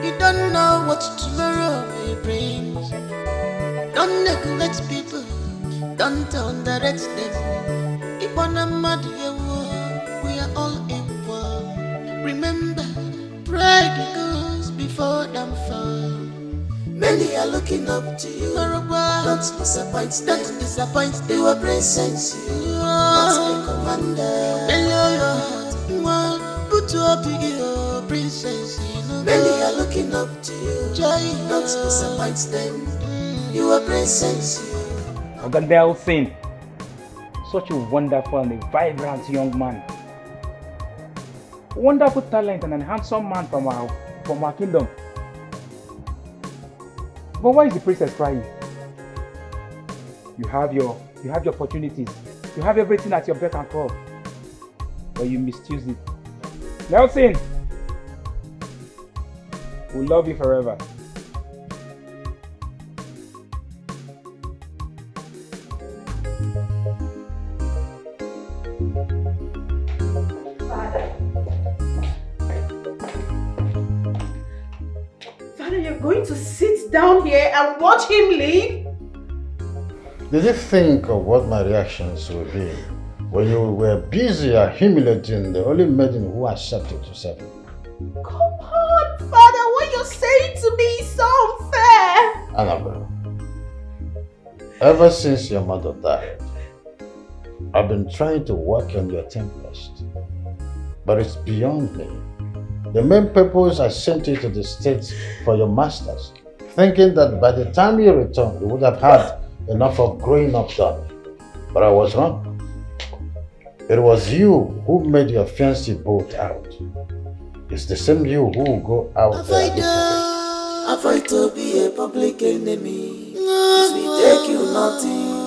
You don't know what tomorrow will bring. Don't neglect people. Don't underrate them. We are all equal. Remember, pride goes before downfall. Many are looking up to you. Don't disappoint them. Don't disappoint them. You are present. You are not a commander. Put up your princess. Many are looking up to you. Don't disappoint them. You are present. Nelson, such a wonderful and a vibrant young man. Wonderful talent and a handsome man from our kingdom. But why is the princess crying? You have your opportunities. You have everything at your beck and call. But you misuse it. Nelson, we love you forever. Father, you're going to sit down here and watch him leave? Did you think of what my reactions would be when you were busy humiliating the only maiden who accepted to serve you? Come on, Father, what you're saying to me is so unfair. Annabelle, ever since your mother died, I've been trying to work on your tempest, but it's beyond me. The main purpose I sent you to the States for your masters, thinking that by the time you return, you would have had enough of growing up done. But I was wrong. It was you who made your fancy boat out. It's the same you who will go out there. Avoid to be a public enemy. It will take you nothing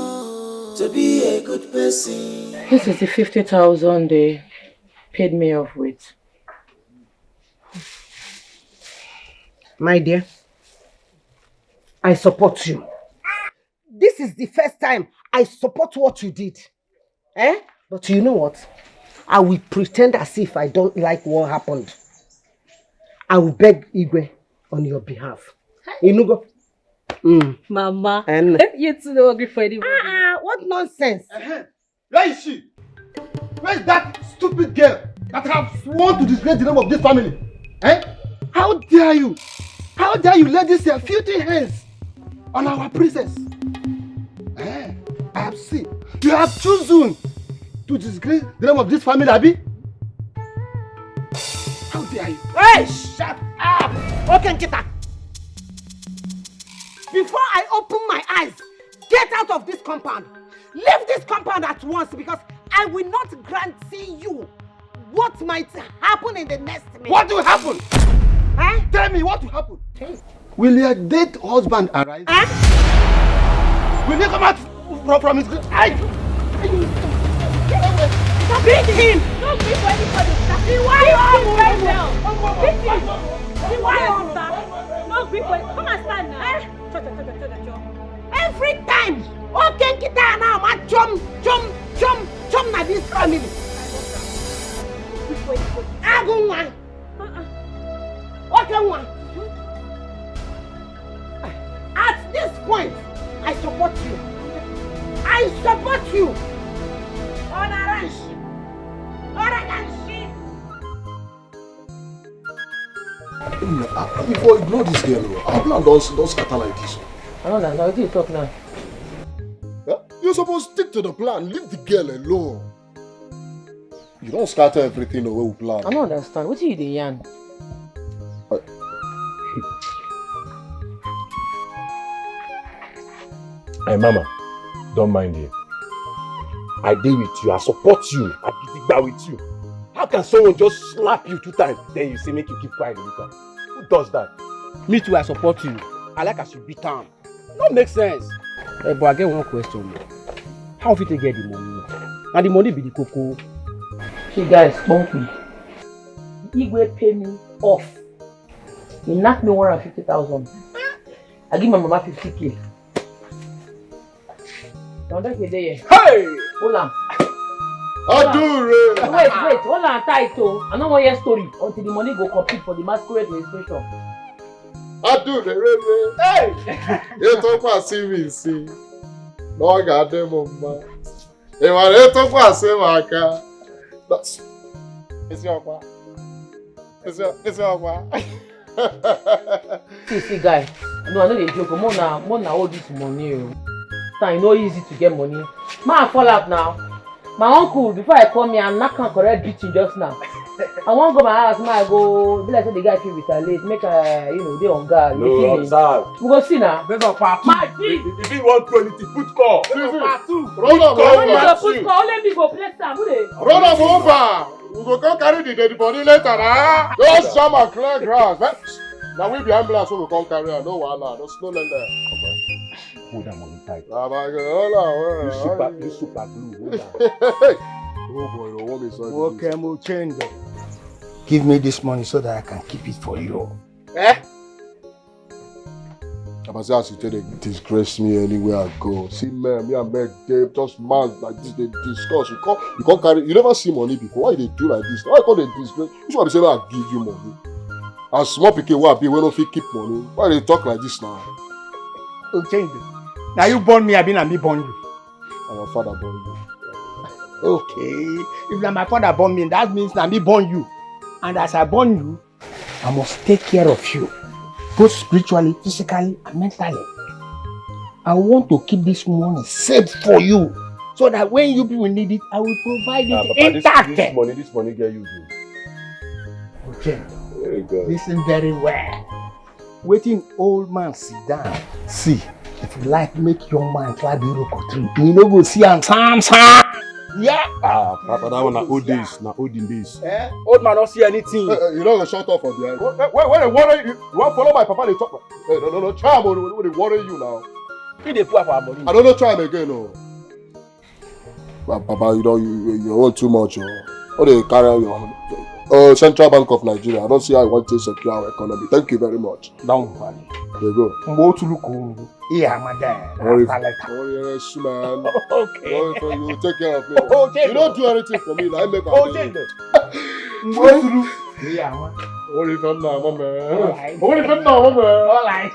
to be a good person. This is the 50,000 they paid me off with. My dear, I support you. This is the first time I support what you did. But you know what? I will pretend as if I don't like what happened. I will beg Igwe on your behalf. Inugo. Mama, And you two don't agree for anybody. what nonsense? Where is she? Where is that stupid girl that have sworn to disgrace the name of this family? How dare you? How dare you lay these filthy hands on our princess? I have seen. You have chosen to disgrace the name of this family, Abi? How dare you? Hey, shut up! Okay, Nkita. Before I open my eyes, get out of this compound. Leave this compound at once because I will not grant you what might happen in the next minute. What will happen? Tell me what will happen. Will your dead husband arise? Will he come out from his grave? Beat him! Don't beat for anybody. He won very well. Beat him. He won, sister. Don't beat for. Come and stand now. Every time, okay, Nkita now, ma chum na this family. Agunwa. Okay, one. At this point, I support you. I support you. Before ignore this girl, our plan don't scatter like this. I don't know, what do you talk now? You're supposed to stick to the plan, leave the girl alone. You don't scatter everything the way we plan. I don't understand. What are you doing, Yan? Hey, Mama, don't mind him. I deal with you, I support you, I gidigba with you. How can someone just slap you 2 times, then you say make you keep quiet later? Who does that? Me too, I support you. I like as you beat down. No make sense. But I get one question. How fit you get the money? And the money be the cocoa. See guys, bump me. Igwe pay me off. He knocked me 150,000. I give my mama 50k. Now that's the day. Hey! Hold on. Adura! Wait, hold on tight oh. I don't want your story until the money go complete for the masquerade registration. Adura, hey! You talk about CVC. No, I got them on my. Hey, man, you talk about Semaka. That's. It's your pa. It's your pa. See, guy. No, I know they joke. More now all this money. It's not easy to get money. Man, fall out now. My uncle, before I come here, I'm not going to correct beating just now. I won't go my house, I go, be like the guy feel retaliate, make they on guard. No, sir. We go see now. There's a part 2. If you want quality, put call. There's a part 2. Run up over. Put call, let me go play some. Run up over. We go come carry the dead body later, nah. Just jam and clear grass. Now we be ambulance, so we come carry her. No wahala, no slow like that. Hold that money tight. You super glue. Oh boy, you want me so. Okay, we'll change it. Give me this money so that I can keep it for you. As you tell they disgrace me anywhere I go. See, man, me and Meg, they just man like this. They discuss. You can't carry. You never see money before. Why they do like this? Why can't they disgrace? This one they say I give you money. As small people will be, we don't fit keep money. Why they talk like this now? We'll change it. Now you born me, I been and me born you. And your father born you. Okay. If na my father born me, that means na me born you. And as I born you, I must take care of you. Both spiritually, physically, and mentally. I want to keep this money safe for you. So that when you people need it, I will provide it Papa, intact. this money get you. Okay. Very good. Listen very well. Waiting old man sit down. See, if you like make your man climb the rock tree, you know go see am sam. Yeah. Papa, that one na old days, na olden days. Eh? Old man don't see anything. You know the shut off for the end. When they worry you want follow my papa, they talk. Hey, no, try am when they worry you now. He dey put our money. I don't know, try him again, no. Papa, you own too much, oh. They carry on your Central Bank of Nigeria. I don't see how you want to secure our economy. Thank you very much. Don't worry. There you go. Go to look. Yeah, madam. Worry, man. Okay. You take care of me. Okay. You don't do anything for me. I make okay. Go to look. Yeah, man. Worry from now, man. Worry from now, man. All right.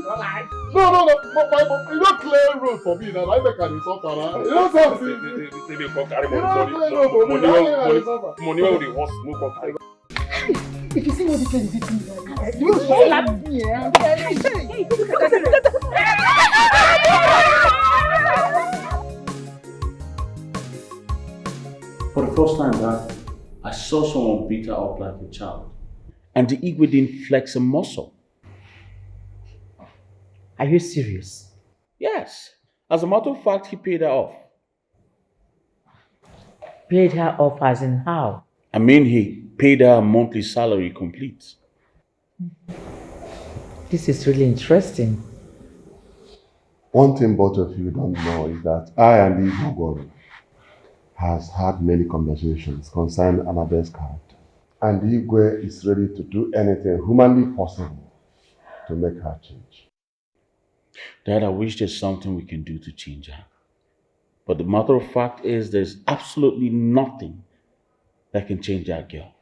All right. No. You don't clear road for me now. I make an insult, man. You don't say They come carry money where the horse no come carry. If you see what this place is eating, you slap me. For the first time, I saw someone beat her up like a child. And the Igwe didn't flex a muscle. Are you serious? Yes. As a matter of fact, he paid her off. Paid her off as in how? I mean, he paid her a monthly salary complete. This is really interesting. One thing both of you don't know is that I and Igwe has had many conversations concerning Annabelle's character. And Igwe is ready to do anything humanly possible to make her change. Dad, I wish there's something we can do to change her. But the matter of fact is there's absolutely nothing that can change that girl.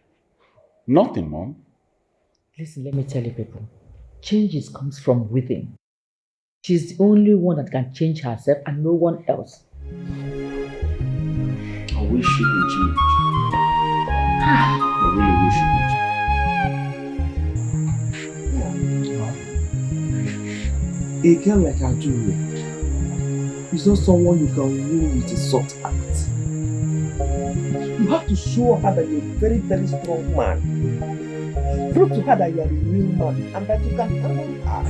Nothing, Mom. Listen, let me tell you people. Changes comes from within. She's the only one that can change herself and no one else. I wish she could change. I really wish she could change. A girl like Adura is not someone you can win with a soft act. You have to show her that you're a very, very strong man. Prove to her that you are a real man and that you can handle her.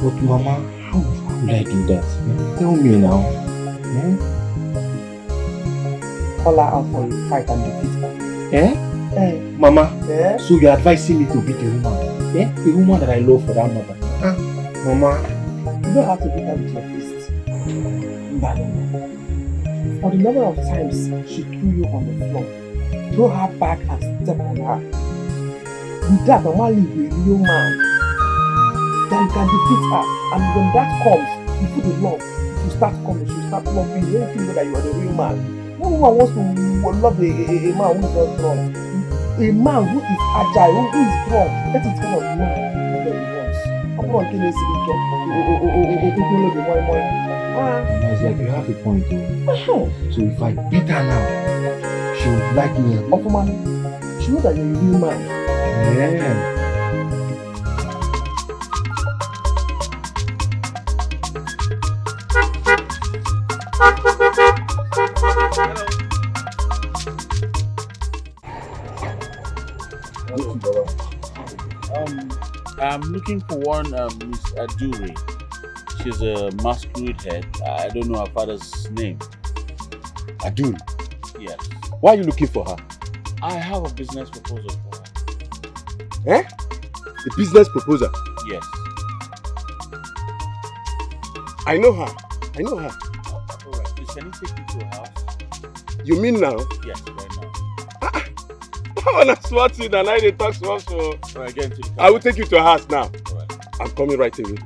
But Mama, how would I do that? Tell me now. Call her out for a fight and defeat her. Mama, so you're advising me to beat a woman? A woman that I love for that matter. Mama, you don't have to beat her with your fist. For the number of times she threw you on the floor, throw her back and step on her. With that, Mama will be a real man. Then you can defeat her. And when that comes, you put the love. She start coming, she start loving you. You know that you are the real man. No woman wants to love a man who is not strong. A man who is agile, who is strong. That is kind of man that he wants. I'm not going to say it's like you have a point. So if I beat her now, she would like me. Of man, she knows that you're a real man. Yeah. I'm looking for one Miss Adura. She's a masquerade head. I don't know her father's name. Adura? Yes. Why are you looking for her? I have a business proposal for her. A business proposal? Yes. I know her. Alright, please can you take me to her house? You mean now? Yes, right now. I want to swat you and I didn't talk so much. Alright, get into the car. I will take you to her house now. Alright. I'm coming right away.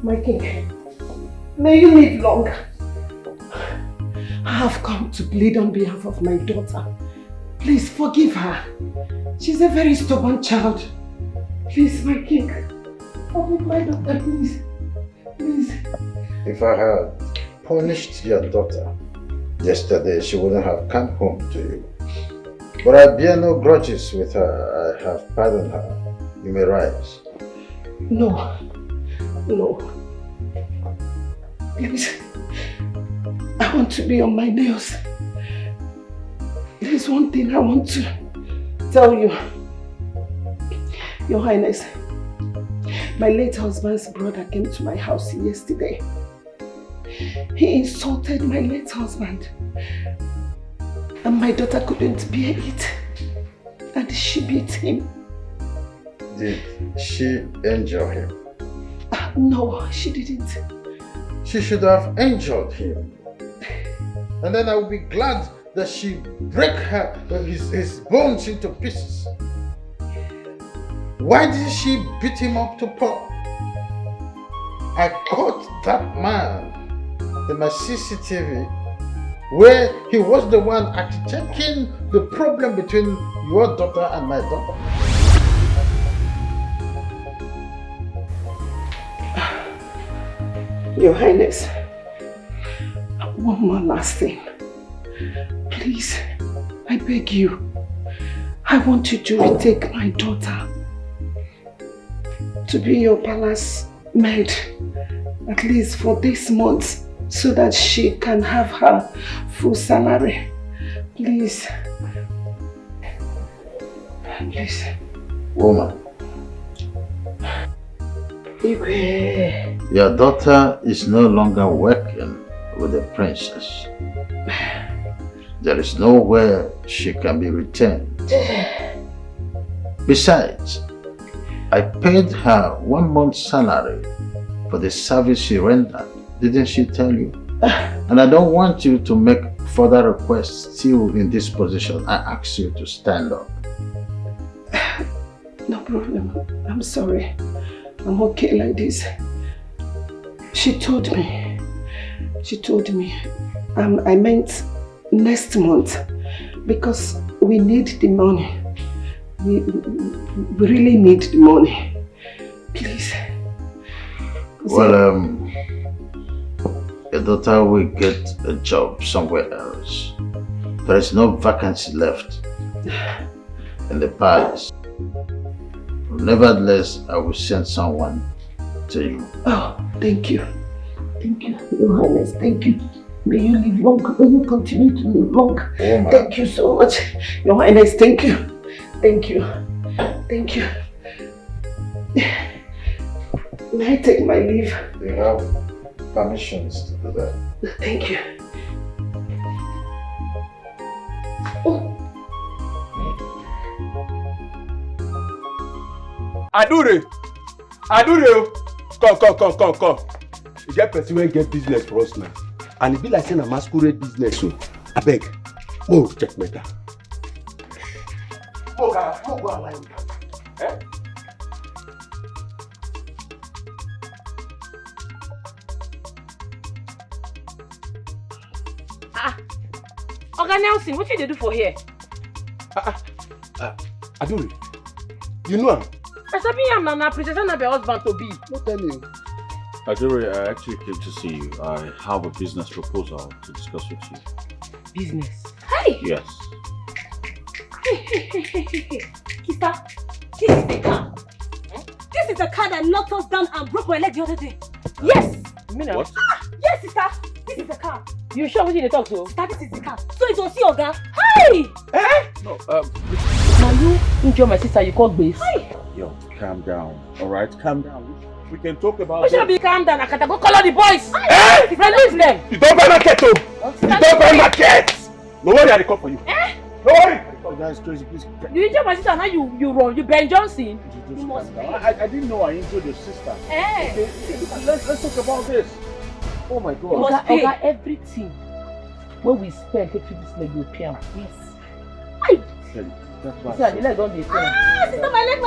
My king, may you live long have come to plead on behalf of my daughter. Please forgive her. She's a very stubborn child. Please, my king, forgive my daughter, please. Please. If I had punished your daughter yesterday, she wouldn't have come home to you. But I bear no grudges with her. I have pardoned her. You may rise. No. No. Please. I want to be on my nails. There's one thing I want to tell you. Your Highness, my late husband's brother came to my house yesterday. He insulted my late husband. And my daughter couldn't bear it. And she beat him. Did she injure him? No, she didn't. She should have injured him. And then I would be glad that she break his bones into pieces. Why did she beat him up to pulp? I caught that man in my CCTV where he was the one architecting the problem between your daughter and my daughter. Your Highness, one more last thing. Please, I beg you. I want you to retake my daughter to be your palace maid, at least for this month, so that she can have her full salary. Please. Please. Woman, Igwe. your daughter is no longer working with the princess. There is nowhere she can be returned. Besides, I paid her 1 month's salary for the service she rendered. Didn't she tell you? And I don't want you to make further requests still in this position. I ask you to stand up. No problem. I'm sorry. I'm okay like this. She told me. I meant next month because we need the money. We really need the money. Please. Well, your daughter will get a job somewhere else. There is no vacancy left in the palace. Nevertheless, I will send someone to you. Oh, thank you. Thank you, Your Highness. Thank you. May you live long. May you continue to live long. Oh, thank you so much. Your Highness, thank you. Thank you. Thank you. May I take my leave? You have permissions to do that. Thank you. Adure! Come. You get person wey get business for us now. And it be like saying a masquerade business, so I beg. Oh, check me down. Go align with that. Eh? Oga Nelson, what you dey do for here? Adure, you know am? I sabi am na Princess Annabelle husband to be. No tell me. Adure, I actually came to see you. I have a business proposal to discuss with you. Business? Hey! Yes. Kita, this is the car. This is the car that knocked us down and broke my leg the other day. Yes! What? Yes, sister. This is the car. You sure what you dey talk to? Sister, this is the car. So it was your Oga. Hey! No, now you injure my sister, you call base. Hey! Yo, calm down. Alright, calm down. We can talk about We should be calm down. Akata, go call all the boys. Eh? Release them. You don't buy market, oh! You don't buy market! No worry, I will come for you. No worry! Oh, guys, crazy, please. You injure my sister, now you run. You Ben Johnson. You must pay. I didn't know I injured your sister. Okay, let's talk about this. Oh my God. Oga, everything when we spend to treat this leg, you pay am. Yes. That's why. See, the leg don't dey pain. Sister, my leg.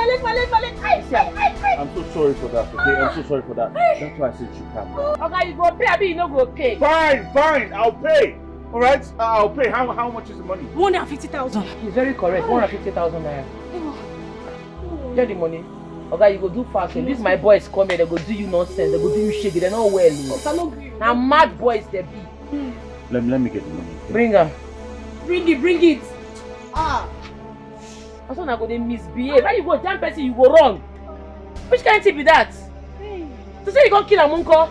I'm so sorry for that, okay? I'm so sorry for that. That's why I said you calm down. Oga, you go pay, abi you no go pay. Fine, I'll pay. All right, I'll pay. How much is the money? 150,000. He's very correct. 150,000 naira. Get the money. Okay, you go do fasting. These my boys come here, they go do you nonsense, they go do you shaggy, they're not well. Now mad boys they be. Let me get the money. Bring her. Bring it. Ah. Also now go they misbehave. Why you go jam person, you go wrong. Which kind of thing be that? To say you gonna kill a munko?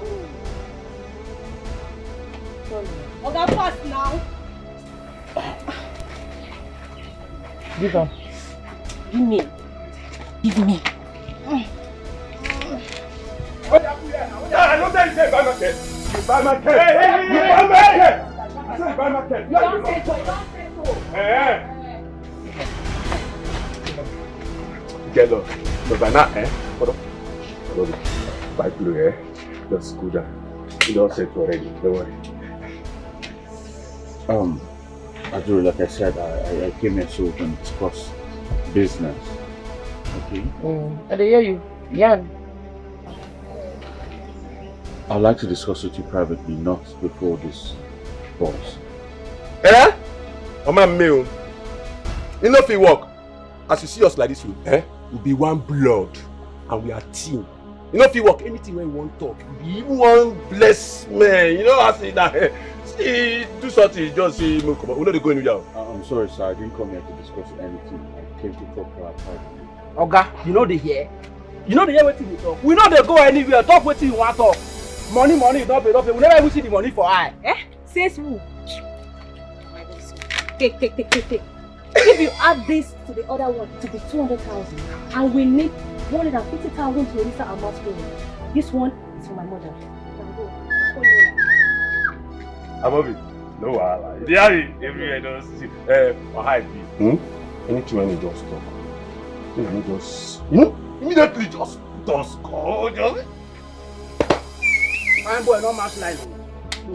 Okay, fast now. Give her. Give me. Give me. I don't tell you say buy my cat. You buy my cat. Hey, you buy my cat. I said buy my cat. Don't say so. Hey. Get low. No, by now, hold on. Hold on. Buy blue, just go down. You don't set already. Don't worry. Adura, like I said, I came here so we can discuss business. Okay? I hear you. Yan. I'd like to discuss with you privately, not before this boss. Eh? Oh my meal. You know if you work, as you see us like this, we'll be one blood and we are team. You know if you work, anything when you want to talk, you be one blessed man. You know I say that. See, do something, just say, come on. We're not going to I'm sorry, sir. I didn't come here to discuss anything. I came to talk to our privately. Oga, you know the hear? You know the hear wetin we talk? We know they go anywhere, talk wetin you want talk. Money, don't pay. We never even see the money for eye. Says who? Take. If you add this to the other one, to be 200,000, and we need 150,000 to register our masquerade. This one is for my mother. Above it. No wahala. They have it everywhere. Don't see. High B. Anything when you just talk. You just, immediately just go. Just. Fine boy, no match line.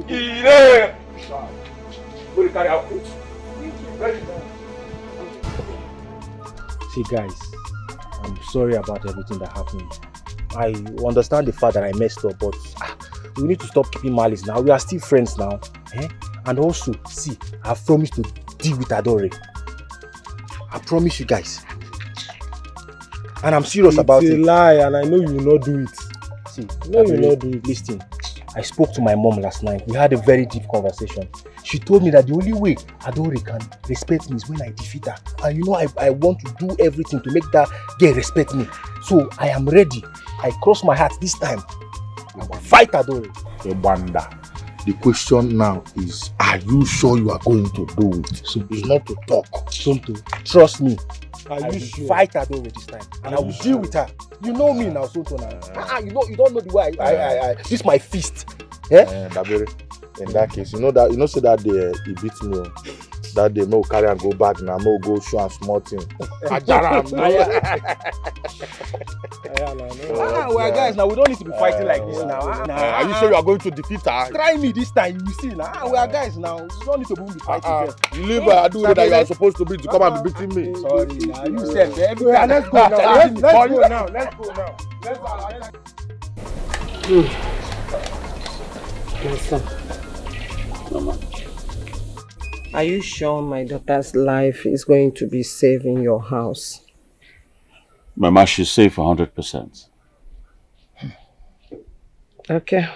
Yeah. Go carry out. See guys, I'm sorry about everything that happened. I understand the fact that I messed up, but we need to stop keeping malice now. We are still friends now. And also, see, I've promised to deal with Adora. I promise you guys. And I'm serious about it. It's a lie and I know you will not do it. See, no, you will not do it. Listen, I spoke to my mom last night. We had a very deep conversation. She told me that the only way Adora can respect me is when I defeat her. And you know, I want to do everything to make that girl respect me. So I am ready. I cross my heart this time. I will fight Adora. Wanda. The question now is, are you sure you are going to do it? So it's not to talk. Somto, trust me. I will sure? fight Adora this time. And I will deal with her. You know me now, Somto. You don't know the way this is my fist. Dabere, in that case, say that day he beat me. That day, no carry and go back now, no go show and small thing. Well, guys, now we don't need to be fighting like this now. Are you sure you are going to defeat her? Try me this time, you will see now. We are guys now. You don't need to be fighting. You leave I do that you are supposed to be to come and be beating me. Sorry, now you said let's go now. Let's go now. My son. Mama. Are you sure my daughter's life is going to be safe in your house? Mama, she's safe 100%. Okay.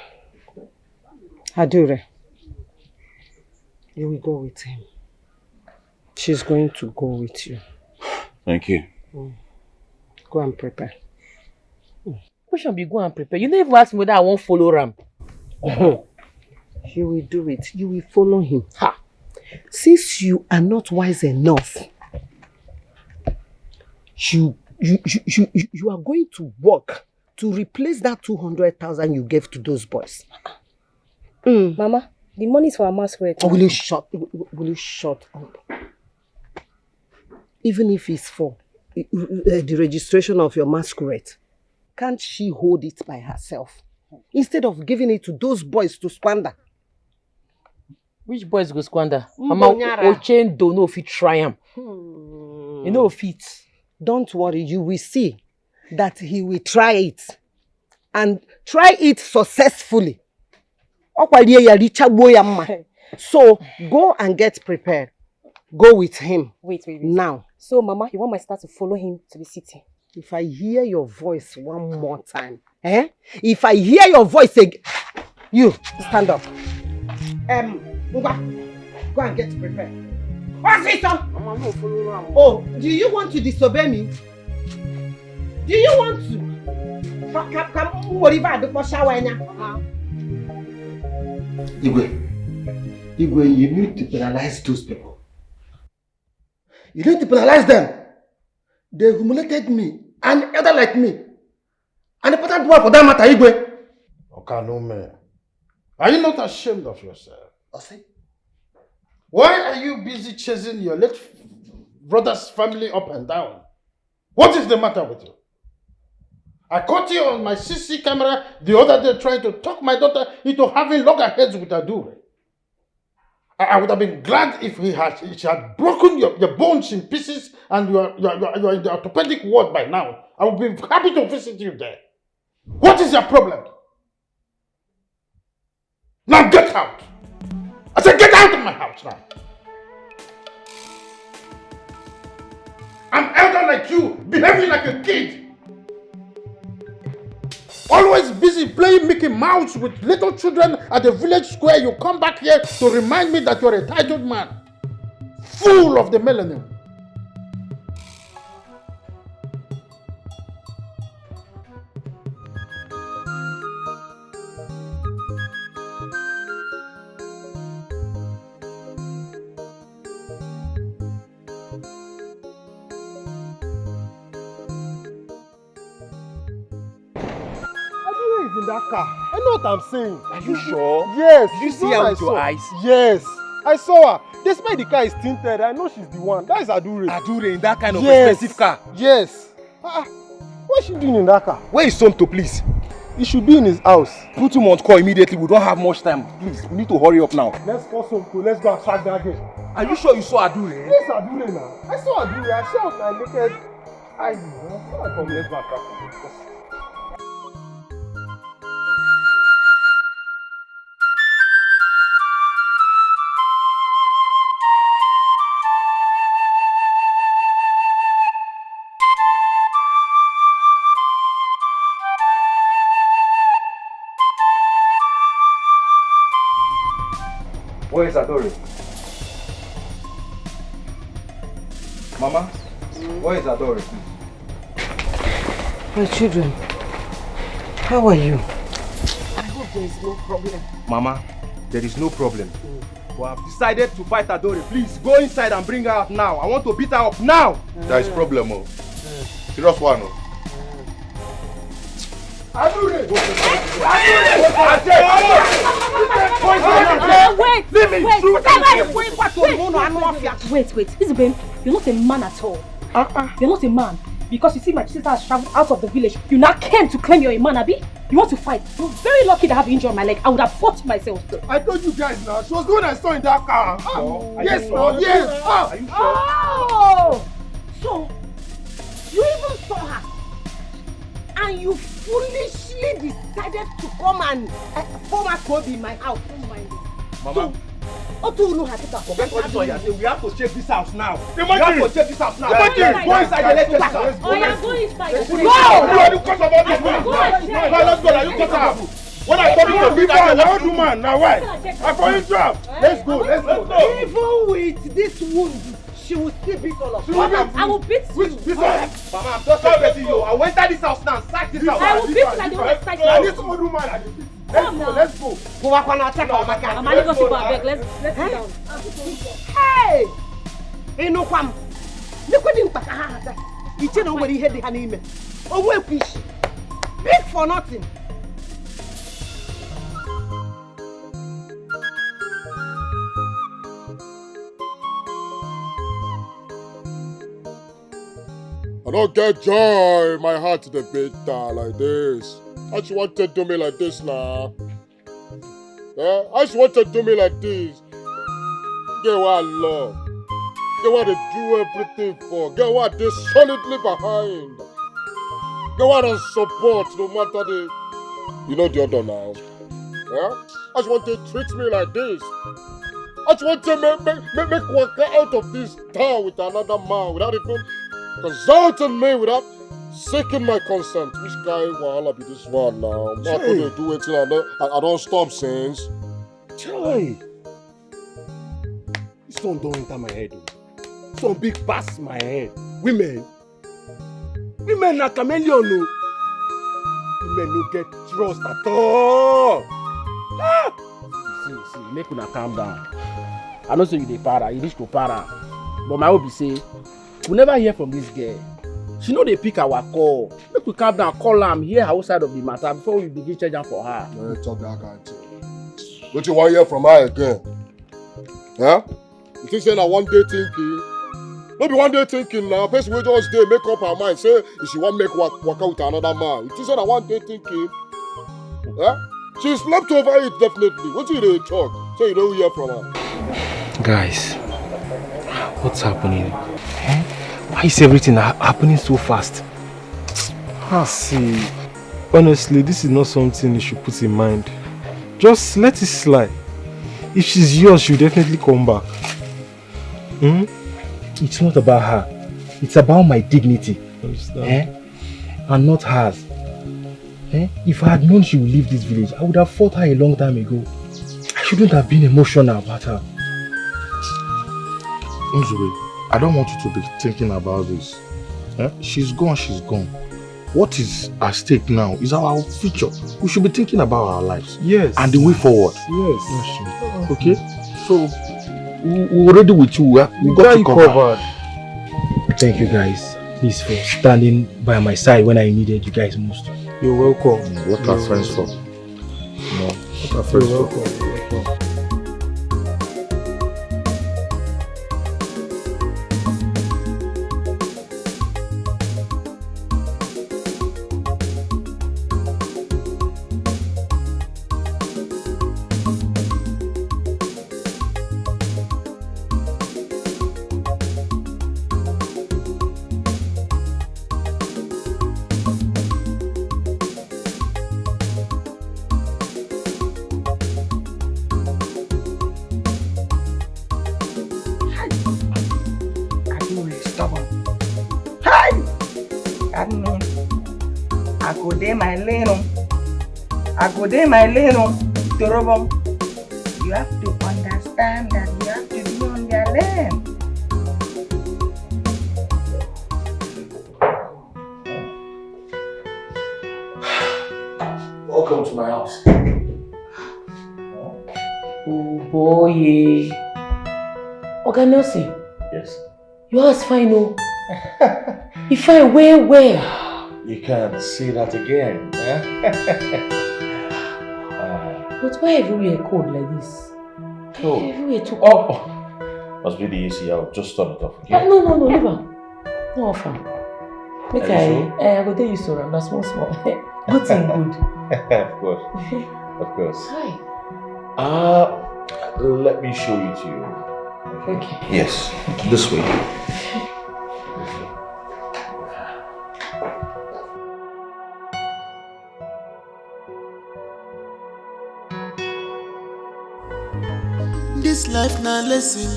Adura, you will go with him. She's going to go with you. Thank you. Go and prepare. Who should be go and prepare? You never ask me whether I won't follow Ram. You will do it. You will follow him. Ha! Since you are not wise enough, you are going to work to replace that 200,000 you gave to those boys. Mama, the money is for our masquerade. Will you shut up? Even if it's for the registration of your masquerade, can't she hold it by herself instead of giving it to those boys to squander? Which boys go squander? Mama, Ochen don't know if he try him. You know if it. Don't worry, you will see that he will try it. And try it successfully. So go and get prepared. Go with him. Wait. Now. So, Mama, you want my sister to follow him to the city? If I hear your voice one more time, If I hear your voice again, you stand up. Go and get prepared. Wazico! Oh, do you want to disobey me? Do you want to? Igwe, you need to penalize those people. You need to penalize them. They humiliated me, and other like me. And the important one for that matter, Igwe. Okanome, are you not ashamed of yourself? Ose? Why are you busy chasing your late brother's family up and down? What is the matter with you? I caught you on my CC camera the other day trying to talk my daughter into having loggerheads with Adura. I would have been glad if she had broken your bones in pieces and you are in the orthopedic ward by now. I would be happy to visit you there. What is your problem? Now get out! I said get out of my house now! I'm elder like you, behaving like a kid. Always busy playing Mickey Mouse with little children at the village square. You come back here to remind me that you're a titled man. Fool of the millennium. In that car. I know what I'm saying. Are you sure? Yes. Did you see her with your eyes? Yes. I saw her. Despite the car is tinted, I know she's the one. That is Adura. Adura in that kind of expensive car? Yes. What is she doing in that car? Where is Somto, please? He should be in his house. Put him on call immediately. We don't have much time. Please, we need to hurry up now. Let's call Somto. Let's go and track that girl. Are you sure you saw Adura? Yes, Adura now. I saw Adura. I saw my naked eyes. Come, let's go and track her. Where is Adora? Mama, where is Adora? My children, how are you? I hope there is no problem. Mama, there is no problem. We have decided to fight Adora. Please go inside and bring her out now. I want to beat her up now. There is problem, oh. Serious one, oh. Wait! Isabel, you're not a man at all. You're not a man. Because you see my sister has traveled out of the village. You now came to claim you're a man, Abi? You want to fight? You're very lucky to have injury on my leg. I would have fought myself. I told you guys now. She was the one I saw in that car. Yes, Lord. Yes. Are you sure? Oh! So, you even saw her. And you foolishly decided to come and form a code in my house. Don't mind me. Mama. Forget what you are saying. We have to check this house now. We have to check this house now. Go inside and let's check this house. Oh, yeah, go inside. Go! Are you cut about this man? Let's go. Are you cut out? When I told you to leave that old woman, now why? I for you drop. Let's go. Even with this wound, she will still beat all of us. I will beat you. Mama, I'm just celebrating you. I will enter this house now and sack this house. I will beat you like the one that sacked you. This old woman, let's go. I'm only going to go back. Let's sit down. Hey! Enokwam. Look mpaka. Iche no where head the name. Oh, we fish. Big for nothing. I don't get joy in my heart to the bitter like this. I just want to do me like this now. Yeah? I just want to do me like this. Get what I love. Get what I do everything for. Get what they solidly behind. Get what I support no matter the... You know the other now. Yeah? I just want to treat me like this. I just want to make work out of this town with another man without even consulting me, without seeking my consent. Which guy wahala be this one now? I couldn't do it and I don't stop since. Chai! This one don't enter my head. This one big pass my head. Women are chameleon, no. Women no get trust at all. Ah! See, make una calm down. I know say you dey para, you reach to para. But my hope be say, we never hear from this girl. She no dey pick our call. Make we calm down, call am, hear her side of the matter before we begin charge am for her. No, talk that kind of thing. Don't you want to hear from her again? Huh? You think say na one day thinking? No be one day thinking now. Person wey just dey make up her mind say if she wan make work out with another man. You think say na one day thinking? Huh? She slept over it definitely. What you dey talk? So you don't hear from her. Guys, what's happening? Why is everything happening so fast? See, honestly, this is not something you should put in mind. Just let it slide. If she's yours, she'll definitely come back. It's not about her. It's about my dignity. And not hers. If I had known she would leave this village, I would have fought her a long time ago. I shouldn't have been emotional about her. Nzube, I don't want you to be thinking about this. She's gone. What is at stake now is our future. We should be thinking about our lives. Yes. And the way forward. Yes. Okay? So, we're ready with you. We got you covered. Thank you guys. Please for standing by my side when I needed you guys most. You're welcome. What are friends for? What are friends for? My little Torobom, you have to understand that you have to be on their lane. Welcome to my house. Oh boy. Oga Nelson. Yes. Your house fine, oh. You fine where? You can't see that again. But why everywhere cold like this? Cold? Everywhere too cold. Oh. Must be the AC. I'll just turn it off, okay? No, leave her. No offer. Make I go tell you so. I'm not small. Good thing, good. Of course. Hi. Let me show you to you. Okay. Yes, this way. This life na lesson,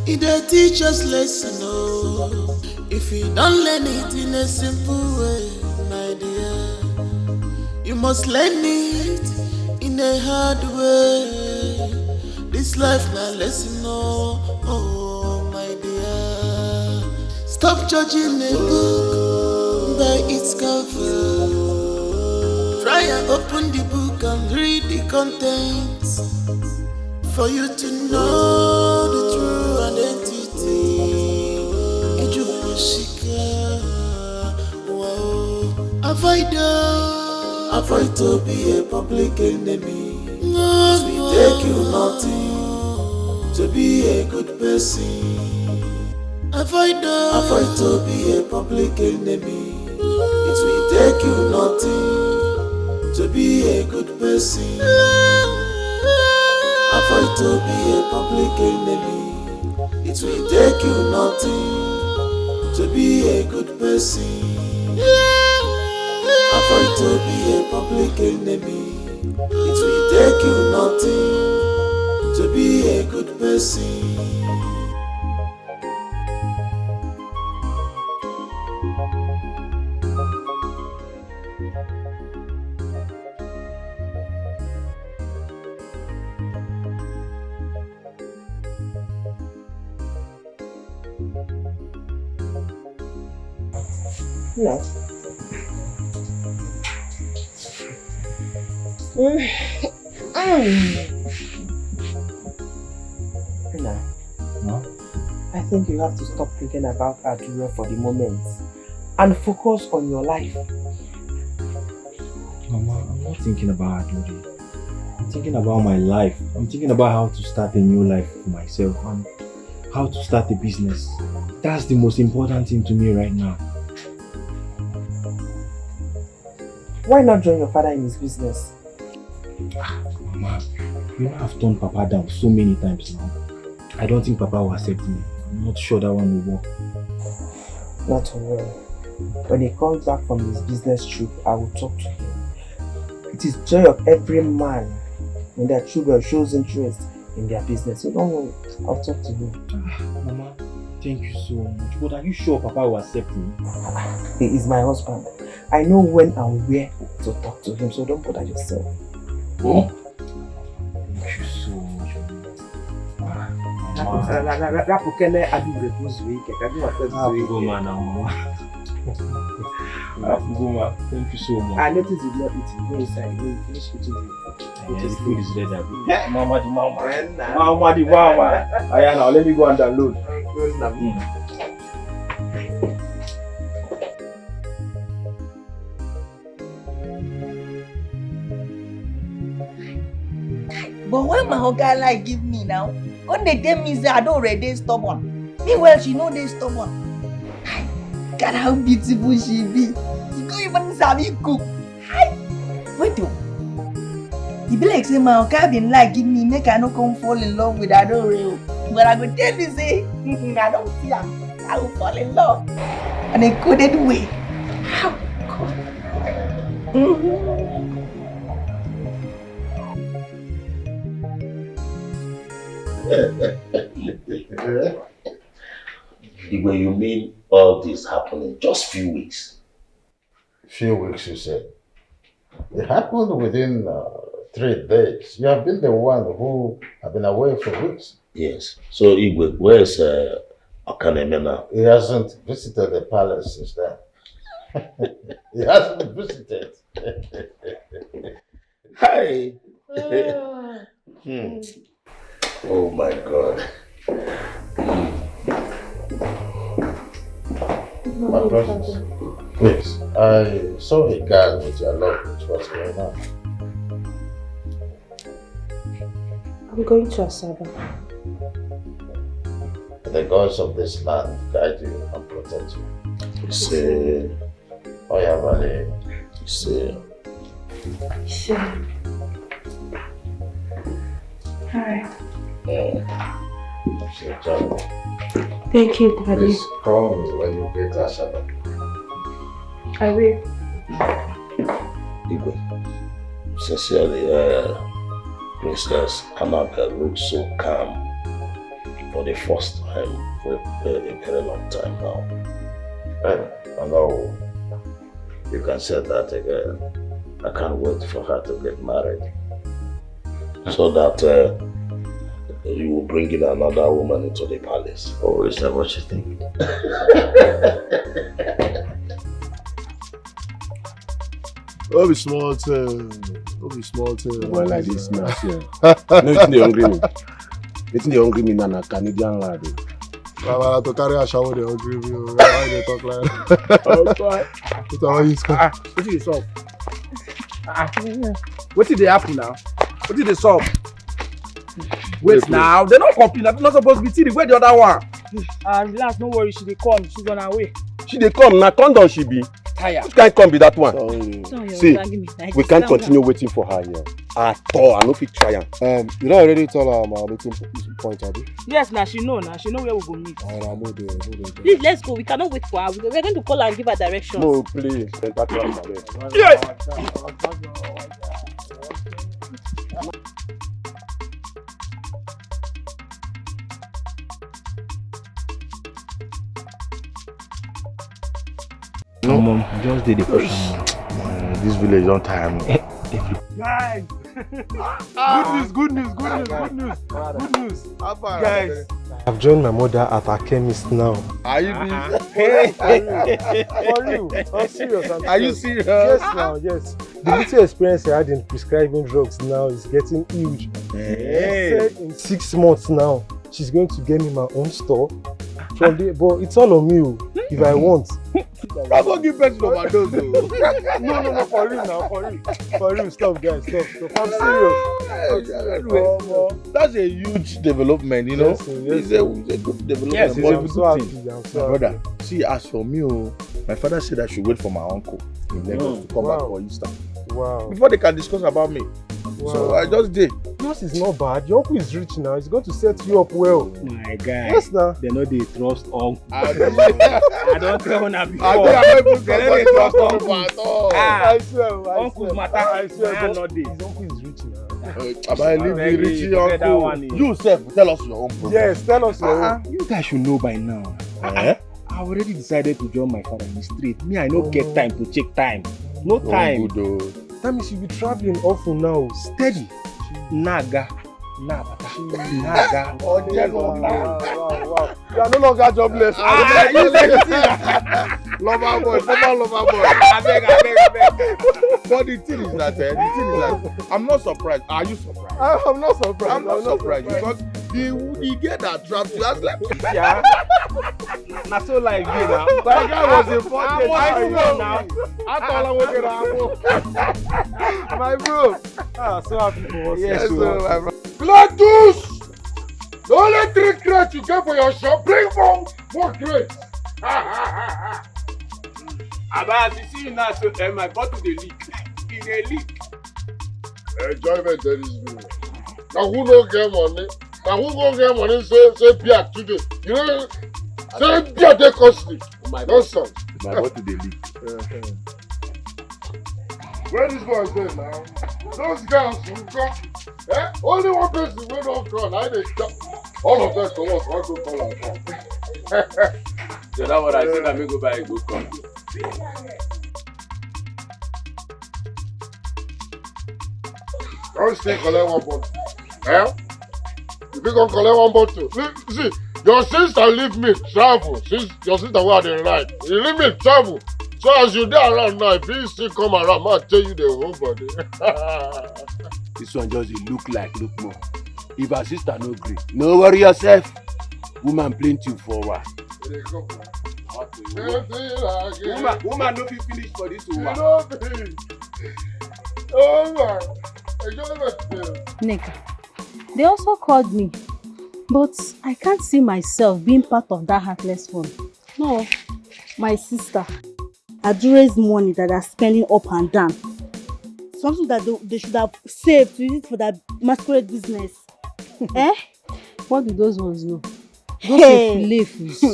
it dey teach us lesson, oh. If you don't learn it in a simple way, my dear, you must learn it in a hard way. This life na lesson, oh my dear. Stop judging a book by its cover. Try and open the book and read the contents, for you to know the true identity. Avoid to be a public enemy. It will take you nothing to be a good person. Avoid to be a public enemy. It will take you nothing to be a good person. Avoid to be a public enemy. It will take you nothing to be a good person. Avoid to be a public enemy. It will take you nothing to be a good person. No. I think you have to stop thinking about Adura for the moment and focus on your life. Mama, I'm not thinking about Adura. I'm thinking about my life. I'm thinking about how to start a new life for myself and how to start a business. That's the most important thing to me right now. Why not join your father in his business? Mama, you know I've turned Papa down so many times now. I don't think Papa will accept me. I'm not sure that one will work. Not to worry. When he comes back from his business trip, I will talk to him. It is joy of every man when their children shows interest in their business. So don't worry, I'll talk to him. Mama, thank you so much. But are you sure Papa will accept me? He is my husband. I know when and where to talk to him, so don't bother yourself. Oh? Thank you so much. Thank you so much. I noticed you did not eat. Go inside. Go finish eating the food is ready. Mama. Now let me go and download. But when my oga like give me now, when they tell me say I don't already stubborn. Meanwhile, she know they stubborn. God, how beautiful she be. She go even sabi cook. Wait though. E be like say my oga been like give me make I no come fall in love with Adora. But I go tell you say I don't see her. I will fall in love. And a coded way. How God. The way you mean all this happened in just few weeks? Few weeks, you said. It happened within 3 days. You have been the one who have been away for weeks. Yes. So, Igwe, where is Okaneme now? He hasn't visited the palace since then. He hasn't visited. Hi. Oh my God. My precious. Please, I saw a guy with your luggage. What's going on? I'm going to Asaba. The gods of this land guide you and protect you. See. Oh yeah, Valley. See. Sure. Alright. Thank you, Daddy. Please call me when you get Asaba. I will. Igwe, sincerely, Princess Annabelle looks so calm for the first time for a very long time now. I know you can say that again. I can't wait for her to get married so that you will bring in another woman into the palace. Or is that what you think? Oh, be small thing. Oh, be small thing. Well, like this now, yeah. No, it's the hungry me. It's the hungry me, Nana, Canadian lad. I to carry a shower, they hungry me. Why they talk like that? Oh, God. What is it? What did they solve? What did they happen now? What did they solve? Wait now, they're not complete. They're not supposed to be sitting. Where the other one? Relax, no worry. She dey come. She's on her way. She dey come. Now, condom she be. Tired. Which can't come be that one? See, we can't continue waiting for her here. At all. I no fit try am. You don't already tell her my meeting point, Abi? Yes, now she know. Now she know where we go meet. Please, let's go. We cannot wait for her. We're going to call her and give her directions. No, please. Mom, just did the push. This village don't tire me. Guys! Good news. Guys! I've joined my mother at her chemist now. Are you busy? For real? I'm serious. Are you serious? Yes, now, yes. The little experience I had in prescribing drugs now is getting huge. Hey. Said in 6 months now, she's going to get me my own store. From the, but it's all on me if I want. I'm gonna give person overdose. No, for real now, for real. Stop, guys, stop. I'm serious. That's a huge development, you know. Yes, it's a good development. Yes, but I'm so happy. my brother, see, as for me, my father said I should wait for my uncle in Lagos to come back for Easter. Wow. Before they can discuss about me. Wow. So I just did. Yours is not bad. Your uncle is rich now. He's going to set you up well. My guy. Yes, now. They know they trust uncle. I don't tell una before. I don't They know they trust uncle at all. I swear. Uncle's matter. I swear. Man, not this. His uncle is rich now. I leave the richie uncle. You self, tell us your own problem. Yes, tell us your own. You guys should know by now. I already decided to join my father in the street. Me, I don't get time to check time. No time. That means you'll be traveling often now. Steady. Naga. Nabata. Naga. Wow. You are no longer jobless. You lover boy, former lover boy. I beg. But the thing is that, I'm not surprised. Are you surprised? I'm not surprised. I'm not surprised because the girl that trapped you has left. Yeah. Not so like you now. That guy was important. I know now. I thought I was going to my bro. So happy for us. Yes, my bro. Gladys! The only 3 crates you get for your shop, bring more crates. Abba, you see you now, so my bottle dey leak. E dey leak. Enjoyment there is good. Now who no get money? Now who go get money say beer today? You know, say beer dey costly. Nonsense. My bottle dey leak. Where this boy dey now? Those girls who come. Only one person wey don call. I dey stop. All of them comot. One go call am come. So that what I said, I may go buy a good coffee. Don't stay collect one bottle. If you go collect one bottle, see, your sister leave me travel. Your sister wey I dey ride, you leave me travel. So as you dey around now, if you still come around, I tell you the whole body. This one just look more. If her sister no gree, no worry yourself. Woman plenty for what? Woman no fit finish for this woman. Oh my. Nick, they also called me, but I can't see myself being part of that heartless one. No, my sister, Adura's money that they're spending up and down. Something that they should have saved to use it for that masquerade business. What do those ones know? Those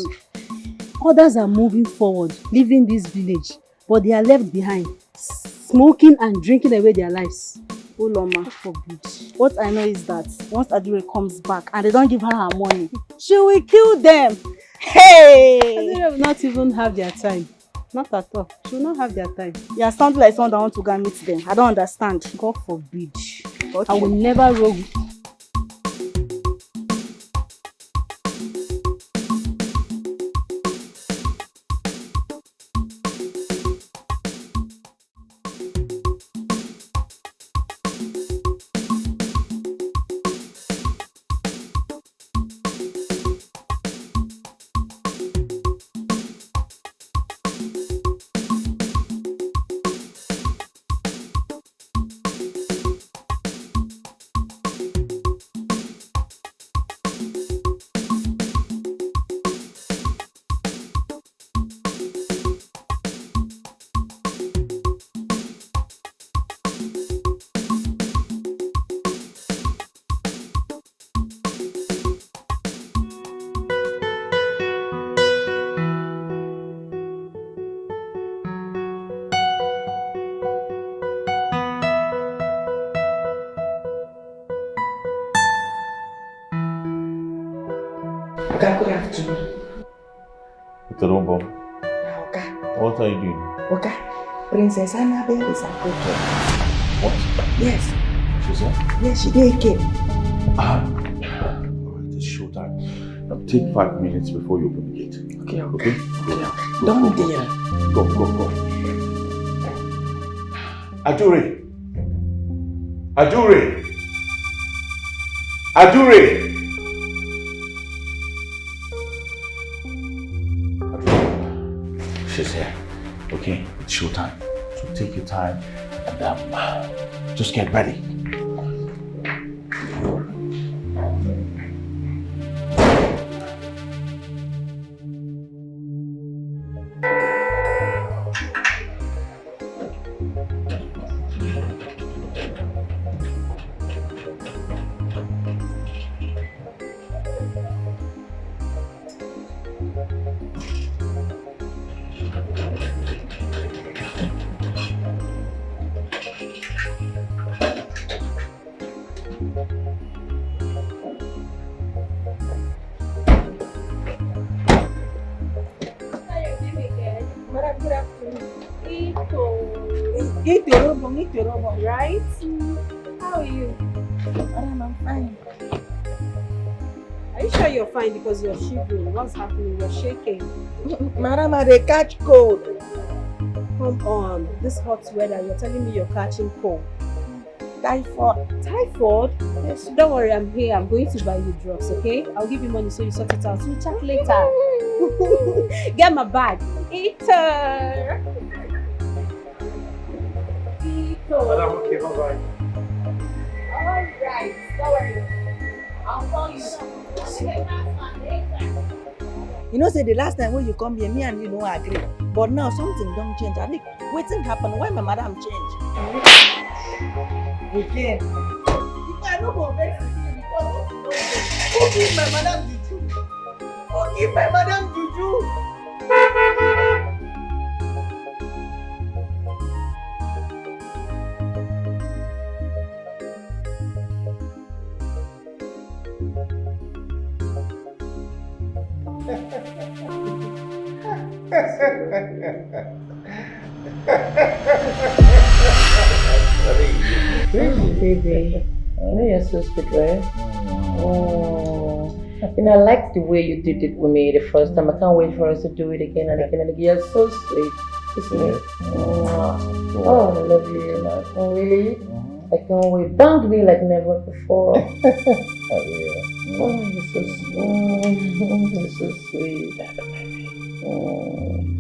Others are moving forward, leaving this village, but they are left behind, smoking and drinking away their lives. Oh Loma, what I know is that once Adura comes back and they don't give her her money, she will kill them. Adura will not even have their time. Not at all. She will not have their time. You are sounding like someone that wants to go and meet them. I don't understand. God forbid. Okay. I will never roll. Good afternoon. It's a robot. Okay. What are you doing? Okay, Princess Annabelle is a good girl. What? Yes. She's here? Yes, she did came. Alright, it's showtime. Now take 5 minutes before you open the gate. Okay. Okay? Go. Don't deal. Go. Adure! She's here. Okay, it's showtime. So take your time and just get ready. Right? How are you? Madam, I'm fine. Are you sure you're fine because you're shivering? What's happening? You're shaking. Madam, I dey catch cold. Come on, this hot weather, you're telling me you're catching cold. Typhoid. Typhoid? Yes. Don't worry, I'm here. I'm going to buy you drugs, okay? I'll give you money so you sort it out. We'll chat later. Get my bag. Eater. Madam, okay, bye-bye. Alright, don't worry. I'll call you. You know, say the last time when you come here, me and you don't agree. But now something don't change. I think waiting happen. Why my madam change? Again. If I don't go vex with you because who give my madam juju? Who give my madam juju? Baby, I know you're so sweet, right? Oh, and I like the way you did it with me the first time. I can't wait for us to do it again and again and again. You're so sweet, isn't it? Oh, I love you. Oh, really? I can't wait. Bang me like never before. Oh, you're so sweet. You're so sweet.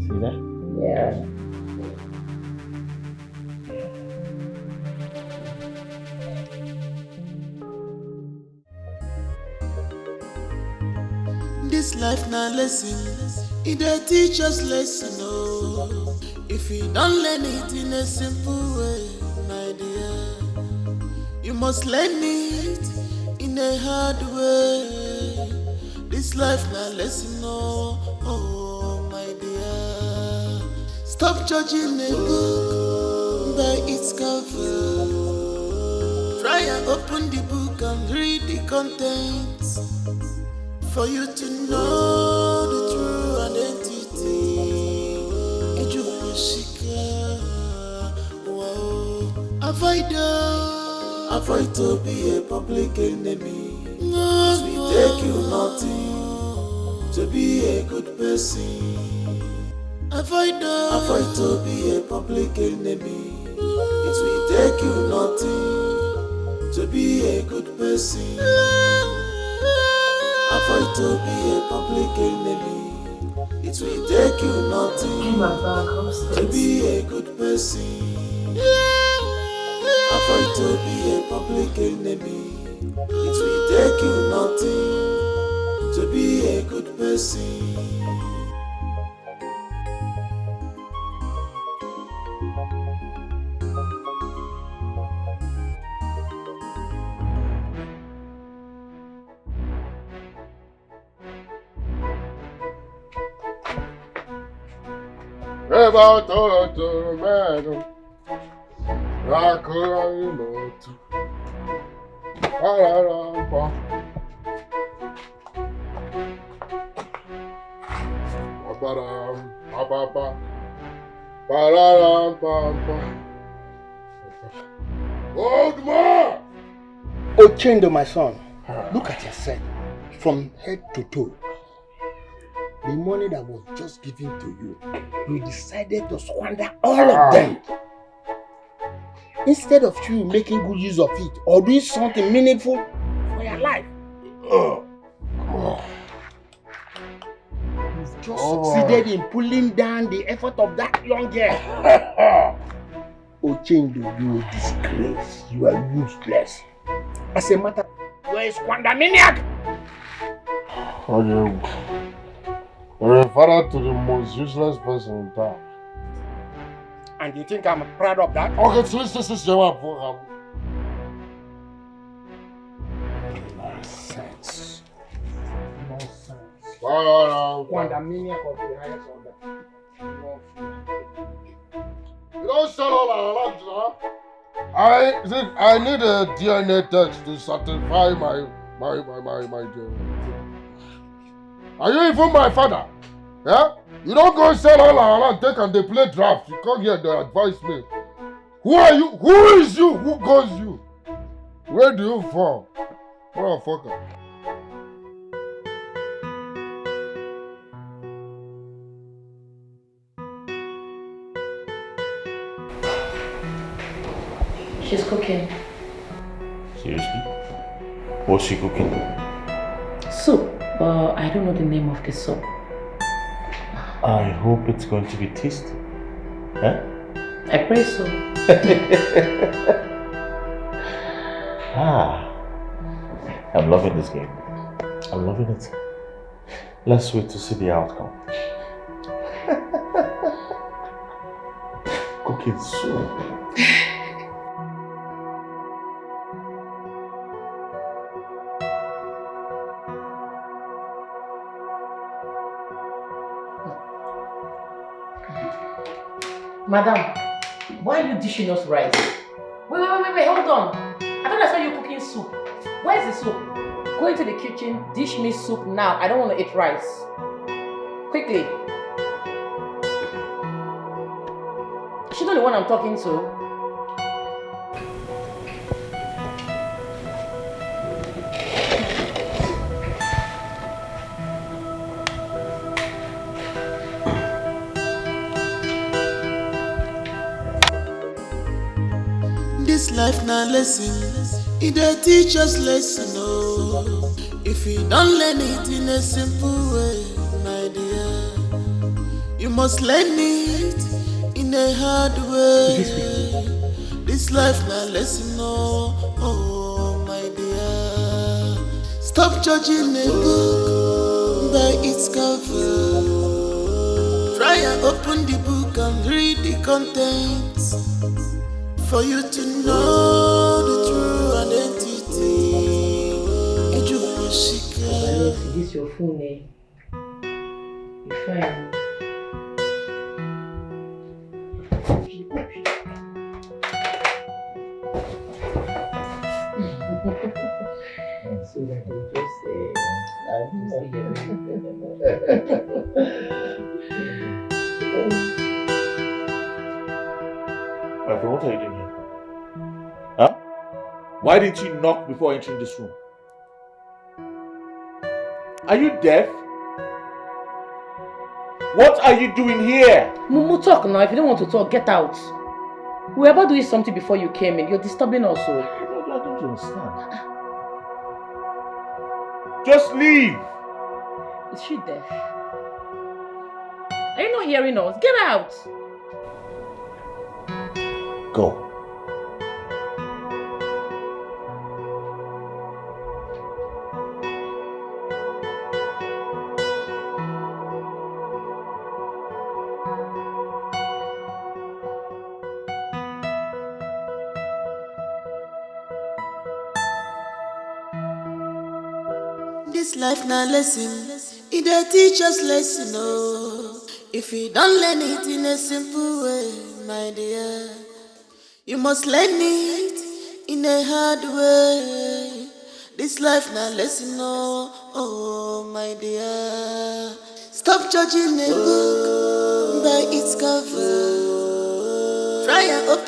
See that? Yeah. This life na lesson, it dey teach us lesson, oh. If you don't learn it in a simple way, my dear, you must learn it in a hard way. This life na lesson, oh, my dear. Stop judging a book by its cover. Try and open the book and read the contents. For you to know the true identity, avoid to be a public enemy. It will take you nothing to be a good person. Avoid to be a public enemy. It will take you nothing to be a good person. Avoid to be a public enemy. It will take you nothing to be a good person. Avoid to be a public enemy. It will take you nothing to be a good person. About to man, Rakuranimoto. Old man! Ochendo, my son, look at yourself from head to toe. The money that was just given to you, you decided to squander all of them. Instead of you making good use of it or doing something meaningful for your life. You've just succeeded in pulling down the effort of that young girl. Ochendo, you are disgrace. You are useless. As a matter, you are a squandermaniac. You're a father to the most useless person in town. And you think I'm proud of that? Okay, so this your program. Nonsense. Squandermaniac of the highest order. You don't sell all our land, huh? I need a DNA test to certify my DNA. Are you even my father? Yeah? You don't go sell all our land, take and they play draft. You come here to advise me. Who are you? Who is you? Who goes you? Where do you fall? Motherfucker. She's cooking. Seriously? What's she cooking? Soup, but I don't know the name of the soup. I hope it's going to be tasty. Huh? I pray so. I'm loving this game. I'm loving it. Let's wait to see the outcome. Cooking soup. Madam, why are you dishing us rice? Wait, hold on. I thought I saw you cooking soup. Where's the soup? Go into the kitchen, dish me soup now. I don't want to eat rice. Quickly. She's not the one I'm talking to. This life na lesson, it dey teach us lesson, oh. If you don't learn it in a simple way, my dear, you must learn it in a hard way. This life na lesson, oh, my dear. Stop judging a book by its cover. Try and open the book and read the contents. For you to know the true identity. Is this your full name? You're fine. So that you just say, My friend, what are you doing here? Huh? Why didn't you knock before entering this room? Are you deaf? What are you doing here? Mumu, talk now. If you don't want to talk, get out. We were about doing something before you came in. You're disturbing us. So. I don't understand. Just leave. Is she deaf? Are you not hearing us? Get out. Go. This life na lesson, it dey teach us lesson, oh. If you don't learn it in a simple way, my dear, you must learn it in a hard way. This life na lesson, oh, my dear. Stop judging a book by its cover.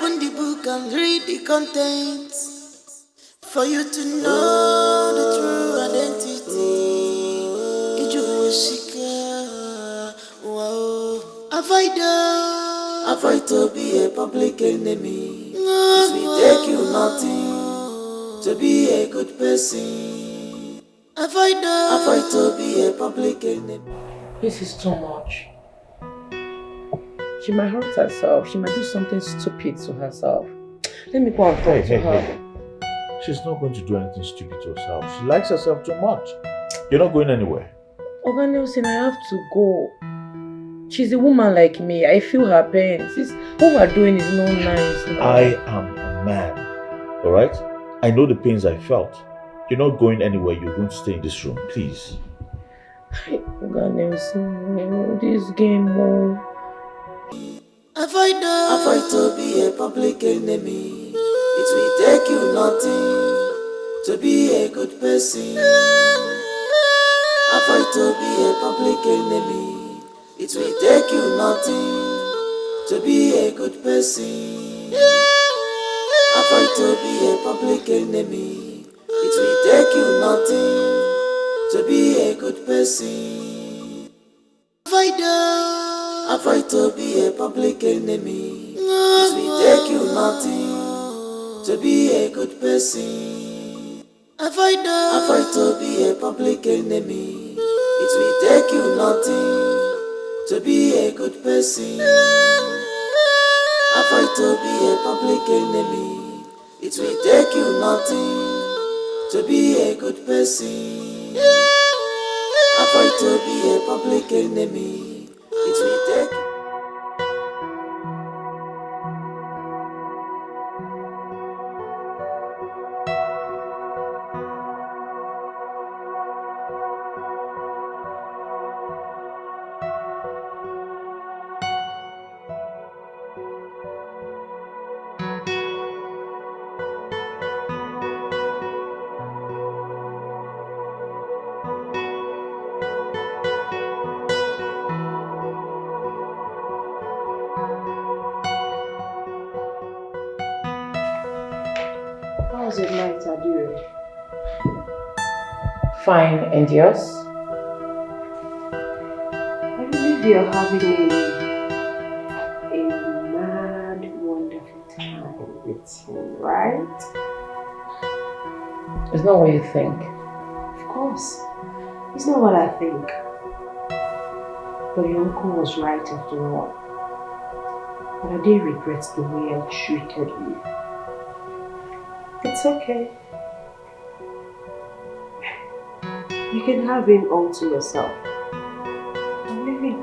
Open the book and read the contents for you to know the true identity. Ijuwashika, wow. Avoid to be a public enemy. It will take you nothing to be a good person. Avoid to be a public enemy. This is too much. She might hurt herself. She might do something stupid to herself. Let me go and talk to her. Hey. She's not going to do anything stupid to herself. She likes herself too much. You're not going anywhere. Oga Nelson, I have to go. She's a woman like me. I feel her pain. What we're doing is not nice. No. I am a man. Alright? I know the pains I felt. You're not going anywhere. You're going to stay in this room. Please. Oga Nelson, this game, Avoid to be a public enemy. It will take you nothing to be a good person. Avoid to be a public enemy. It will take you nothing to be a good person. Avoid to be a public enemy. It will take you nothing to be a good person. Avoid to be a public enemy. It will take you nothing to be a good person. Avoid to be a public enemy. It will take you nothing to be a good person. Avoid to be a public enemy. It will take you nothing to be a good person. Avoid to be a public enemy. It will take you. How's your night, Adura? Fine, and yours? I believe you're having a mad, wonderful time with him, right? It's not what you think. Of course. It's not what I think. But your uncle was right after all. But I did regret the way I treated you. It's okay. You can have him all to yourself. I'm leaving.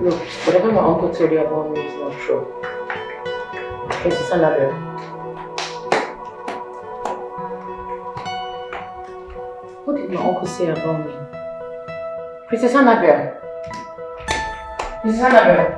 Look, whatever my uncle told you about me is not true. Princess Annabelle. What did my uncle say about me? Princess Annabelle. Princess Annabelle.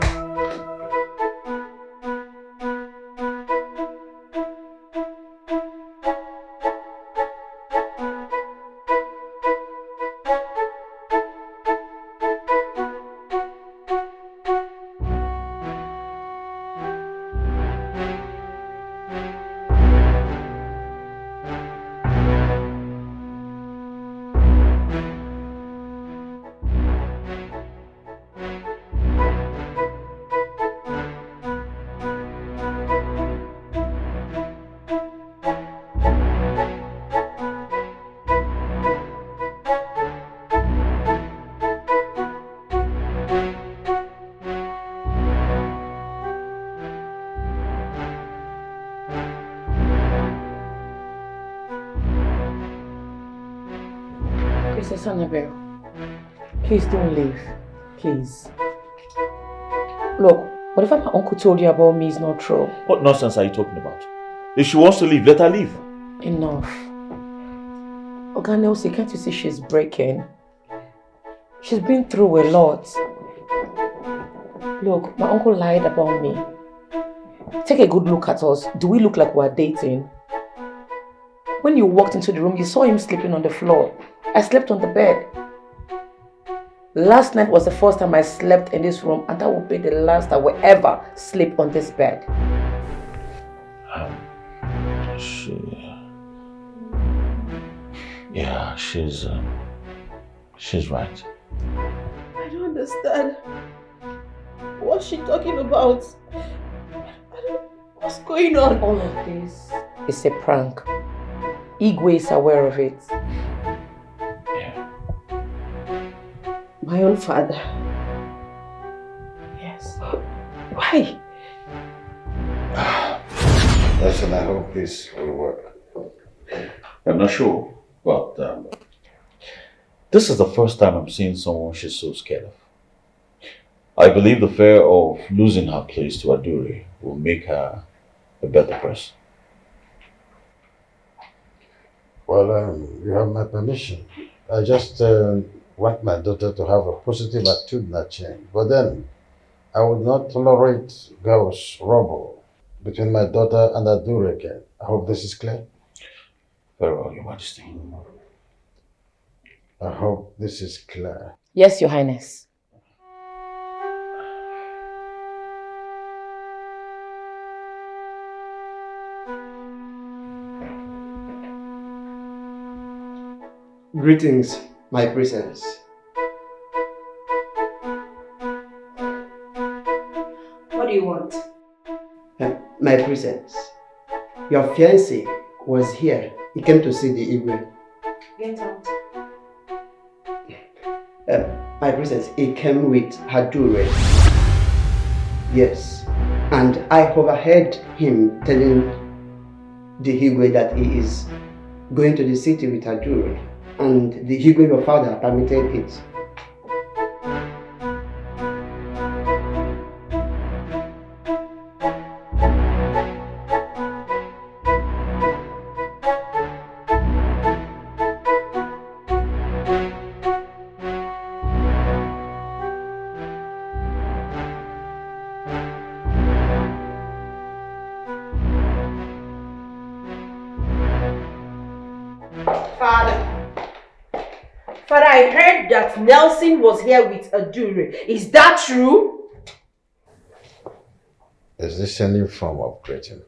Princess Annabelle, please don't leave. Please. Look, whatever my uncle told you about me is not true. What nonsense are you talking about? If she wants to leave, let her leave. Enough. Oga Nelson, can't you see she's breaking? She's been through a lot. Look, my uncle lied about me. Take a good look at us. Do we look like we're dating? When you walked into the room, you saw him sleeping on the floor. I slept on the bed. Last night was the first time I slept in this room, and that will be the last I will ever sleep on this bed. She's right. I don't understand. What's she talking about? What's going on? All of this is a prank. Igwe is aware of it. My own father. Yes. Why? Listen, I hope this will work. I'm not sure, but this is the first time I'm seeing someone she's so scared of. I believe the fear of losing her place to Adure will make her a better person. Well, you have my permission. I just want my daughter to have a positive attitudinal change. But then, I would not tolerate girls' rubble between my daughter and Adure again. I hope this is clear. Very well, Your Majesty. I hope this is clear. Yes, Your Highness. Greetings, my presence. What do you want? My presence. Your fiancé was here. He came to see the Igwe. Get out. My presence, he came with Adure. Yes. And I overheard him telling the Igwe that he is going to the city with Adure. And the Igwe, your father, permitted it. Father, I heard that Nelson was here with Adure. Is that true? Is this a new form of greeting?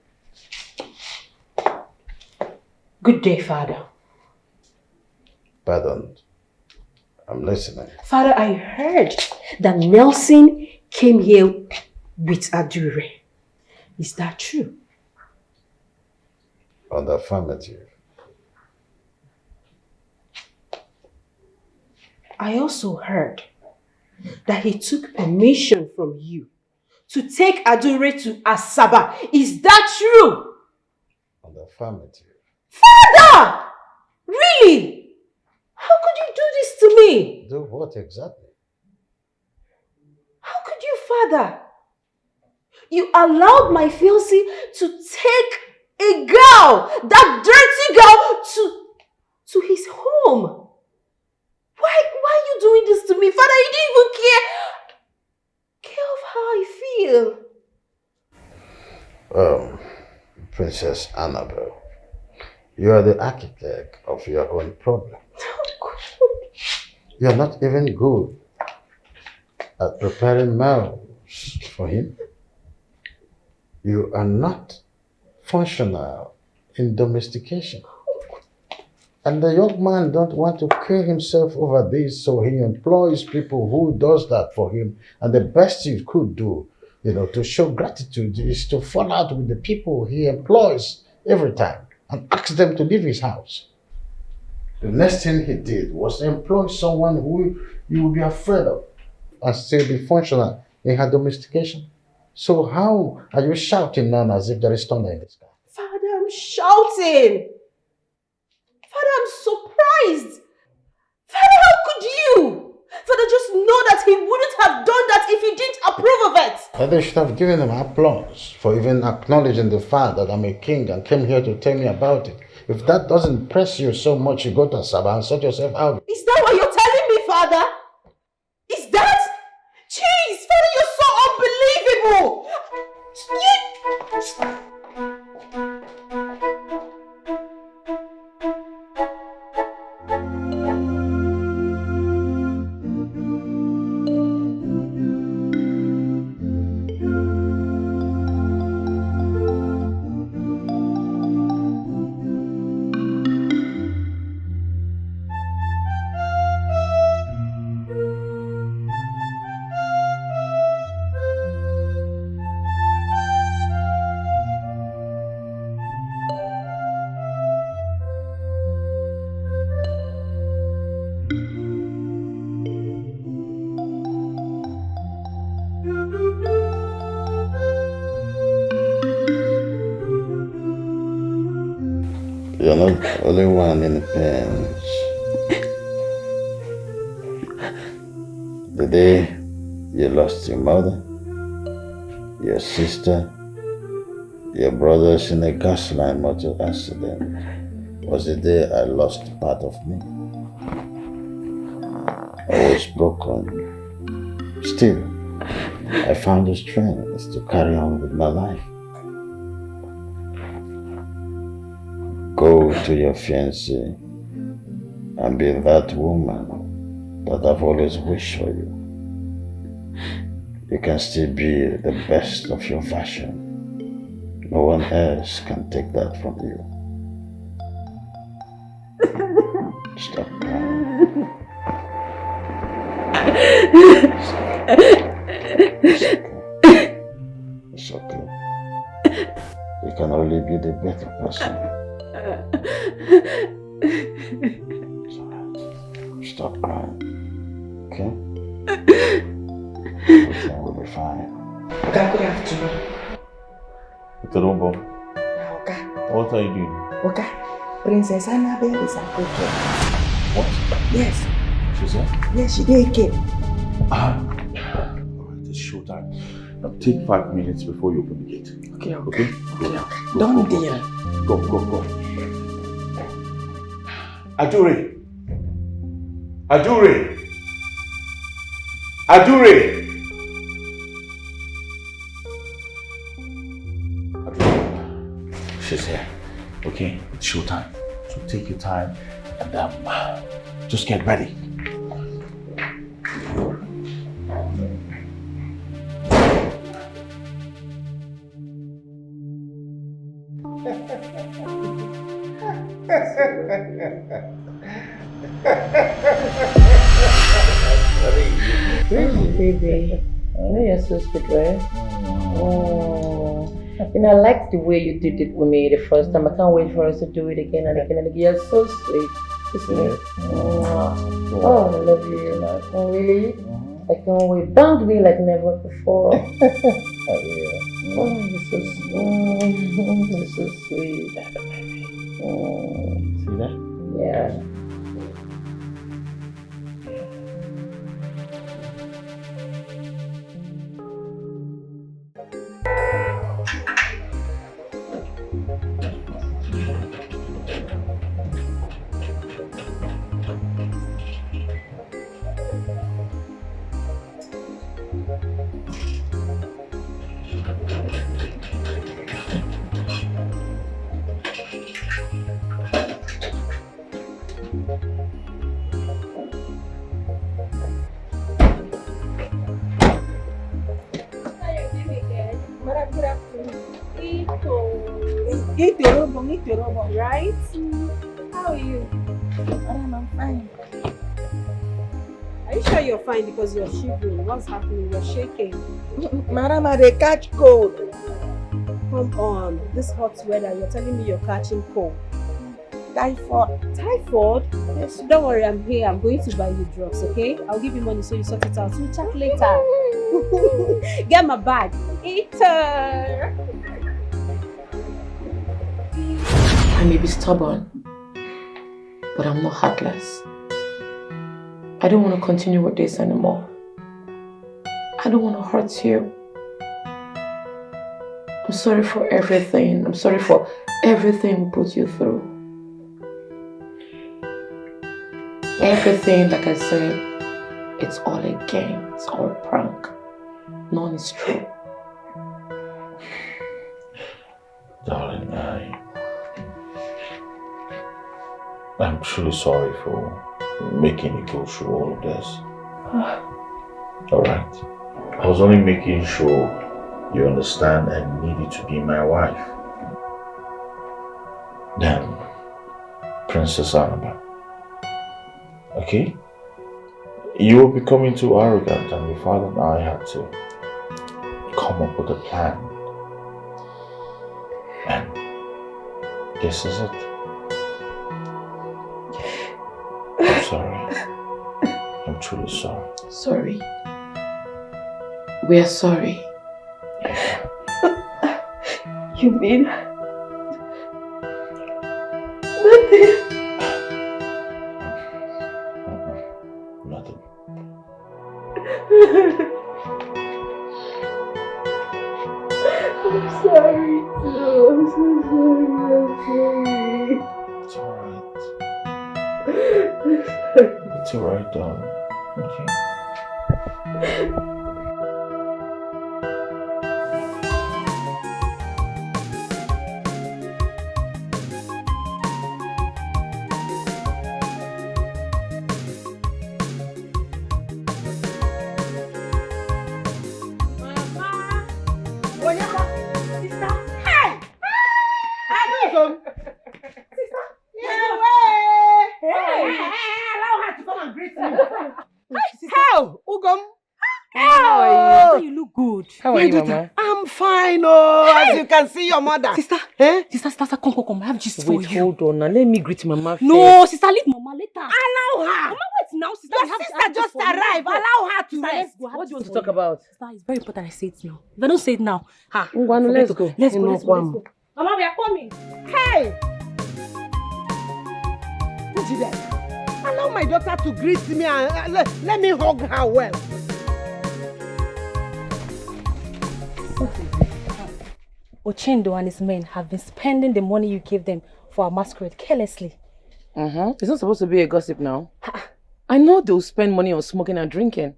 Good day, Father. Pardon. I'm listening. Father, I heard that Nelson came here with Adure. Is that true? On the affirmative. I also heard that he took permission from you to take Adure to Asaba. Is that true? On the affirmative. Father! Really? How could you do this to me? Do what exactly? How could you, Father? You allowed my fiancé to take a girl, that dirty girl, to his home. Why are you doing this to me? Father, you didn't even care of how I feel. Princess Annabelle, you are the architect of your own problem. You are not even good at preparing meals for him. You are not functional in domestication. And the young man don't want to kill himself over this, so he employs people who does that for him. And the best you could do, to show gratitude is to fall out with the people he employs every time and ask them to leave his house. The next thing he did was employ someone who you would be afraid of and still be functional in her domestication. So how are you shouting now as if there is thunder in the sky? Father, I'm shouting. Father, I'm surprised. Father, how could you? Father, just know that he wouldn't have done that if he didn't approve of it. And they should have given him applause for even acknowledging the fact that I'm a king and came here to tell me about it. If that doesn't press you so much, you go to Saba and sort yourself out. Is that what you're telling me, Father? Is that? Jeez, Father, you're so unbelievable. You're not the only one in pain. The day you lost your mother, your sister, your brothers in a gas line motor accident was the day I lost part of me. I was broken. Still, I found the strength to carry on with my life. Go to your fiancé and be that woman that I've always wished for you. You can still be the best of your version. No one else can take that from you. Stop crying. It's okay. You can only be the better person. It's alright. Stop crying. Okay? Everything will be fine. Okay, good afternoon. Okay. What are you doing? Okay. Princess Annabelle is at okay. What? Yes. She's here? Yes, she did okay. Alright, it's showtime. Now take 5 minutes before you open the gate. Okay. Okay? Go. Go, Don't go, deal. Go. Adure! She's here. Okay, it's showtime. So take your time and just get ready. Baby, I know you're so sweet, right? Oh, and I like the way you did it with me the first time. I can't wait for us to do it again and again and again. You're so sweet, isn't it? Oh, I love you. Oh, really? I can't wait. Bang me like never before. Oh, you're so sweet. You're so sweet. See that? Yeah. Right? How are you? I'm fine. Are you sure you're fine? Because you're shivering. What's happening? You're shaking. Madam, they catch cold. Come on. This hot weather, you're telling me you're catching cold. Typhoid. Typhoid? Yes. Don't worry, I'm here. I'm going to buy you drugs, okay? I'll give you money so you sort it out. We'll chat later. Get my bag. Eater. I may be stubborn, but I'm not heartless. I don't want to continue with this anymore. I don't want to hurt you. I'm sorry for everything. I'm sorry for everything we put you through. Everything, like I said, it's all a game. It's all a prank. None is true. Darling, I'm truly sorry for making you go through all of this. Alright. I was only making sure you understand I needed to be my wife. Then, Princess Annabelle. Okay? You were becoming too arrogant and your father and I had to come up with a plan. And this is it. I'm sorry. I'm truly sorry. Sorry. We are sorry. You mean Nothing. I'm sorry, too. I'm so sorry. It's alright. It's alright, darling. Okay. How? Ugom? How are you? You look good. How are you, Mama? I'm fine, oh. As you can see, your mother. Sister, sister, come. I have just for you. hold on now. Let me greet Mama No, first. sister, leave Mama later. Allow her. Mama, wait now, sister. Your sister just arrived. Allow her to rest. Let's go. What do you want to talk about? Sister, it's very important I say it now. If I don't say it now, let's go. Let's go. Mama, we are coming. Hey! Allow my daughter to greet me and let me hug her well. Ochendo and his men have been spending the money you gave them for our masquerade carelessly. It's not supposed to be a gossip now. I know they'll spend money on smoking and drinking.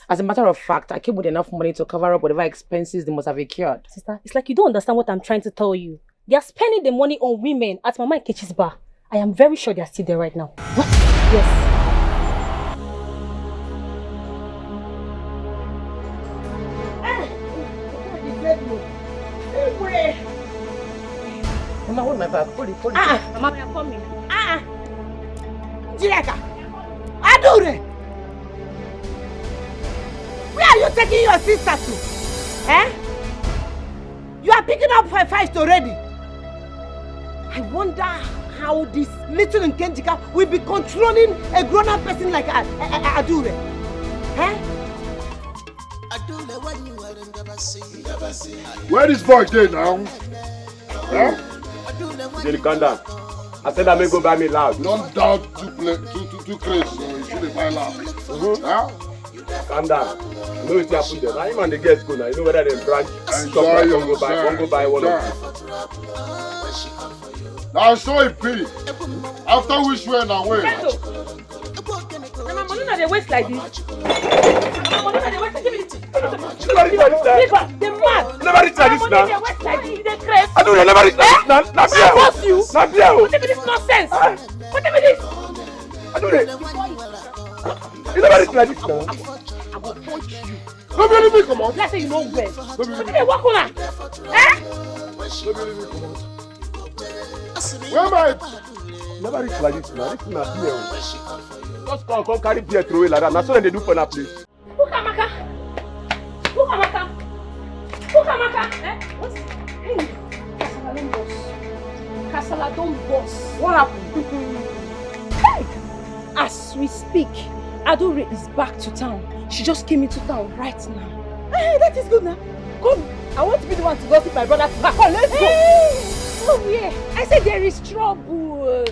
As a matter of fact, I came with enough money to cover up whatever expenses they must have incurred. Sister, it's like you don't understand what I'm trying to tell you. They are spending the money on women at Mama Nkechi's bar. I am very sure they are still there right now. What? Yes. Mama, hold my bag. Hold it. Mama, we are coming. Jireka! Adure! Where are you taking your sister to? You are picking up her fight already. I wonder how this little Nkendika will be controlling a grown-up person like Adure. Where is boy there now? Jenny, calm down. I said I may go buy me loud. Don't doubt too crazy, so you shouldn't buy loud. Calm down. You know what happened there. Now him and the girls go now. You know whether they branch and shop like one go buy one of them. Now show it pity. After which way now wait? My money not the waste like this. My money not the waste. Give me it. Never reach like this. They mad. Never reach like this now. The waste like this. They crazy. I don't know. Never reach like this now. Not I force you. Not there. What is this nonsense? What is this? I don't know. You never reach like this now. I will punch you. Don't believe me, come on. Let's say you know well. Don't believe me. Hey, walk on. Don't believe me, come on. Where am I? Never reach like this now. This is not here. Just come carry beer throw it like that. That's what they do for that place. Ukamaka. What? Hey, Kasala don't boss. What happened? Hey! As we speak, Adure is back to town. She just came into town right now. Hey, that is good now. Come, I want to be the one to gossip my brother. Come, let's go. Hey! Oh yeah, I said there is trouble.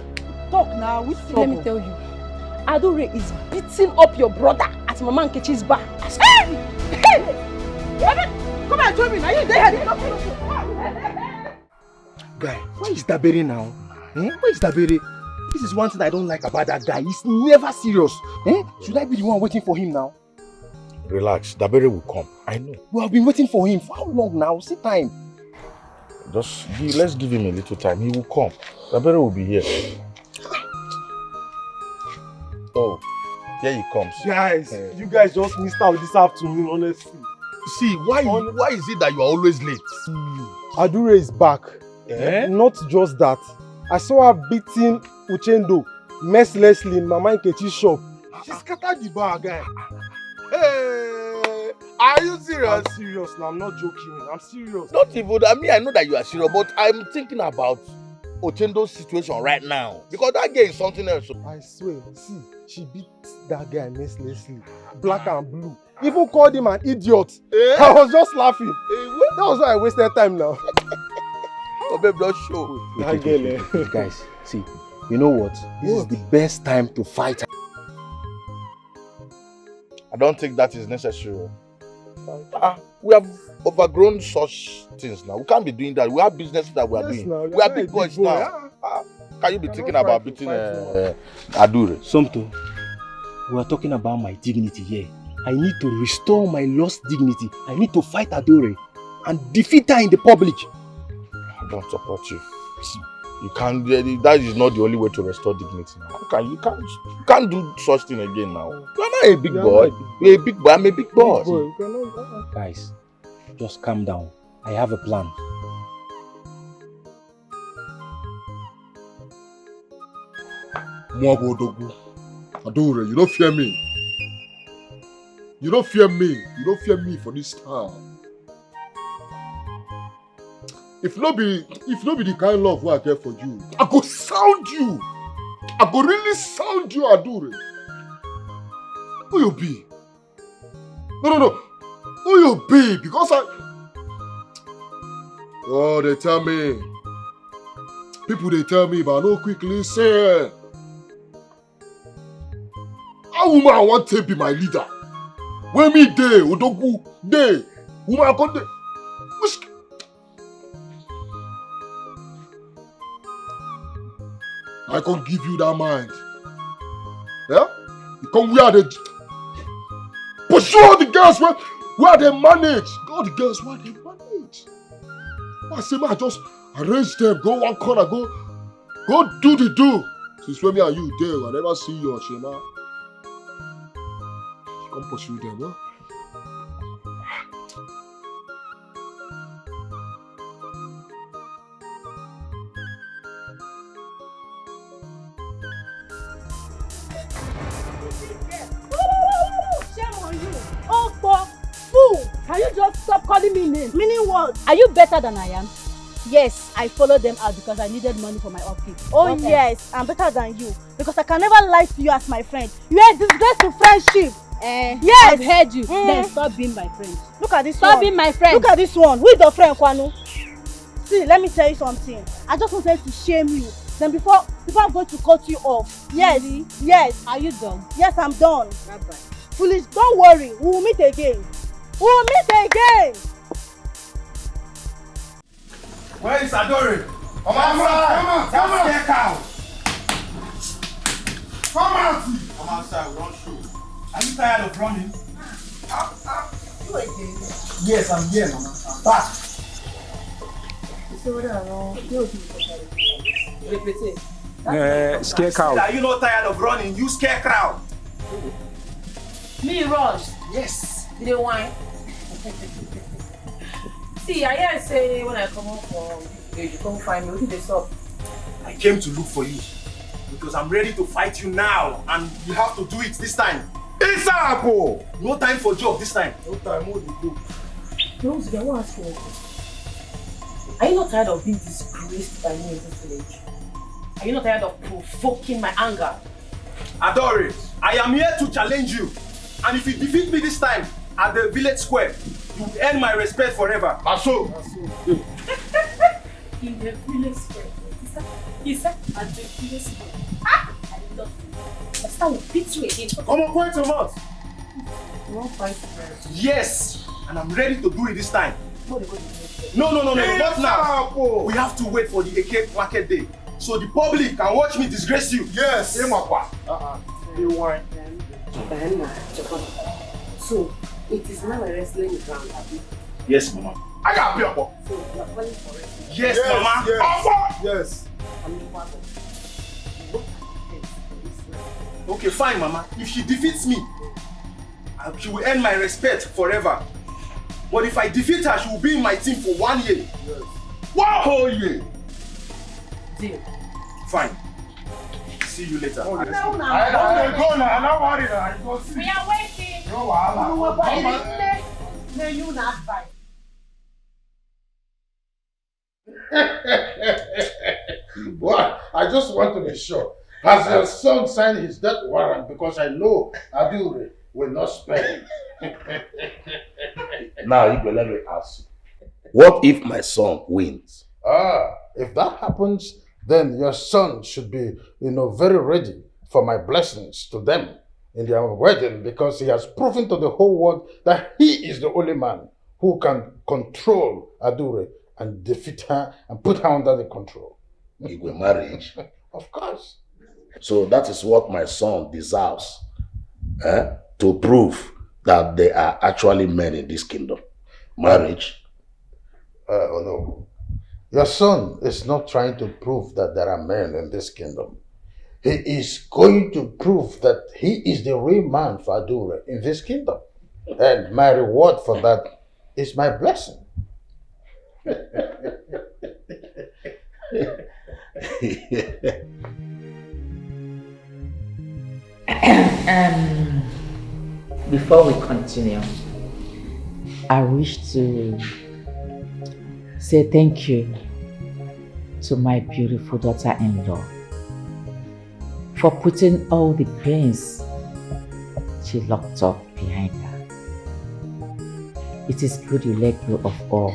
Talk now, which trouble? Let me tell you. Adure is beating up your brother at Mama Nkechi's bar. Hey! Come and join me now. You there? Guy, where is Dabere now? Where is Dabere? This is one thing I don't like about that guy. He's never serious. Should I be the one waiting for him now? Relax, Dabere will come. I know. We have been waiting for him for how long now? See time. Let's give him a little time. He will come. Dabere will be here. Oh, here he comes. Guys, you guys just missed out this afternoon, honestly. See, why is it that you are always late? Adure is back. Not just that. I saw her beating Ochendo mercilessly in Mama Nkechi's shop. She scattered the bar, guy. Hey, are you serious? I'm serious now. I'm not joking. I'm serious. Not even. I know that you are serious, but I'm thinking about Ochendo's situation right now because that girl is something else. I swear. See, she beat that guy mercilessly, black and blue. Even called him an idiot. I was just laughing. That was why I wasted time now. Oh, babe, don't show. Wait, guys, see, You know what? This is the best time to fight. I don't think that is necessary. We have overgrown such things now. We can't be doing that. We have business that we are doing. We are big boys now. Can you be thinking about beating Adura? Somto, we are talking about my dignity here. I need to restore my lost dignity. I need to fight Adura and defeat her in the public. I don't support you. You can't. That is not the only way to restore dignity now. You can't do such thing again now. You are not a big boy. You're a big boy. I'm a big boss. Guys, just calm down. I have a plan. Adura, you don't fear me. You don't fear me. You don't fear me for this time. If not be the kind of love I care for you, I go sound you. I go really sound you, Adura. Who you be? No. Who you be? Because oh, they tell me. People they tell me, but I know quickly say. How woman I want to be my leader? When me day, Odogu day, woman I got day. I can give you that mind. Yeah? You come where they pursue all the girls where they manage. All the girls where they manage. I say, man, I just arrange them, go one corner, go do the do. Since when me and you there, I never see you, Shema. Come pursue them, huh? Can you just stop calling me names? Meaning what? Are you better than I am? Yes, I followed them out because I needed money for my upkeep. Oh Okay. yes, I'm better than you because I can never lie to you as my friend. You are a disgrace to friendship. Yes, I've heard you. Then stop being my friend. Look at this Stop one. being my friend. Look at this one. Who is your friend, Kwanu? See, let me tell you something. I just wanted to shame you. Then before I'm going to cut you off. Yes, Really? yes. Are you done? Yes, I'm done. Bye-bye. Foolish, don't worry. We will meet again. We will meet again. Where is Adora? Come outside! Come out! Come out! Come outside, we don't show. Are you tired of running? You again? Yes, I'm here, Mama. I'm back. Scare cow. Are you not tired of running? You scare crowd. Me run. Yes. You dey whine. See, I hear say when I come home from you come find me. Wetin dey sup? I came to look for you because I'm ready to fight you now, and you have to do it this time. ASAP! No time for job this time. No time, hold the go. Rose, I want to ask you. Are you not tired of being disgraced by me in this village? Are you not tired of provoking my anger? Adore, I am here to challenge you, and if you defeat me this time at the village square, you will earn my respect forever. Aso. In the village square. Is that at the village square? Ah! I love you. Next time we'll beat you again. Come on, quite a lot. You won't fight first. Yes, and I'm ready to do it this time. No, not now. We have to wait for the AK market day, so the public can watch me disgrace you. Yes. You want? So, it is now a wrestling ground, Abby. Yes, Mama. I got people. So, you are calling for wrestling? Yes, Mama. Yes. Okay, fine, Mama. If she defeats me, she will earn my respect forever. But if I defeat her, she will be in my team for 1 year. Yes. 1 whole year. Deal. Fine. See you later. Oh, yes. No, no. I don't go now. I'm not worried. I go see. We are waiting. No wahala. May you not fight. What? I just want to be sure. Has your son signed his death warrant? Because I know Adure will not spare him. Now, Igwe, let me ask you. What if my son wins? If that happens, then your son should be, very ready for my blessings to them in their wedding, because he has proven to the whole world that he is the only man who can control Adure and defeat her and put her under the control. Igwe marriage. Of course. So that is what my son deserves, to prove that they are actually men in this kingdom. Marriage. Oh no. Your son is not trying to prove that there are men in this kingdom. He is going to prove that he is the real man for Adura in this kingdom. And my reward for that is my blessing. Before we continue, I wish to say thank you to my beautiful daughter-in-law for putting all the pains she locked up behind her. It is good you let go of all.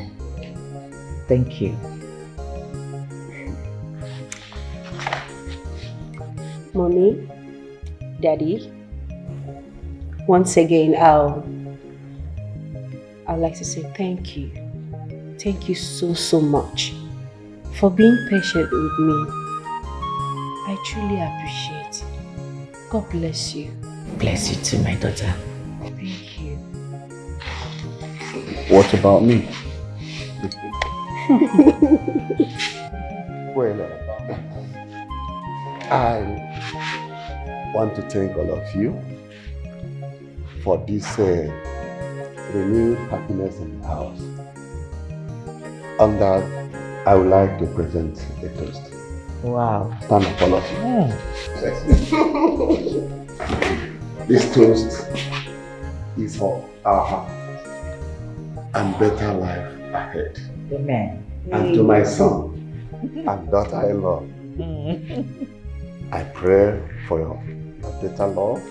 Thank you. Mommy, Daddy, once again, I'd like to say thank you. Thank you so much for being patient with me. I truly appreciate it. God bless you. Bless you too, my daughter. Thank you. What about me? Well, I want to thank all of you for this renewed happiness in the house. On that, I would like to present a toast. Wow. Stand up, all of you. This toast is for our happiness and better life ahead. Amen. And to my son and daughter-in-law, I pray for your better love,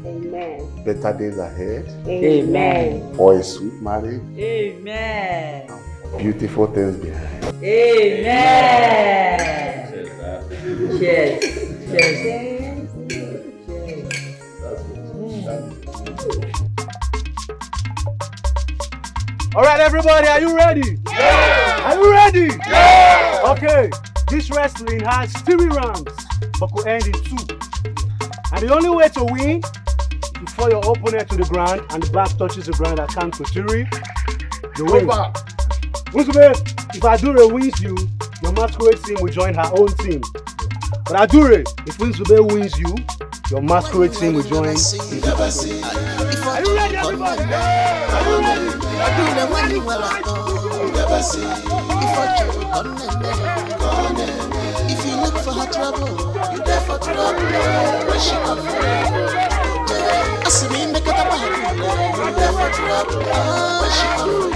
Amen. better days ahead, Amen. for a sweet marriage, Amen. beautiful things behind. Amen. Cheers. Cheers. All right, everybody, are you ready? Yeah! Are you ready? Yeah! Okay, this wrestling has 3 rounds, but could end in 2. And the only way to win is to throw your opponent to the ground and the back touches the ground at count to 3. You win. If Adure wins you, your masquerade team will join her own team. But Adure, if Winsube wins you, your masquerade team will join his. Are you ready, everybody? Are you ready? If you look for her trouble, you there for trouble. Where she come from? I see me make it up. You there for trouble. Where she come from?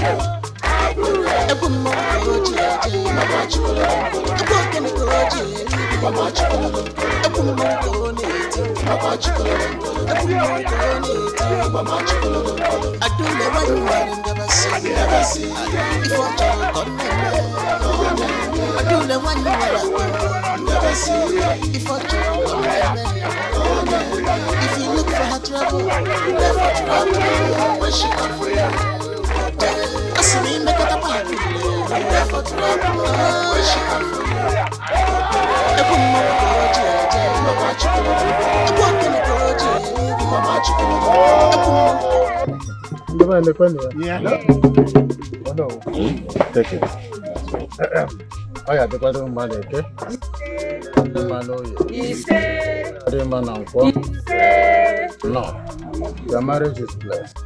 If you look for her trouble, you there for trouble. Where she come from? I see me make it up. I'm there for trouble. Where she come from? Yeah. Oh no. Take it. Oh yeah, the brother man, okay? The man, oh yeah. The man, uncle. No. Your marriage is blessed.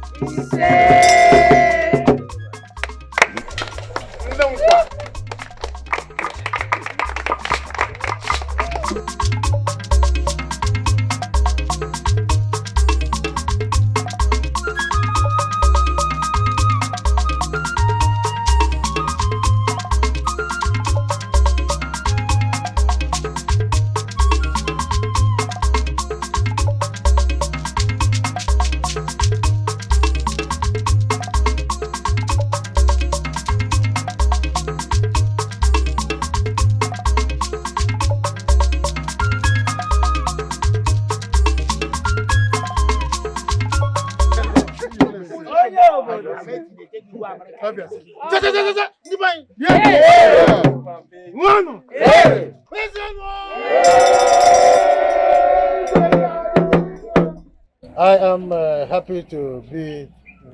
I am happy to be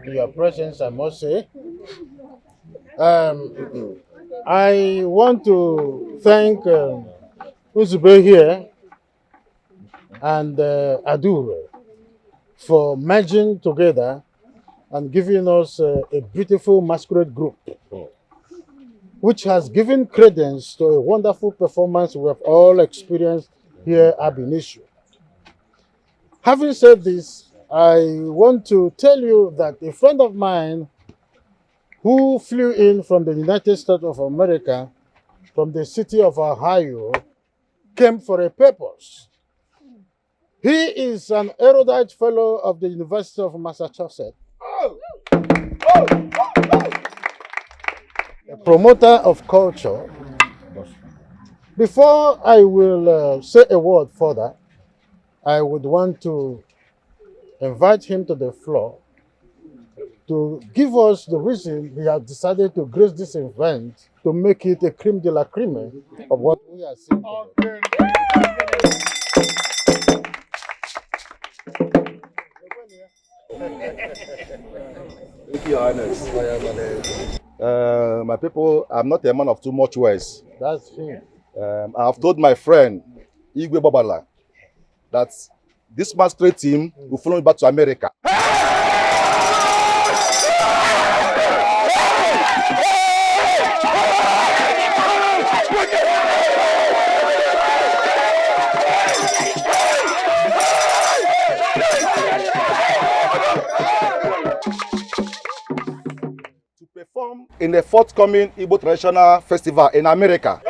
in your presence, I must say. I want to thank Uzube here and Adura for merging together and giving us a beautiful masquerade group, which has given credence to a wonderful performance we have all experienced here at Benicio. Having said this, I want to tell you that a friend of mine who flew in from the United States of America, from the city of Ohio, came for a purpose. He is an erudite fellow of the University of Massachusetts, a promoter of culture. Before I will say a word further, I would want to invite him to the floor to give us the reason he has decided to grace this event to make it a creme de la creme of what we are seeing today. Thank you, Highness. My people, I'm not a man of too much words. That's him. I have told my friend, Igwe Babala, that this masquerade team will follow me back to America. To perform in the forthcoming Igbo Traditional Festival in America.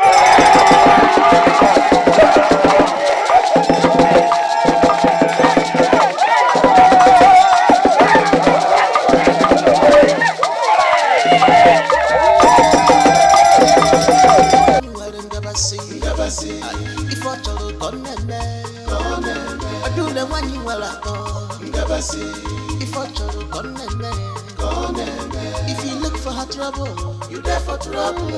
If you look for her trouble, you there for trouble.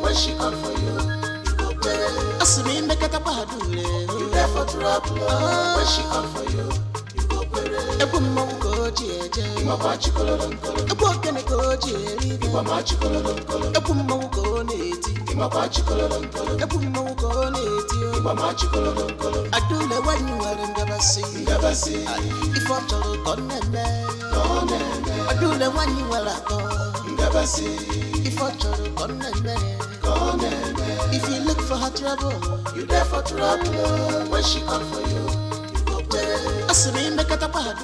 When she come for you, you go pay. Asumi make it a badule. You there for trouble. When she come for you, you go pay. Ebu mawuko jeje. Ima machi kololon kolon. Ebu kene ko jeri. Ima machi kololon kolon. Ebu mawuko neti. Ima machi kololon kolon. Ebu mawuko neti. Ima machi kololon kolon. Adule when you are in Gabasi. Gabasi. If I told konene. I do the one you will go. If I try to come, if you look for her trouble, you there for trouble. When she come for you, you go pay. I see me make it a bad.